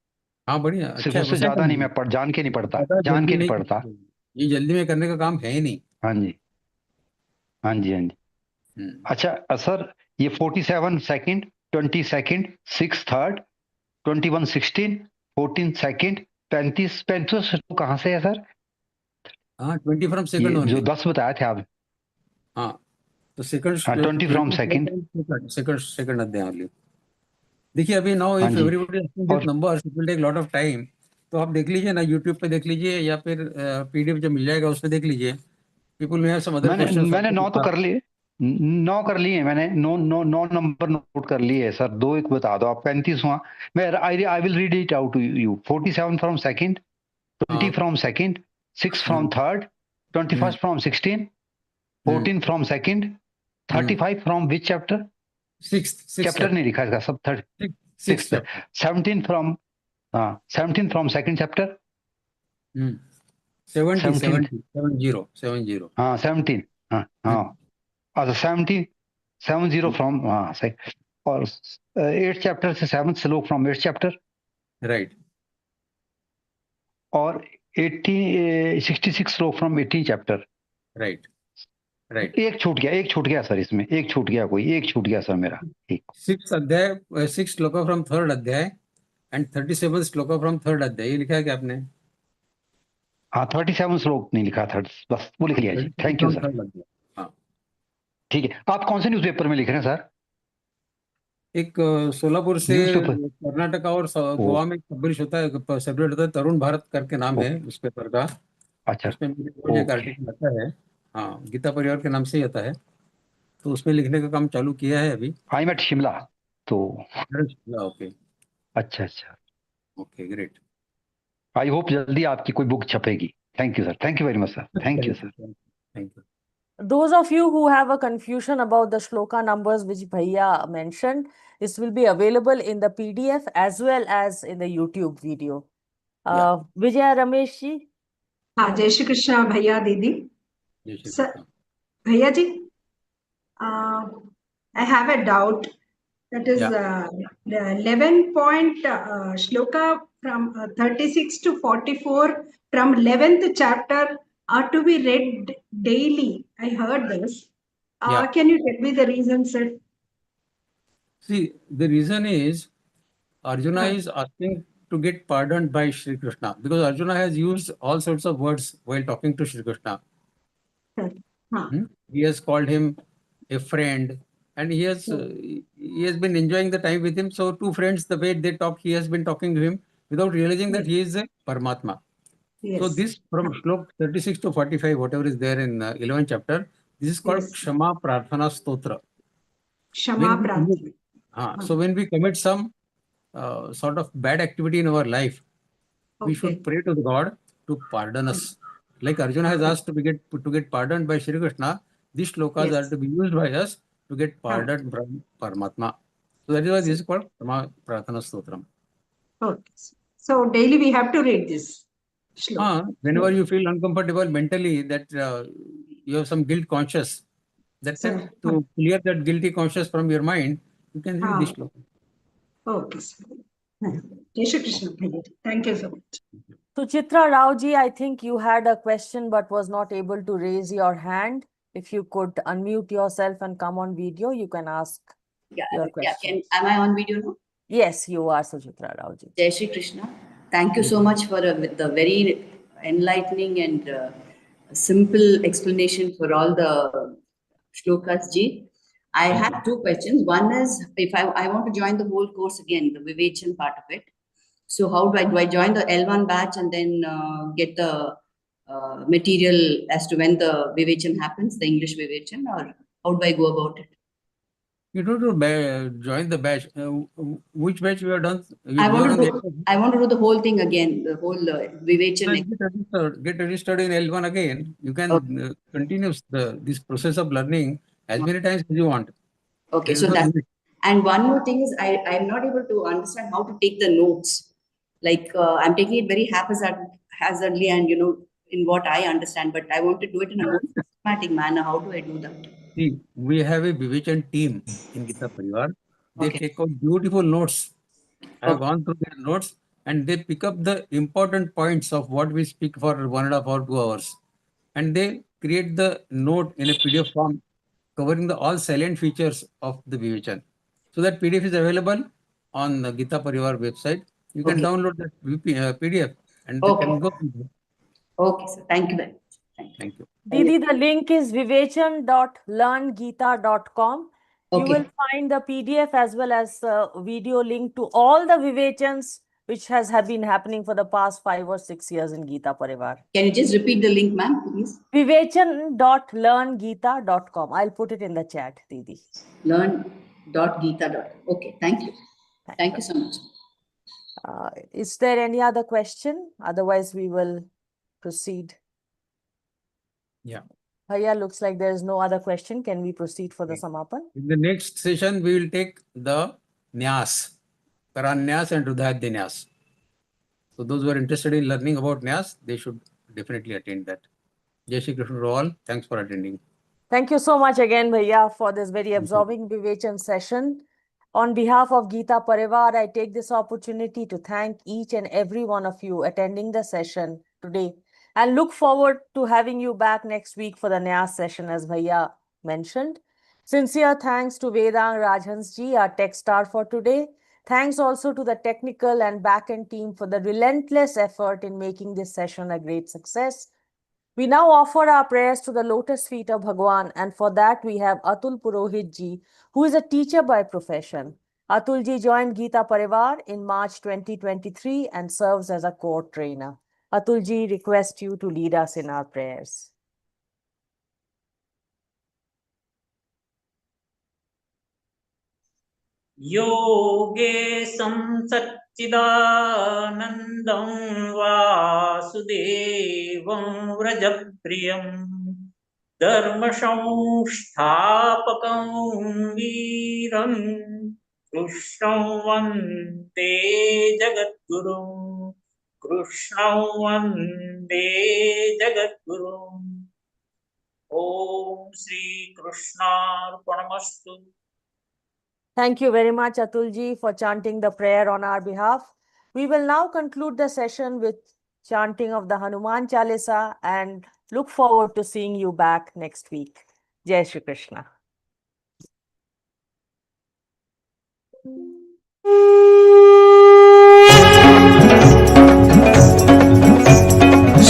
हाँ, बढ़िया, सिर्फ अच्छा है, उससे वैसा ज्यादा नहीं, करना है। मैं जान के नहीं पढ़ता, ज्यादा जान जल्दी के नहीं नहीं पढ़ता। करना चाहिए। ये जल्दी में करने का काम है ही नहीं। हाँ जी, हाँ जी, हाँ जी। अच्छा सर, ये 47 सेकंड, 20 सेकंड, 6 थर्ड, 21 16, 14 सेकंड, 35 कहाँ से है सर? हाँ, 20 फ्रॉम ये सेकंड जो ओनली। 10 बताया थे आप। हाँ, तो सेकंड हाँ, 20 फ्रॉम सेकंड। सेकंड सेकंड अध्याय ओनली। देखिए, अभी नाउ हाँ इफ जी, everybody asking this or numbers it will take lot of time. तो आप देख लीजिए ना, यूट्यूब पे देख लीजिए, या फिर पीडीएफ जो मिल जाएगा उसमें देख लीजिए। People may have some other मैंने क्वेश्चंस मैंने 9 तो ऑल्सो। कर लिए, 9 कर लिए मैंने, 9 नंबर नोट कर लिए है सर। 2 एक बता दो आप। 35 हुआ। मैं I will read it out to you. 47 from second, 20 हाँ। From second, 6 from third, 21 from 16, 14 from second, 35 from which chapter? Six chapter नहीं लिखा इसका, सब third six six. Chapter. 17 from 17 from second chapter. 70 17 70 70 70। हाँ 17 हाँ हाँ। अच्छा 70 70 फ्रॉम हाँ सही। और 8 चैप्टर से 7 श्लोक फ्रॉम 8 चैप्टर। राइट। और 66 श्लोक फ्रॉम 18 चैप्टर। राइट। राइट। एक छूट गया सर, इसमें एक छूट गया, कोई एक छूट गया सर मेरा। ठीक। 6 श्लोका फ्रॉम थर्ड अध्याय एंड 37 श्लोका फ्रॉम थर्ड अध्याय, ये लिखा है क्या आपने? हाँ 37 श्लोक नहीं लिखा, थर्ड बस वो लिख लिया जी। 37 thank you from sir. Third अध्याय। हाँ, ठीक है। आप कौन से न्यूज़पेपर में लिख रहे हैं सर? एक सोलापुर से न्यूज़पेपर। कर्नाटका और ओ गोवा में पब्लिश होता है, सेपरेट होता है, तरुण भारत करके नाम है ओके। उस पेपर का। अच्छा उसमें मेरे रोज एक ओके। आर्टिकल आता है। हाँ, गीता परिवार के नाम से ही आता है, तो उसमें लिखने का काम चालू किया है अभी। I am at Shimla. तो ओके। अच्छा अच्छा। Okay, great. आई होप जल्दी आपकी कोई बुक छपेगी। Thank you sir, thank you very much sir, thank you sir. Thank you. Those of you who have a confusion about the shloka numbers which Bhaiya mentioned, this will be available in the PDF as well as in the YouTube video. Vijaya Ramesh ji. हाँ, जय श्री कृष्णा भैया दीदी। जय Shri sir Krishna. भैया जी, I have a doubt. That is Yeah. the 11 point shloka from 36 to 44 from 11th chapter are to be read daily. I heard this. Yeah. Can you tell me the reason, sir? See, the reason is Arjuna is asking to get pardoned by Shri Krishna, because Arjuna has used all sorts of words while talking to Shri Krishna. He has called him a friend, and he has been enjoying the time with him. So two friends, the way they talk, he has been talking to him without realizing that he is a Paramatma. So this from Shlok 36 to 45, whatever is there in 11th chapter, this is called Kshama Prarthana Stotra. Kshama Prarthana. So when we commit some sort of bad activity in our life, we should pray to God to pardon us. Like Arjuna has asked to get pardoned by Shri Krishna, these shlokas are to be used by us to get pardoned from Paramatma. So that is why this is called Kshama Prarthana Stotram. Okay. So daily we have to read this. Whenever you feel uncomfortable mentally, that you have some guilt conscious, that time to clear that guilty conscious from your mind, you can read this shloka. Okay, sir. Jai Shri Krishna. Thank you so much. Suchitra Raoji, I think you had a question but was not able to raise your hand. If you could unmute yourself and come on video, you can ask your question. Am I on video now? Yes, you are, Suchitra Raoji. Jai Shri Krishna. Thank you so much for the very enlightening and simple explanation for all the shlokas, Ji. I have two questions. One is, if I want to join the whole course again, the Vivechan part of it. So how do I join the L1 batch and then get the material as to when the Vivechan happens, the English Vivechan, or how do I go about it? You don't join the batch. Which batch you have done? I want to do the whole thing again, the whole Vivechan. Get registered in L1 again. You can continue this process of learning as many times as you want. Okay, so that. And one more thing is, I'm not able to understand how to take the notes. Like I'm taking it very haphazardly and in what I understand, but I want to do it in a more systematic manner. How do I do that? See, we have a Vivechan team in Geeta Pariwar. They take out beautiful notes. I have gone through their notes and they pick up the important points of what we speak for 1.5 or 2 hours. And they create the note in a PDF form covering all salient features of the Vivechan. So that PDF is available on the Geeta Pariwar website. You can download that PDF and they can go. Okay, sir. Thank you very much. Thank you. Didi, the link is vivechan.learngeeta.com. You will find the PDF as well as video link to all the Vivechans which have been happening for the past 5 or 6 years in Geeta Pariwar. Can you just repeat the link, ma'am, please? Vivechan.learngeeta.com. I'll put it in the chat, Didi. Learn.geeta.com. Okay, thank you. Thank you so much. Is there any other question? Otherwise, we will proceed. Yeah. Bhaiya, looks like there is no other question. Can we proceed for the Samapan? In the next session, we will take the Nyas, Paranyas and Rudhayadhyanyas. So those who are interested in learning about Nyas, they should definitely attend that. Jai Shri Krishna to all. Thanks for attending. Thank you so much again, Bhaiya, for this very absorbing Vivechan session. On behalf of Geeta Pariwar, I take this opportunity to thank each and every one of you attending the session today and look forward to having you back next week for the Nyas session, as Bhaiya mentioned. Sincere thanks to Vedang Rajhans ji, our tech star for today. Thanks also to the technical and back-end team for the relentless effort in making this session a great success. We now offer our prayers to the lotus feet of Bhagwan, and for that we have Atul Purohit ji, who is a teacher by profession. Atul ji joined Geeta Pariwar in March 2023 and serves as a core trainer. Atul ji, request you to lead us in our prayers. योगेशं सच्चिदानन्दं वासुदेवं व्रजप्रियं धर्मसंस्थापकं वीरं कृष्णं वन्दे जगद्गुरुं कृष्णं वन्दे जगद्गुरुम् ॐ श्रीकृष्णार्पणमस्तु. Thank you very much, Atul ji, for chanting the prayer on our behalf. We will now conclude the session with chanting of the Hanuman Chalisa and look forward to seeing you back next week. Jai Shri Krishna.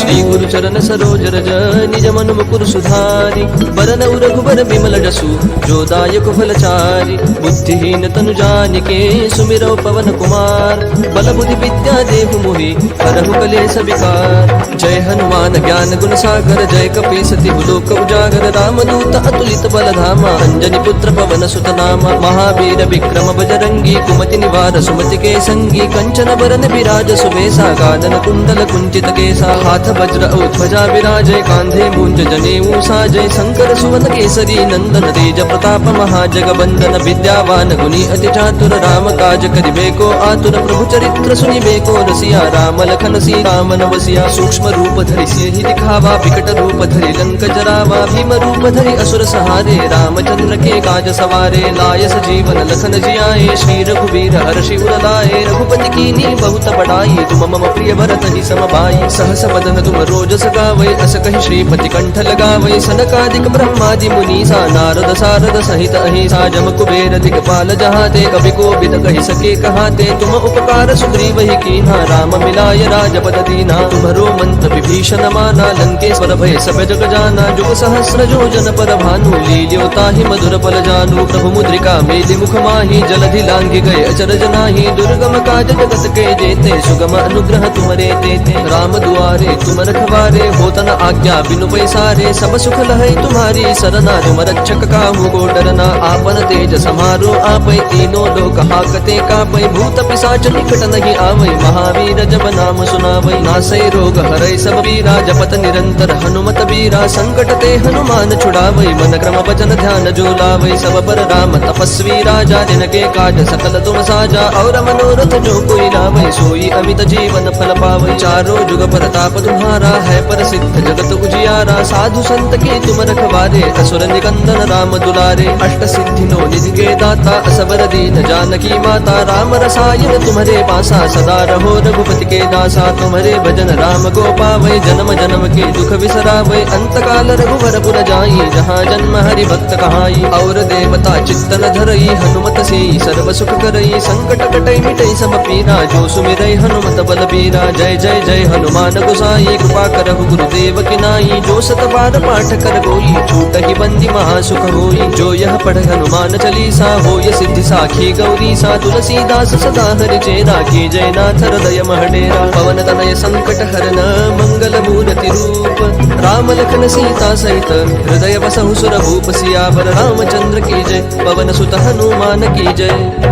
Shri गुरु चरण सरोज रज निज मन मुकुर सुधारि बरन रघुबर बिमल जसु जो दायक फलचारि बुद्धिहीन तनु जानिके सुमिरौ पवन कुमार बल बुद्धि विद्या देहु मोहि हरहु कलेश विकार जय हनुमान ज्ञान गुण सागर जय कपीसति लोक उजागर रामदूत अतुलित बल धामा अंजनी पुत्र पवन सुत नामा महावीर विक्रम बजरंगी कुमति निवार सुमति के संगी कंचन बरन विराज सुबेसा गानन कुंडल कुंचित केसा हाथ वज्र ध्वजा विराजय कांधे मूंज जनेऊ साजय शंकर सुवन केसरी नंदन तेज प्रताप महाजगबंदन विद्यावान गुणी अति चातुर राम काज करिबेको आतुर प्रभु चरित्र सुनिबेको रसिया राम लखन सीता मन बसिया सूक्ष्म रूप धरि सियहि दिखावा विकट रूप धरि लंक जरावा भीम रूप धरि असुर सहारे रामचंद्र के काज सवारे लाय सजीवन लखन जियाए श्री रघुवीर हर्षि उर लाए रघुपति कीन्ही बहुत बड़ाई तुम मम प्रिय भरत ही समभाई सहस बदन तुम रोजस गावै अस कहि श्रीपति कंठ लगावै सनकादिक ब्रह्मादि मुनीसा नारद सारद सहित अहिसा जम कुबेर दिगपाल जहाते कवि कोविद कहि सके कहाते तुम उपकार सुग्रीव ही कीन्हा राम मिलाय राजपद दीना तुम्हरो मंत्र विभीषण माना लंकेश्वर भय सब जग जाना जुग सहस्र जो जन पर भानु लील्यो ताहि मधुर पल जानू प्रभु मुद्रिका मेलि मुख माहि जलधि लांघि गए अचरज नाही दुर्गम काज जगत के जेते सुगम अनुग्रह तुमरे तेते राम दुआरे तुम रखवारे होतन आज्ञा बिनु पैसारे सब सुख लहै तुम्हारी सरना तुम रक्षक काहू को डरना आपन तेज समारो आपै तीनों लोक हाकते कापै भूत पिशाच निकट नहीं आवै महावीर जब नाम सुनावै नासै रोग हरै सब पीरा जपत निरंतर हनुमत बीरा संकट ते हनुमान छुड़ावै मन क्रम वचन ध्यान जो लावै सब पर राम तपस्वी राजा जिनके काज सकल तुम साजा और मनोरथ जो कोई लावै सोई अमित जीवन फल पावै चारों जुग प्रताप तुम्हारा है प्रसिद्ध जगत उजियारा साधु संत के तुम रखवारे असुर निकंदन राम दुलारे अष्ट सिद्धि नो निधि के दाता असबर दीन जानकी माता राम रसायन तुम्हारे पासा सदा रहो रघुपति के दासा तुम्हारे भजन राम को पावै जन्म जन्म के दुख बिसरावै अंत काल रघुवर पुर जाई जहाँ जन्म हरि भक्त कहाई और देवता चित्तन धरई हनुमत से सर्व सुख करई संकट कटई मिटई सब पीरा जो सुमिरै हनुमत बल बीरा जय जय जय हनुमान गोसाई कृपा करहु गुरुदेव की नाई जो सत बार पाठ कर गोई छूट ही बंदी महासुख होई जो यह पढ़ हनुमान चालीसा होय सिद्धि साखी गौरी सा तुलसीदास सदा हरि चेरा की जय नाथ हृदय महडेरा पवन तनय संकट हरन मंगल मूर्ति रूप राम लखन सीता सहित हृदय बसहु सुर भूप सियावर रामचंद्र की जय पवन सुत हनुमान की जय।